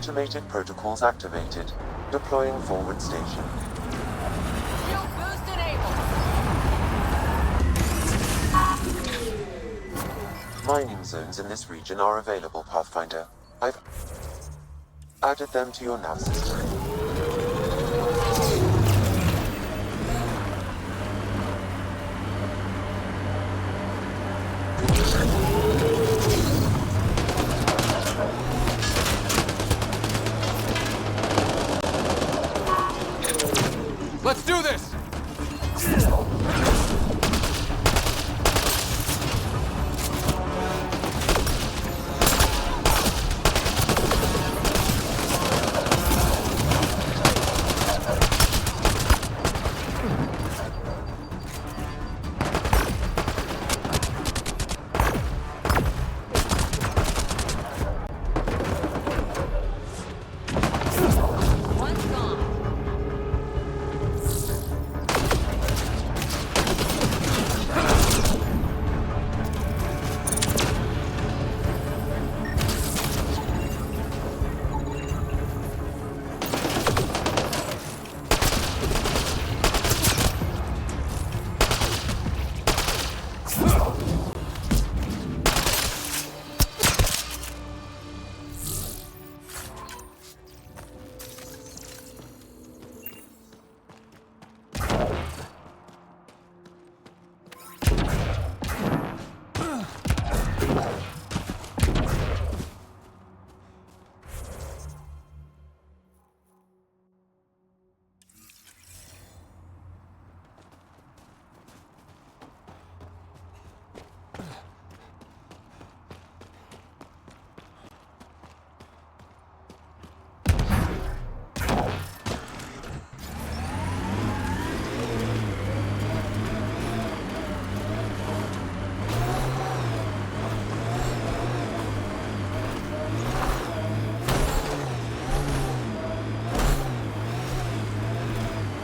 Automated protocols activated. Deploying forward station. Shield boost enabled. Mining zones in this region are available, Pathfinder. I've added them to your nav system. Let's do this! One's gone.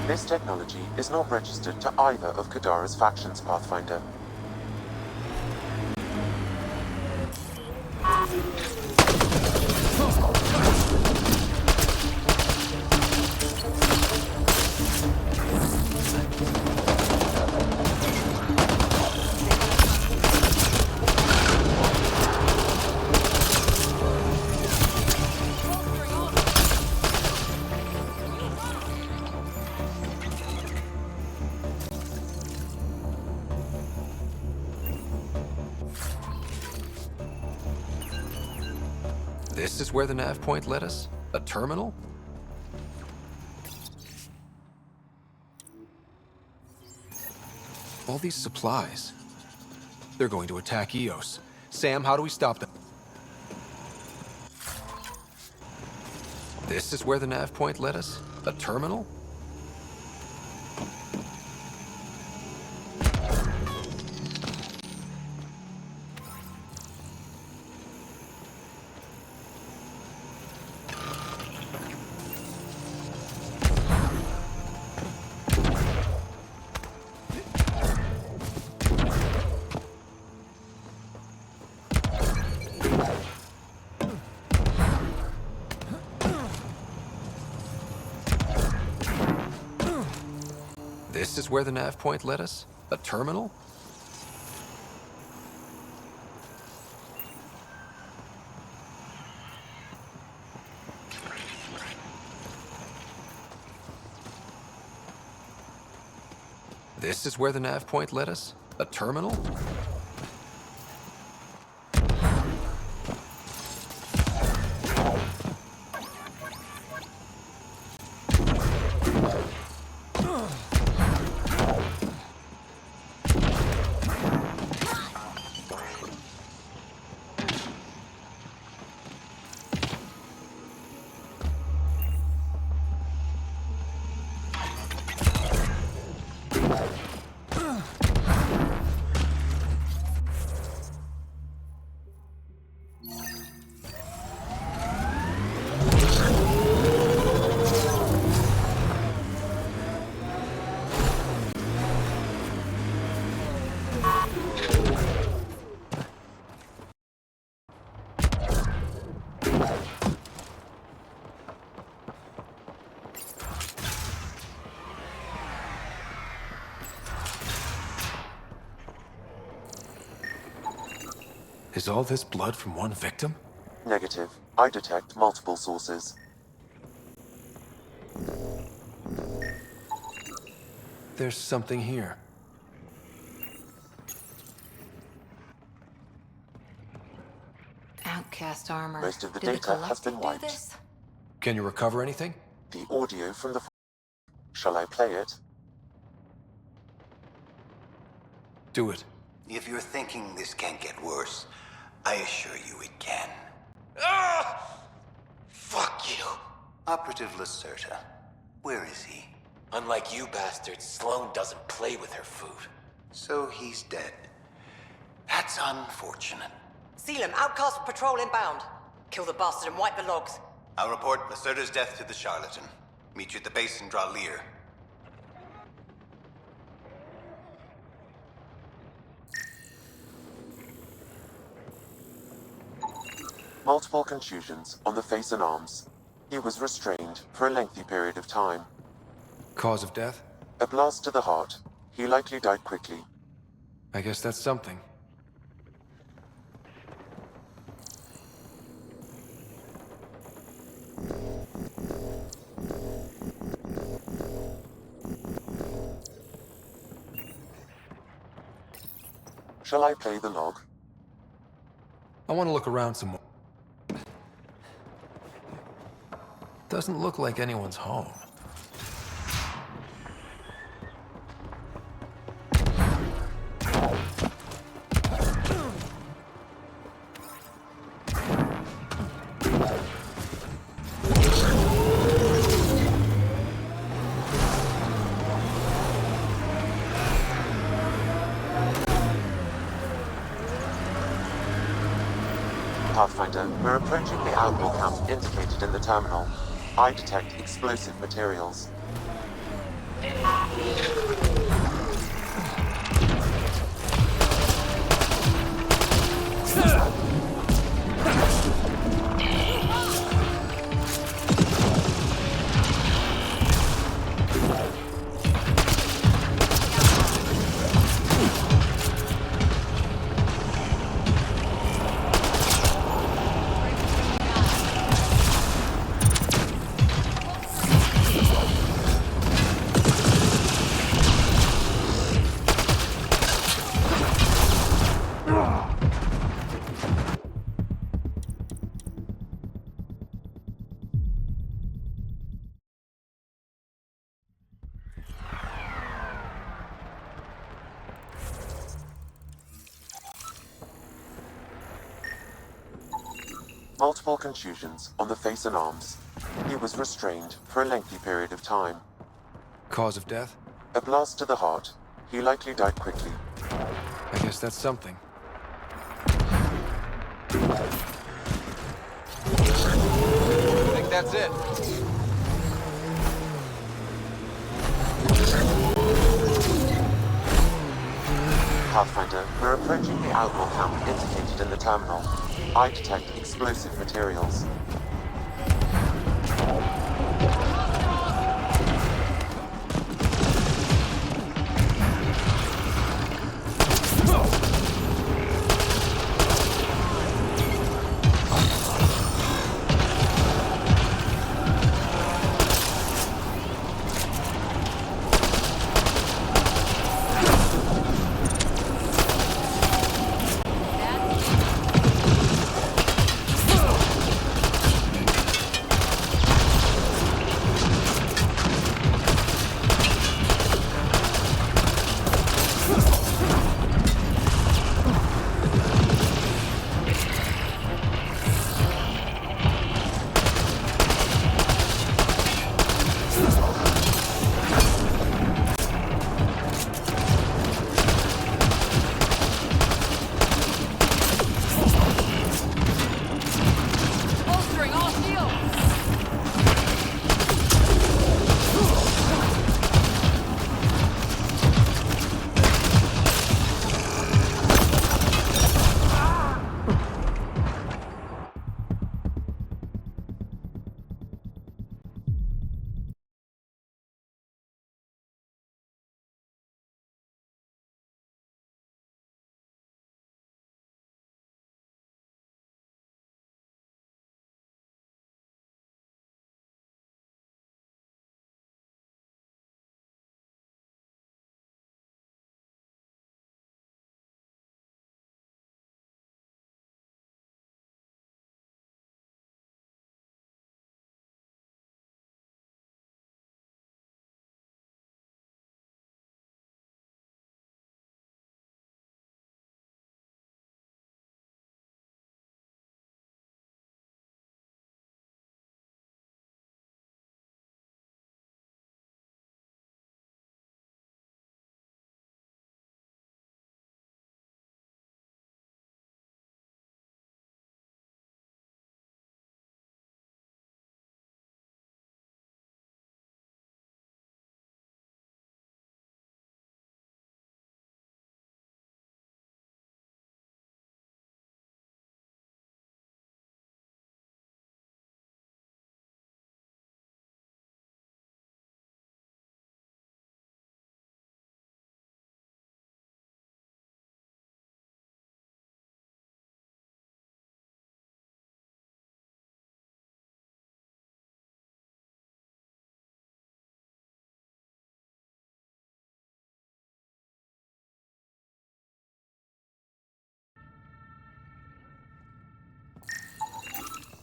This technology is not registered to either of Kadara's factions, Pathfinder. This is where the nav point led us? A terminal? All these supplies. They're going to attack Eos. Sam, how do we stop them? This is where the nav point led us? A terminal? This is where the nav point led us? A terminal? This is where the nav point led us? A terminal? Is all this blood from one victim? Negative. I detect multiple sources. There's something here. Outcast armor. Most of the Did data has been Collective do wiped. this? Can you recover anything? The audio from the... Shall I play it? Do it. If you're thinking this can't get worse, I assure you it can. Fuck you. Operative Lacerta, where is he? Unlike you bastards, Sloane doesn't play with her food. So he's dead. That's unfortunate. Seal him. Outcast patrol inbound. Kill the bastard and wipe the logs. I'll report Lacerta's death to the charlatan. Meet you at the base and draw Lear. Multiple contusions on the face and arms. He was restrained for a lengthy period of time. Cause of death? A blast to the heart. He likely died quickly. I guess that's something. Shall I play the log? I want to look around some more. Doesn't look like anyone's home. PathFinder, we're approaching the outlaw camp indicated in the terminal. I detect explosive materials. Multiple contusions on the face and arms. He was restrained for a lengthy period of time. Cause of death? A blast to the heart. He likely died quickly. I guess that's something. I think that's it. PathFinder, we're approaching the outlaw camp indicated in the terminal. I detect explosive materials.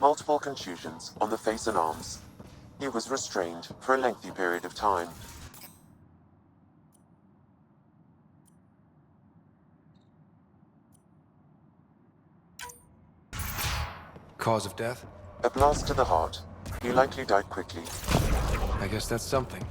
multiple contusions on the face and arms. He was restrained for a lengthy period of time. Cause of death? A blast to the heart. He likely died quickly. I guess that's something.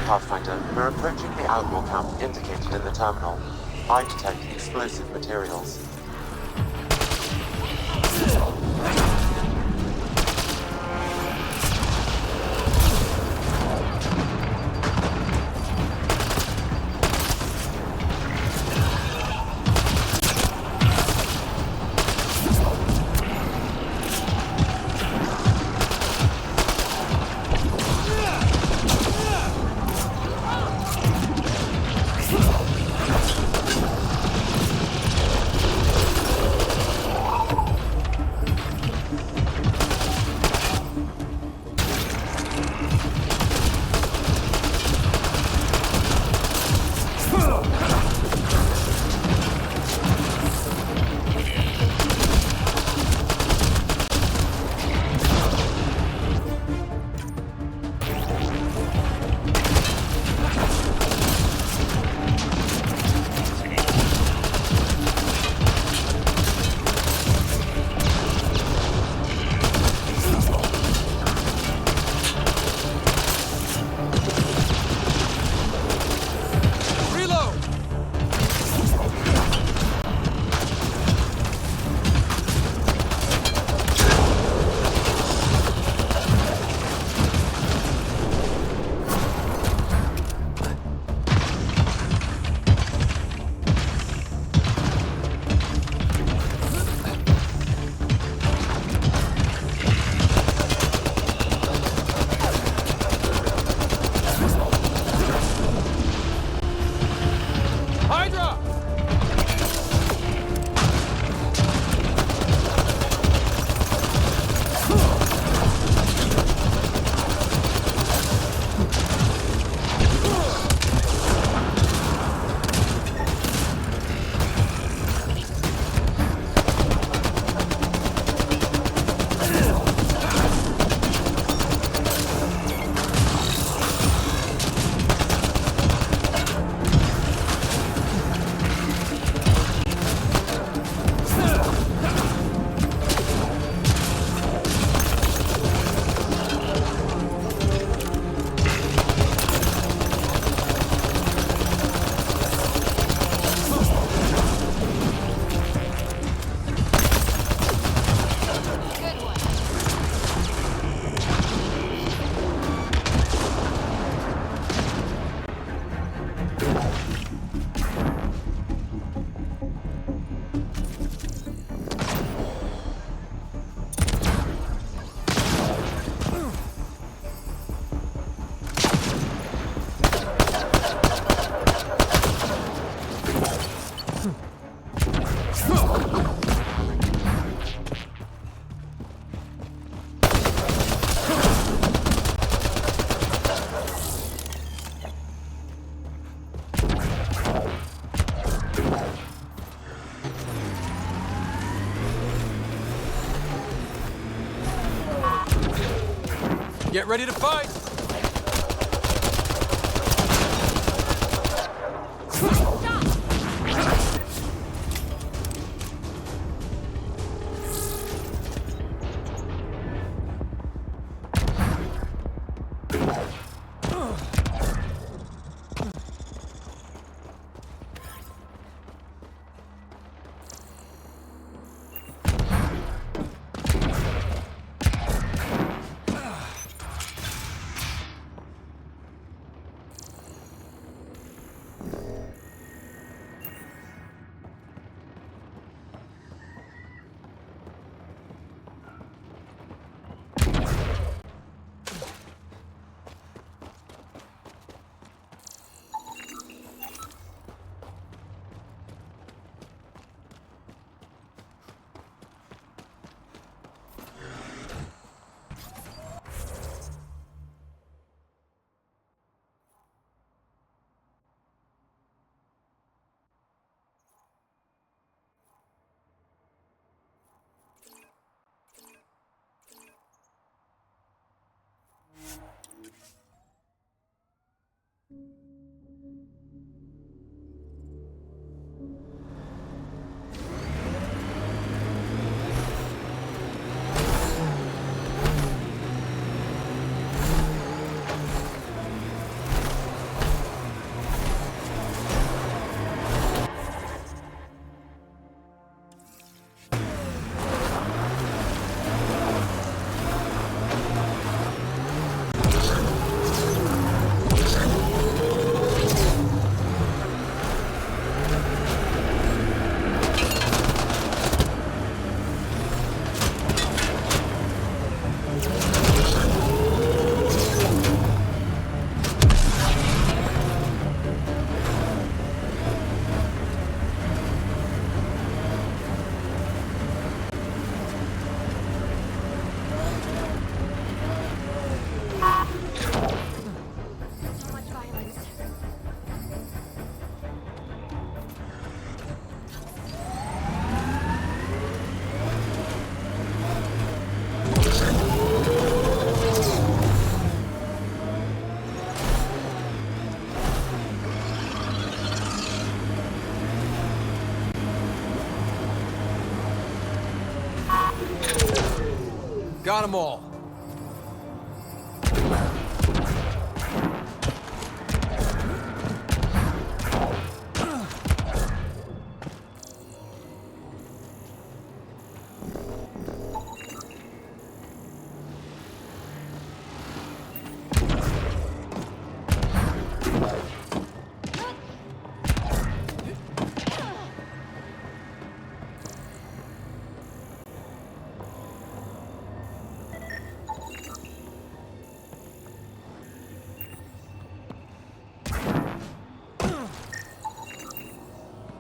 PathFinder, we're approaching the outlaw camp indicated in the terminal. I detect explosive materials. Get ready to fight! Got them all.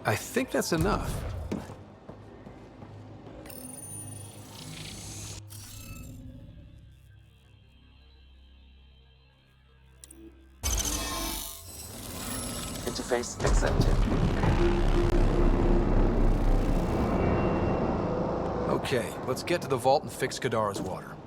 I think that's enough. Interface accepted. Okay, let's get to the vault and fix Kadara's water.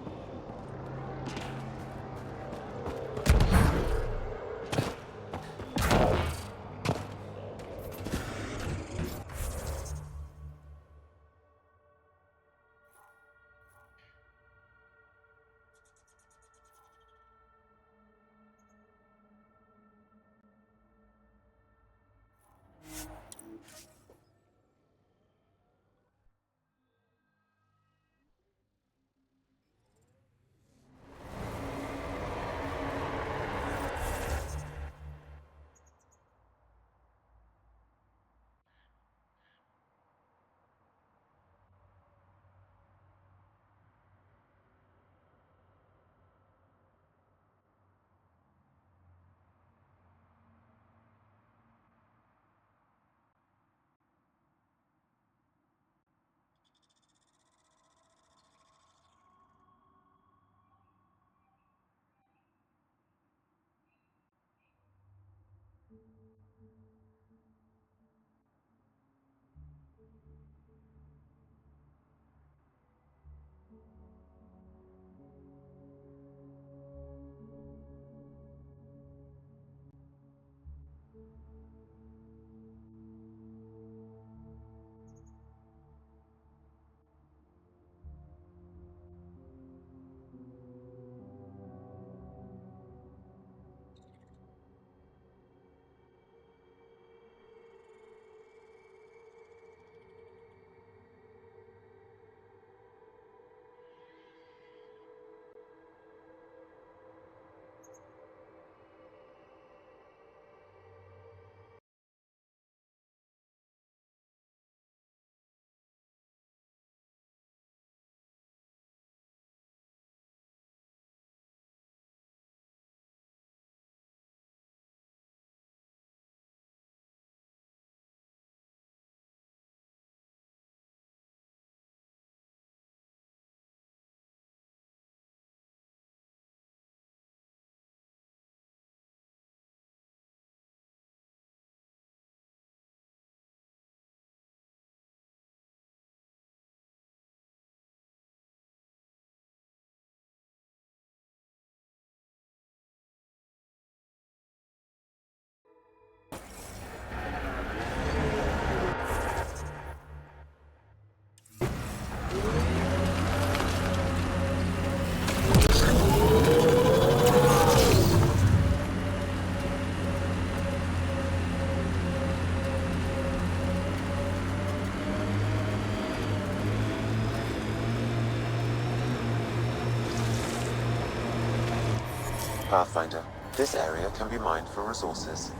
PathFinder. This area can be mined for resources.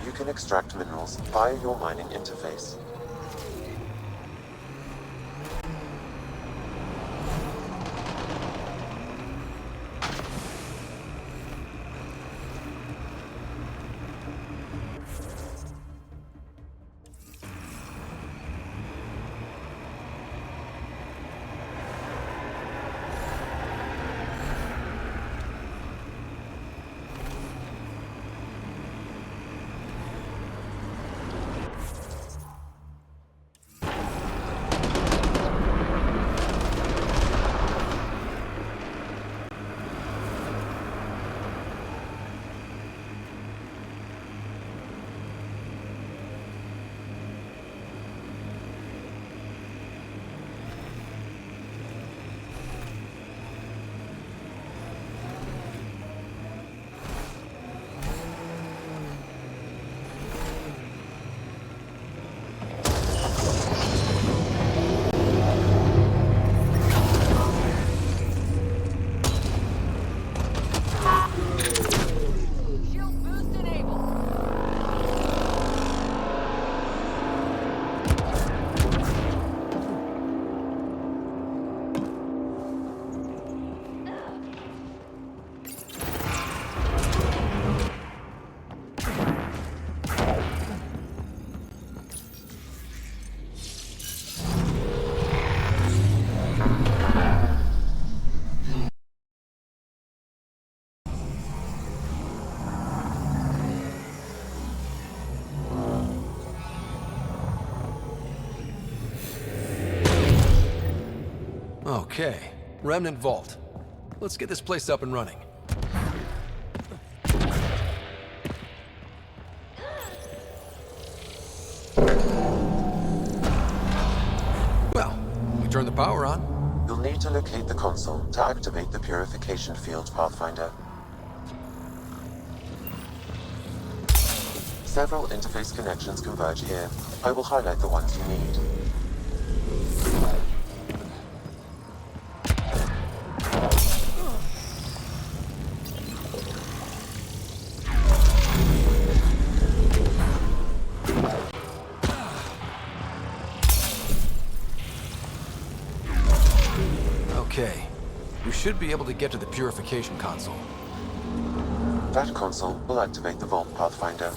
You can extract minerals via your mining interface. Okay, Remnant Vault. Let's get this place up and running. Well, we turn the power on. You'll need to locate the console to activate the purification field, Pathfinder. Several interface connections converge here. I will highlight the ones you need. Okay, we should be able to get to the purification console. That console will activate the Vault, Pathfinder.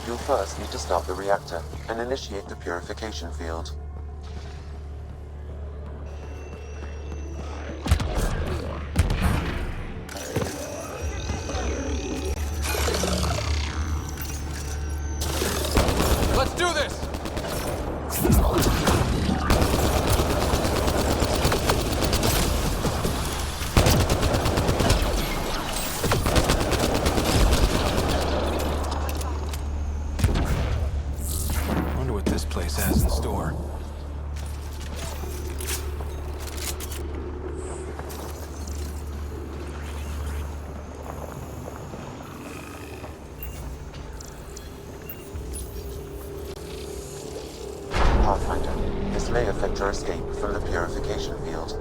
You'll first need to start the reactor and initiate the purification field. Let's do this! Wonder what this place has in store. Pathfinder, this may affect your escape from the purification field.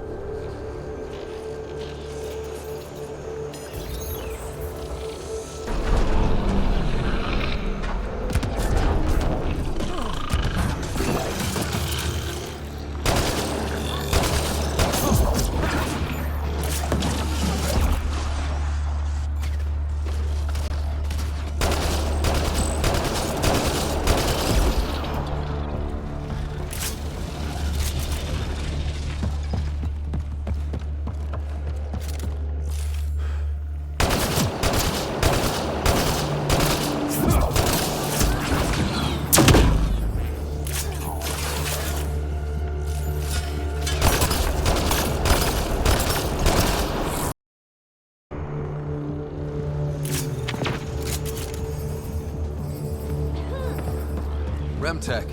Remtech.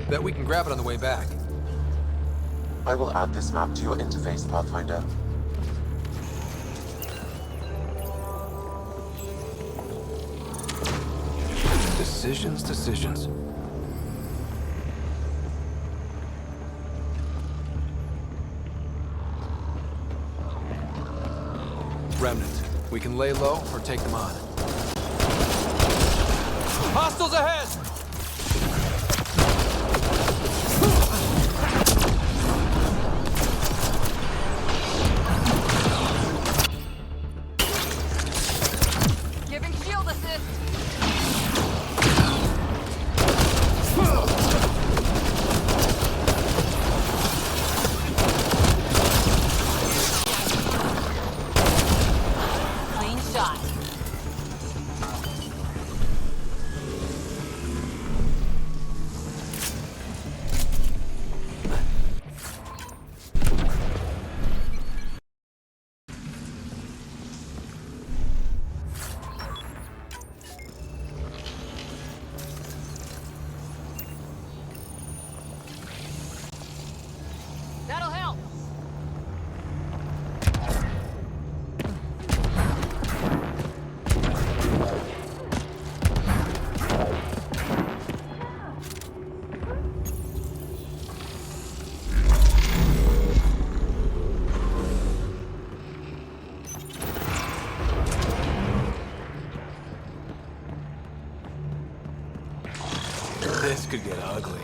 Bet we can grab it on the way back. I will add this map to your interface, Pathfinder. Decisions. Remnant. We can lay low or take them on. Hostiles ahead! Giving shield assist. Clean shot. That'll help. This could get ugly.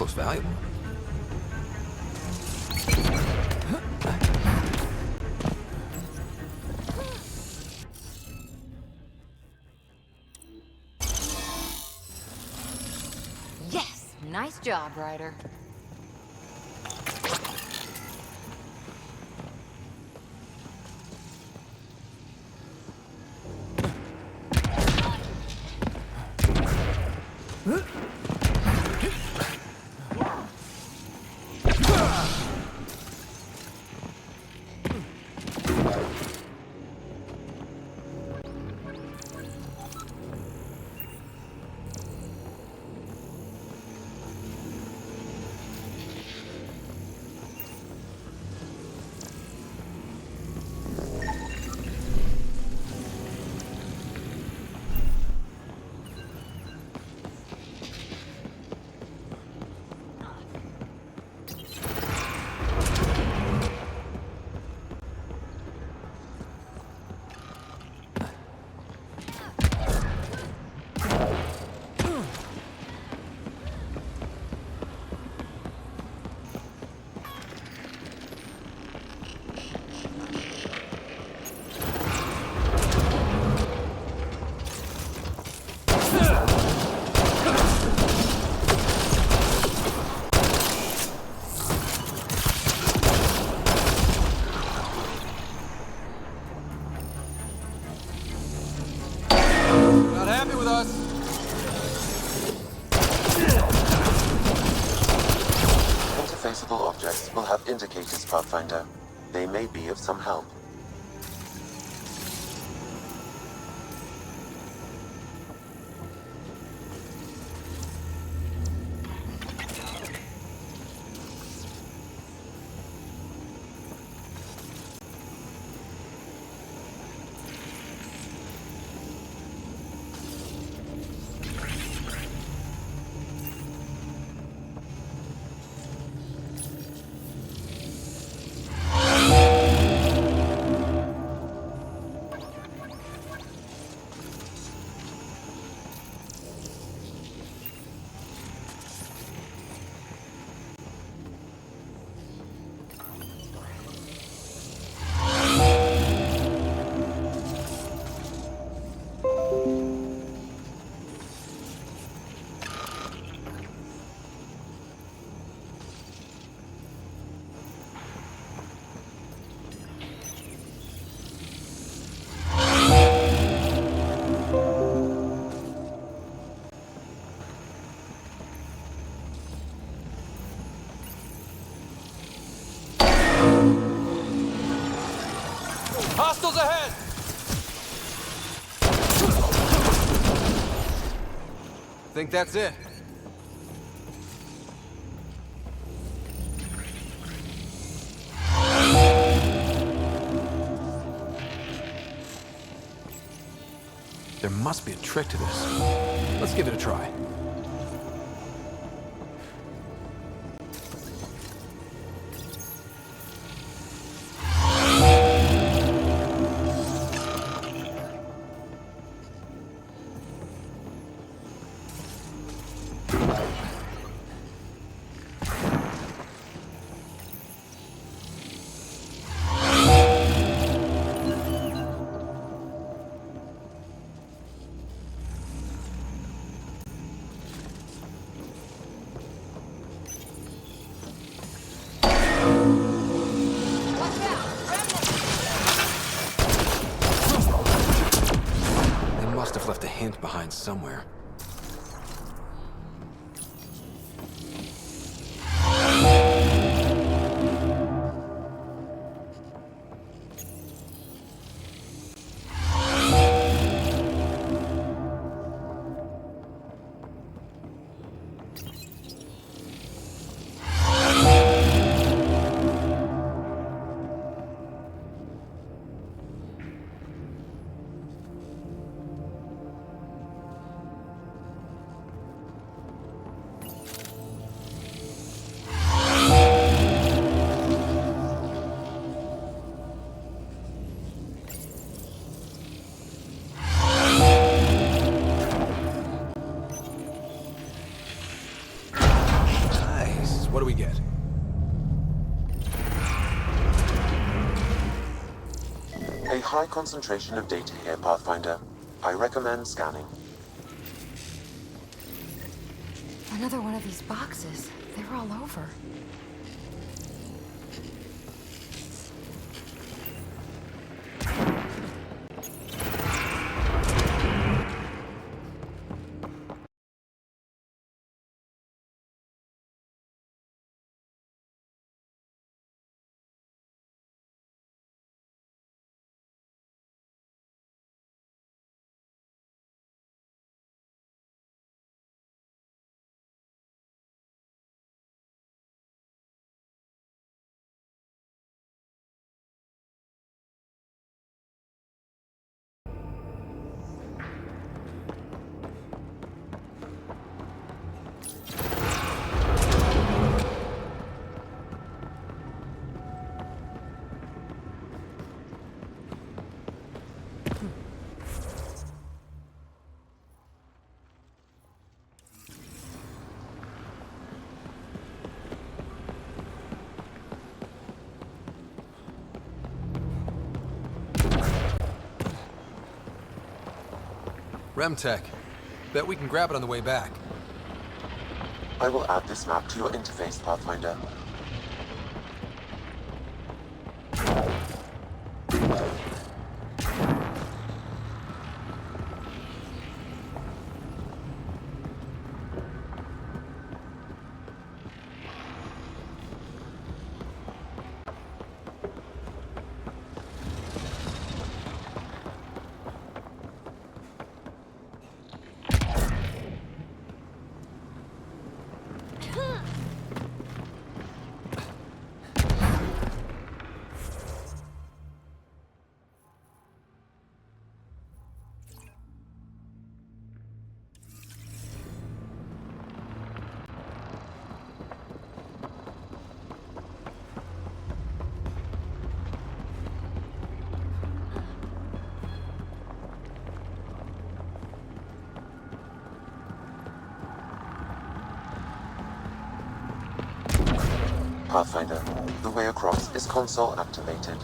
looks valuable. Yes! Nice job, Ryder. Interfaceable objects will have indicators, PathFinder. They may be of some help. Hostiles ahead! Think that's it. There must be a trick to this. Let's give it a try. Left a hint behind somewhere. What do we get? A high concentration of data here, Pathfinder. I recommend scanning. Another one of these boxes. They were all over. Remtech. Bet we can grab it on the way back. I will add this map to your interface, Pathfinder. Pathfinder, the way across is console activated.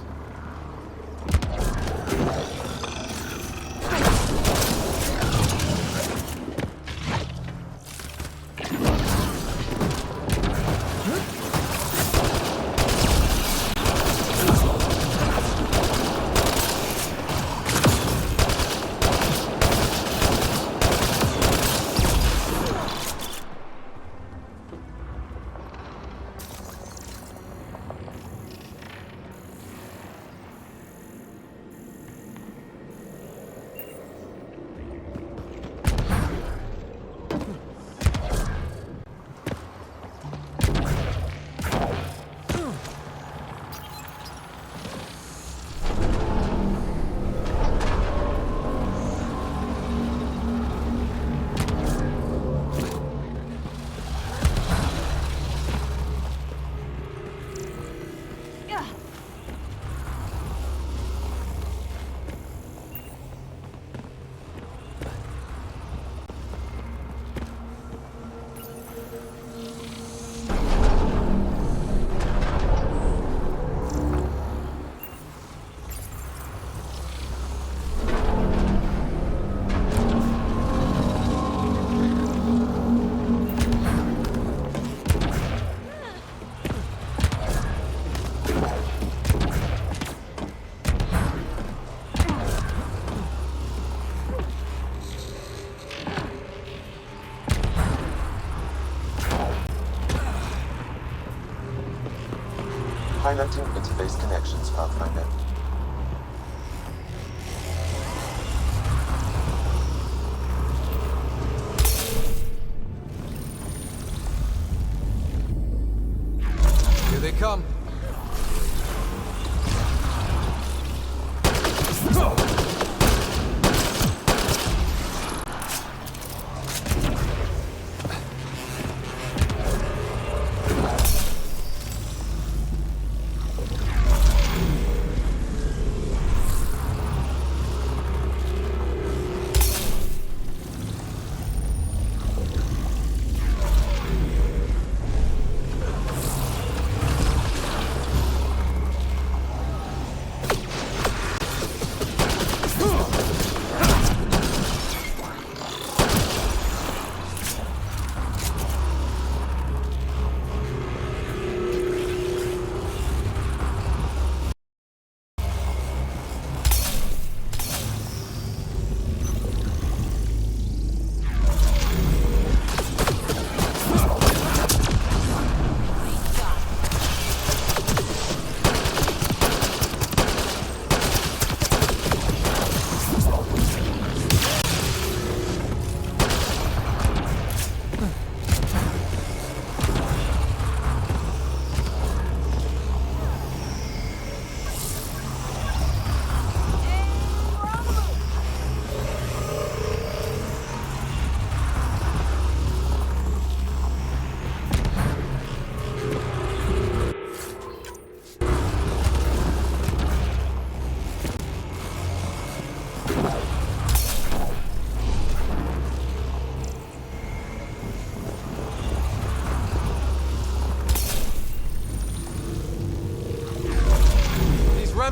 Highlighting interface connections, Pathfinder. Here they come.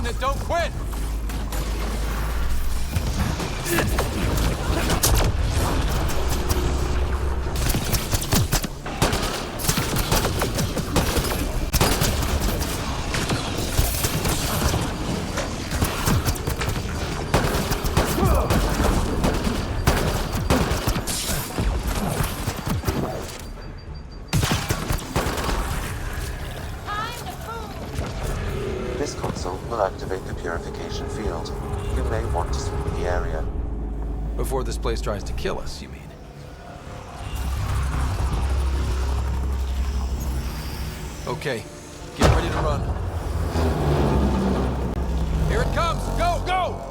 and don't quit! This console will activate the purification field. You may want to sweep the area. Before this place tries to kill us, you mean? Okay, get ready to run. Here it comes! Go, go!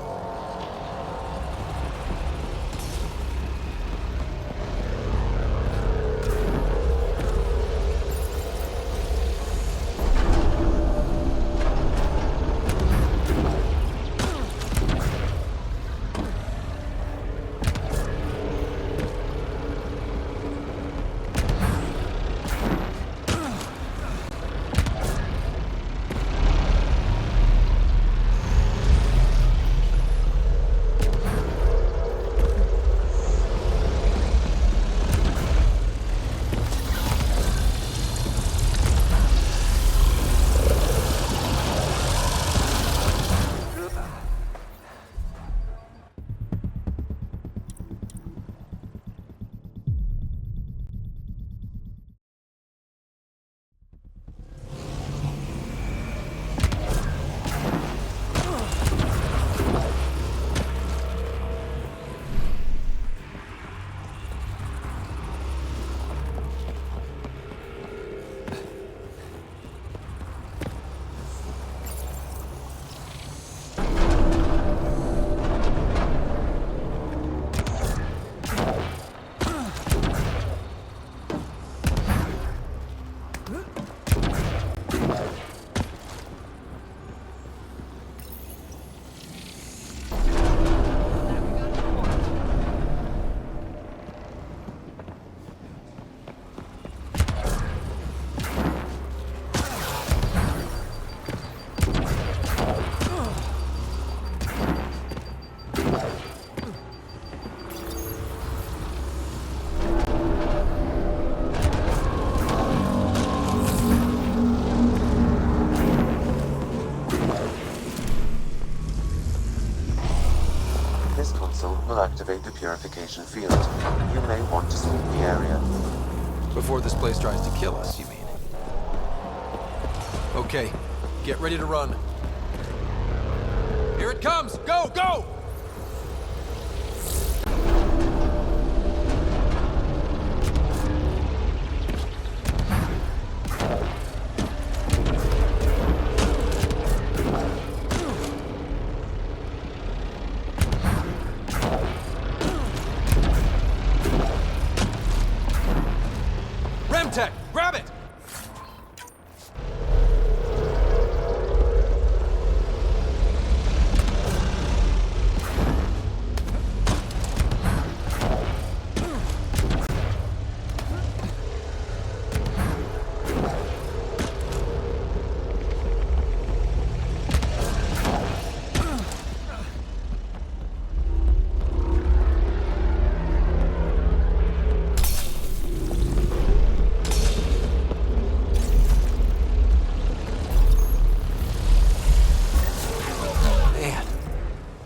will activate the purification field. You may want to sweep the area. Before this place tries to kill us, you mean? Okay, get ready to run. Here it comes! Go, go! Grab it!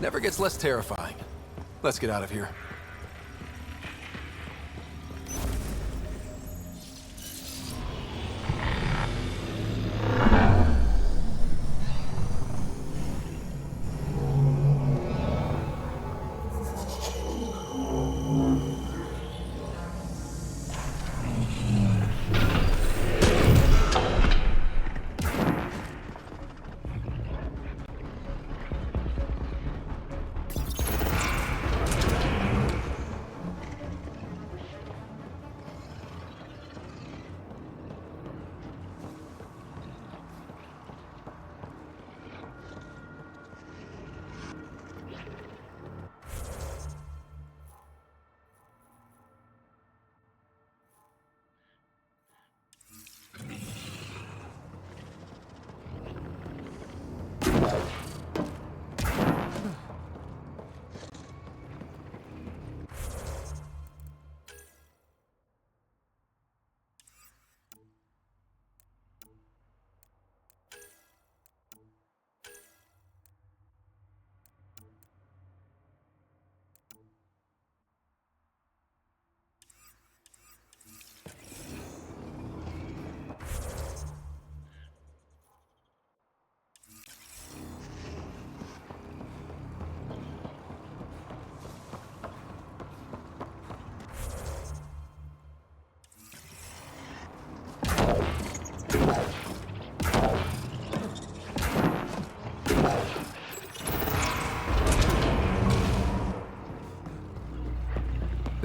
Never gets less terrifying. Let's get out of here.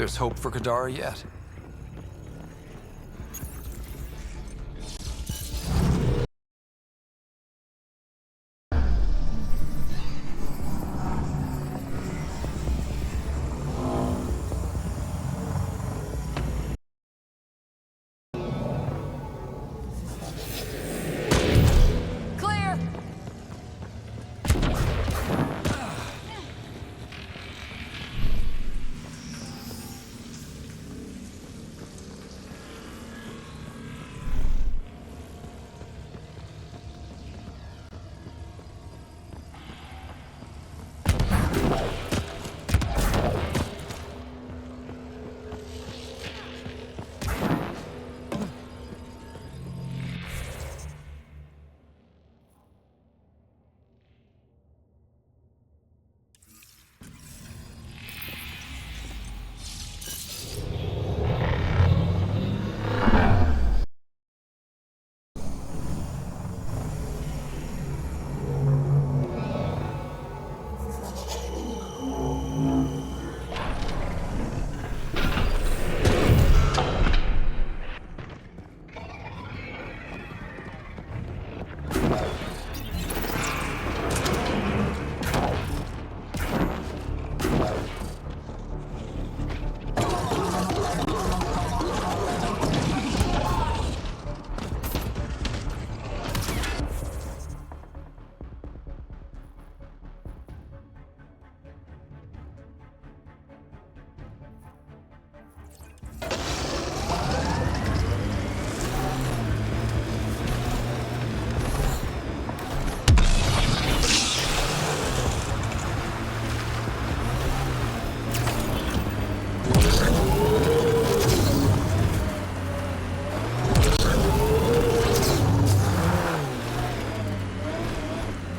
there's hope for Kadara yet.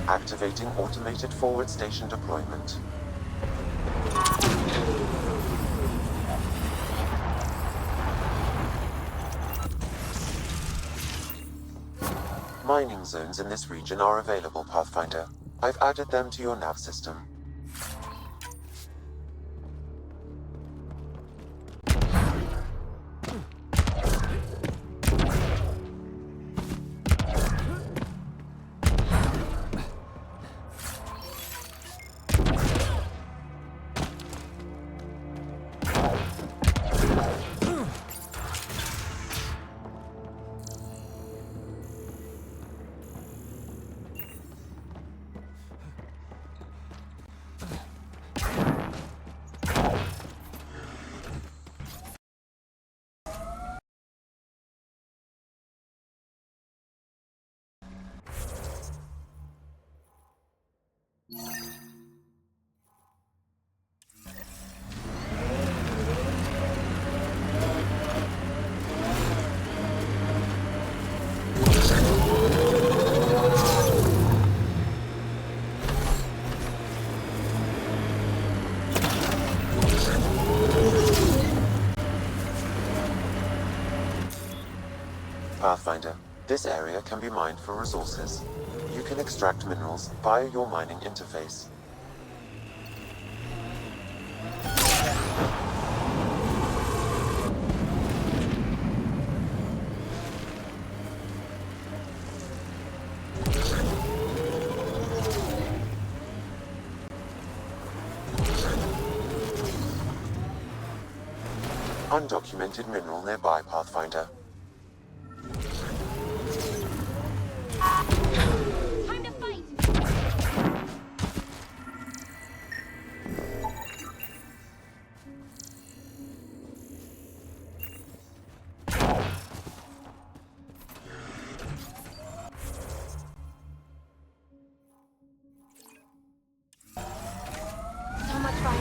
Activating automated forward station deployment. Mining zones in this region are available, Pathfinder. I've added them to your nav system. Pathfinder, this area can be mined for resources. You can extract minerals via your mining interface. Undocumented mineral nearby, Pathfinder. Time to fight! So much fun.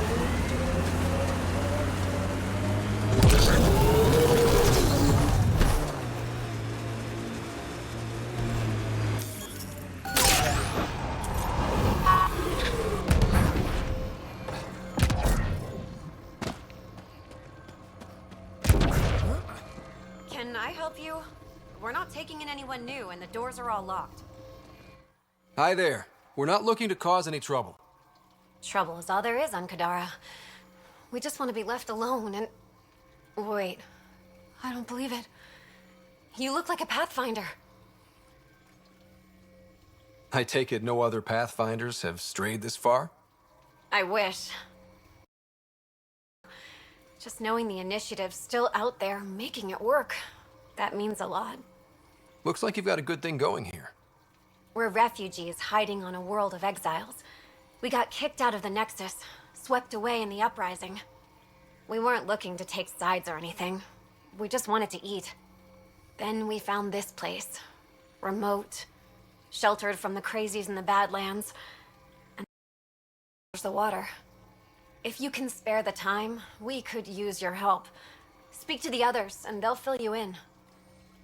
Can I help you? We're not taking in anyone new, and the doors are all locked. Hi there. We're not looking to cause any trouble. Trouble is all there is on Kadara. We just want to be left alone and... Wait. I don't believe it. You look like a PathFinder. I take it no other Pathfinders have strayed this far? I wish. Just knowing the Initiative's still out there, making it work, that means a lot. Looks like you've got a good thing going here. We're refugees hiding on a world of exiles. We got kicked out of the Nexus, swept away in the uprising. We weren't looking to take sides or anything. We just wanted to eat. Then we found this place. Remote, sheltered from the crazies in the Badlands, and there's the water. If you can spare the time, we could use your help. Speak to the others, and they'll fill you in.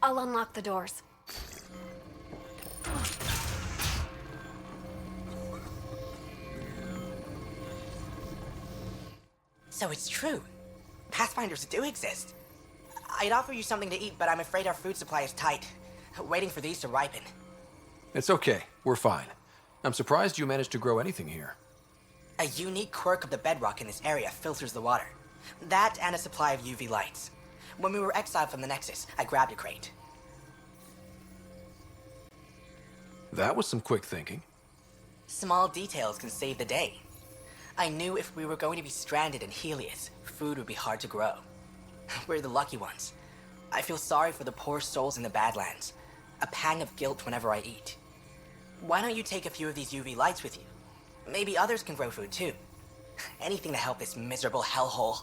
I'll unlock the doors. So it's true. Pathfinders do exist. I'd offer you something to eat, but I'm afraid our food supply is tight. Waiting for these to ripen. It's okay. We're fine. I'm surprised you managed to grow anything here. A unique quirk of the bedrock in this area filters the water. That and a supply of UV lights. When we were exiled from the Nexus, I grabbed a crate. That was some quick thinking. Small details can save the day. I knew if we were going to be stranded in Helios, food would be hard to grow. We're the lucky ones. I feel sorry for the poor souls in the Badlands. A pang of guilt whenever I eat. Why don't you take a few of these UV lights with you? Maybe others can grow food too. Anything to help this miserable hellhole.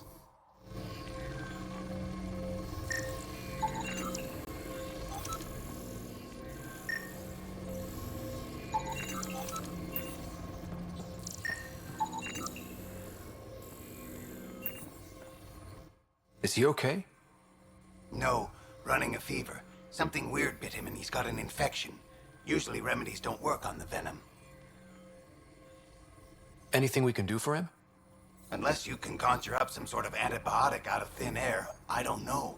Is he okay? No, running a fever. Something weird bit him and he's got an infection. Usually remedies don't work on the venom. Anything we can do for him? Unless you can conjure up some sort of antibiotic out of thin air, I don't know.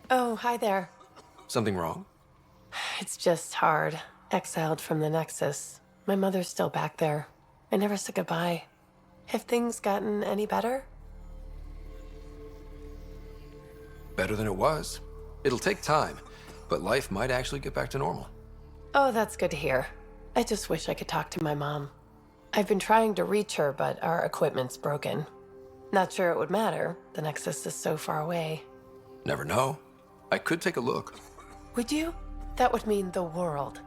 Oh, hi there. Something wrong? It's just hard. Exiled from the Nexus. My mother's still back there. I never said goodbye. Have things gotten any better? Better than it was. It'll take time, but life might actually get back to normal. Oh, that's good to hear. I just wish I could talk to my mom. I've been trying to reach her, but our equipment's broken. Not sure it would matter. The Nexus is so far away. Never know. I could take a look. Would you? That would mean the world.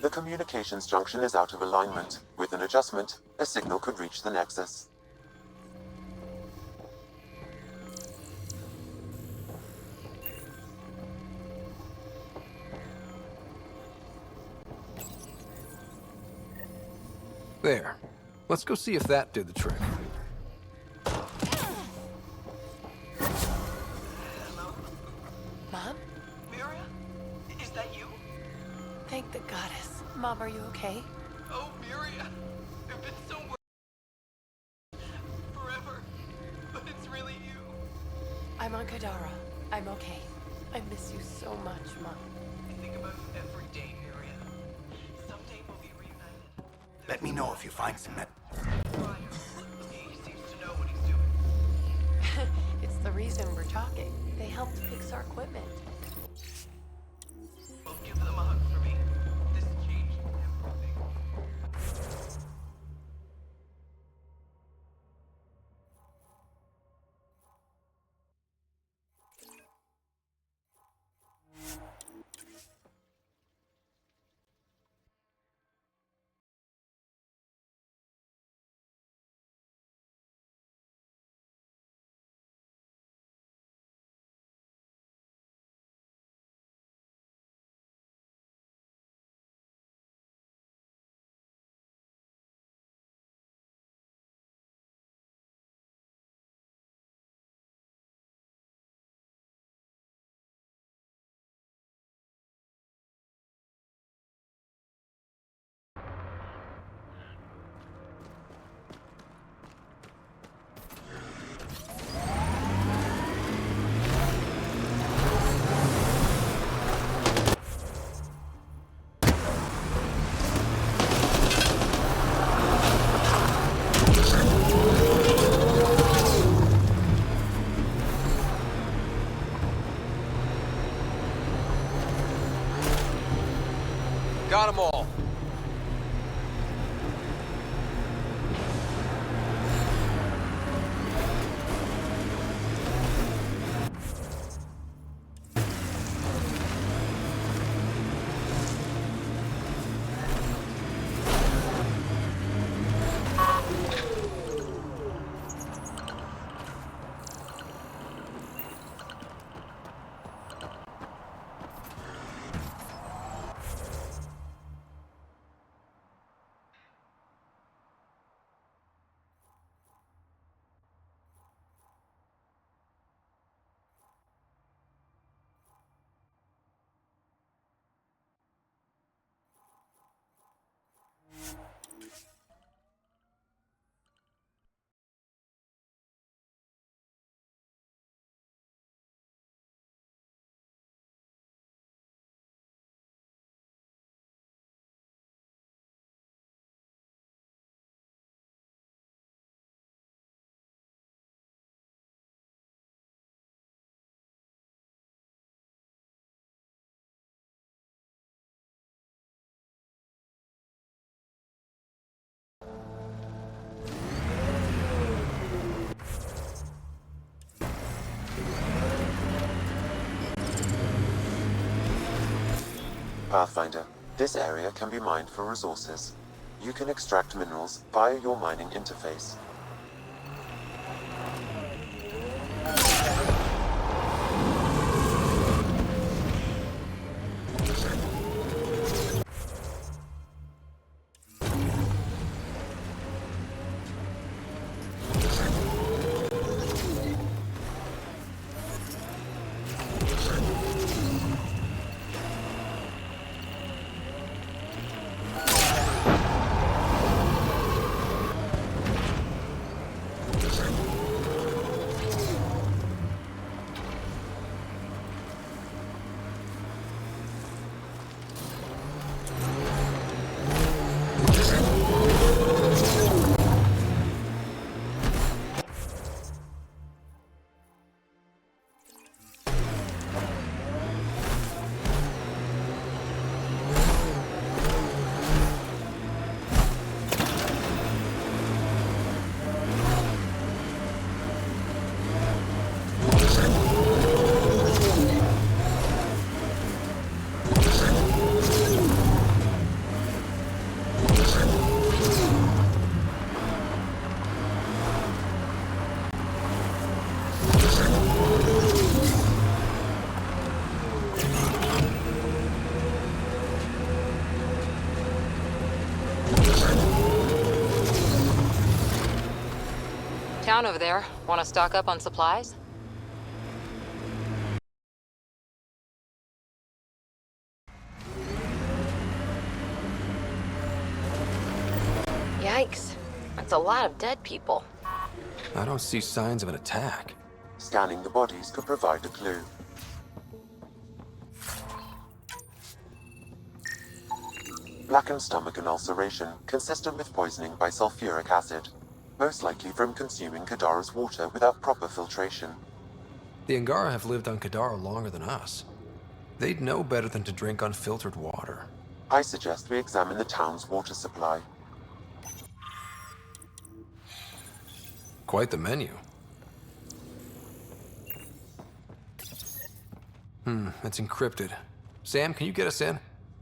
The communications junction is out of alignment. With an adjustment, a signal could reach the Nexus. There. Let's go see if that did the trick. Mom? Miria? Is that you? Thank the goddess. Mom, are you okay? Oh, Miria. I've been so worried. Forever. But it's really you. I'm on Kadara. I'm okay. I miss you so much, Mom. I think about you every day, Miria. Someday we'll be reunited. Let me know if you find some He seems to know what he's doing. It's the reason we're talking. They helped fix our equipment. Well, give them a hug for me. Got them all. PathFinder. This area can be mined for resources. You can extract minerals via your mining interface. Town over there. Want to stock up on supplies? Yikes. That's a lot of dead people. I don't see signs of an attack. Scanning the bodies could provide a clue. Blackened stomach and ulceration, consistent with poisoning by sulfuric acid. Most likely from consuming Kadara's water without proper filtration. The Angara have lived on Kadara longer than us. They'd know better than to drink unfiltered water. I suggest we examine the town's water supply. Quite the menu. It's encrypted. Sam, can you get us in?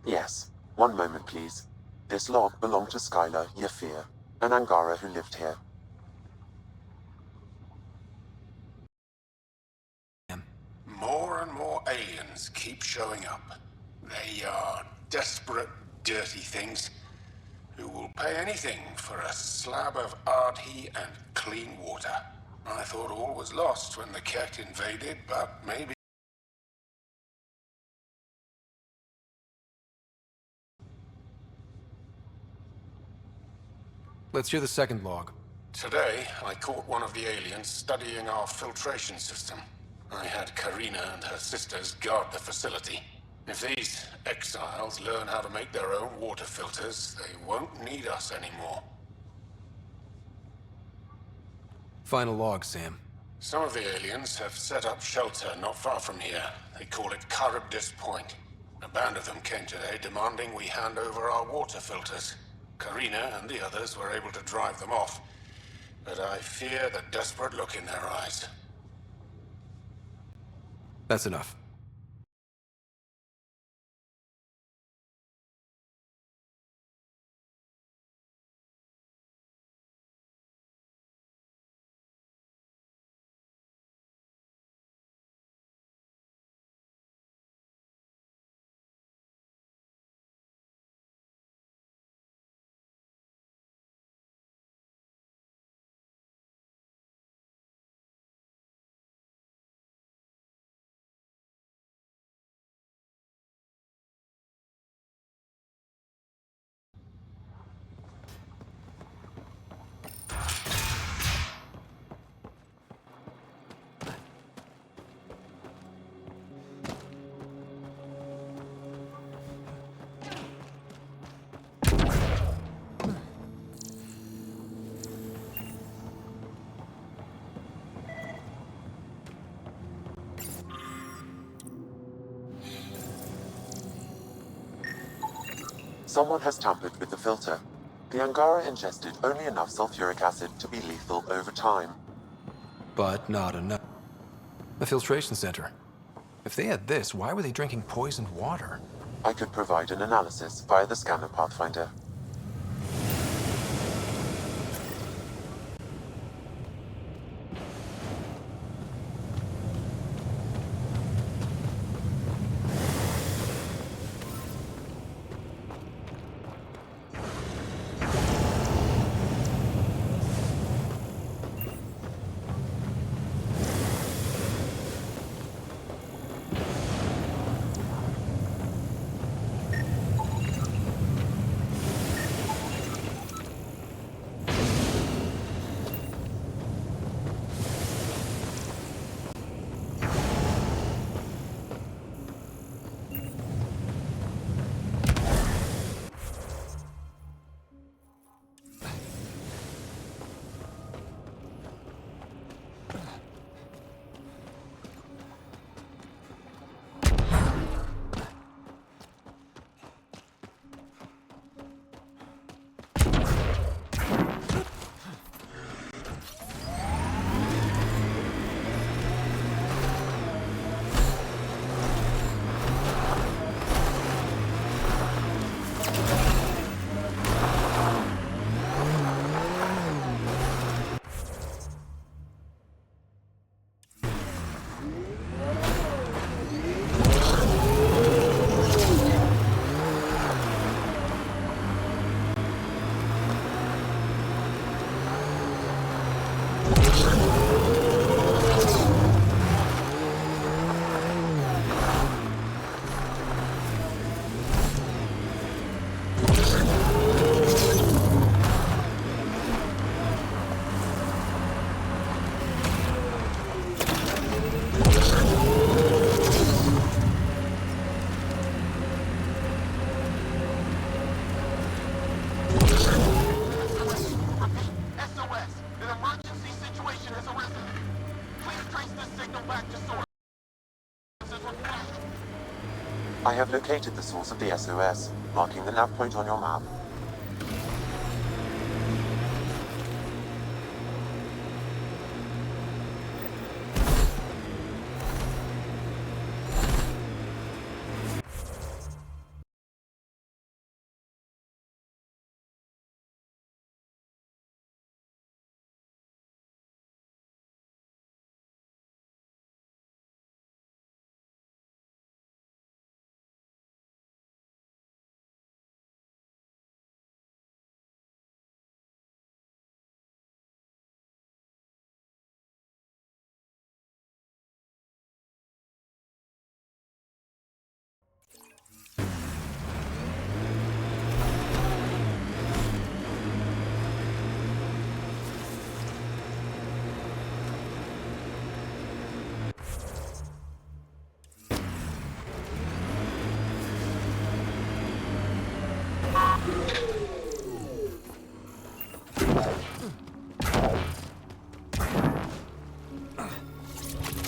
Yes. One moment, please. This log belonged to Skylar Yafir, an Angara who lived here. More and more aliens keep showing up. They are desperate, dirty things who will pay anything for a slab of Ardhi and clean water. I thought all was lost when the Ket invaded, but maybe... Let's hear the second log. Today, I caught one of the aliens studying our filtration system. I had Karina and her sisters guard the facility. If these exiles learn how to make their own water filters, they won't need us anymore. Final log, Sam. Some of the aliens have set up shelter not far from here. They call it Charybdis Point. A band of them came today demanding we hand over our water filters. Karina and the others were able to drive them off, but I fear the desperate look in their eyes. That's enough. Someone has tampered with the filter. The Angara ingested only enough sulfuric acid to be lethal over time. But not enough. The filtration center. If they had this, why were they drinking poisoned water? I could provide an analysis via the scanner PathFinder. I have located the source of the SOS, marking the nav point on your map.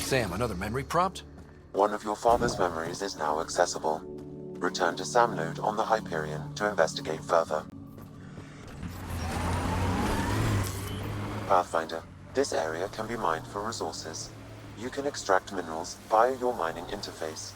Sam, another memory prompt? One of your father's memories is now accessible. Return to Sam node on the Hyperion to investigate further. PathFinder. This area can be mined for resources. You can extract minerals via your mining interface.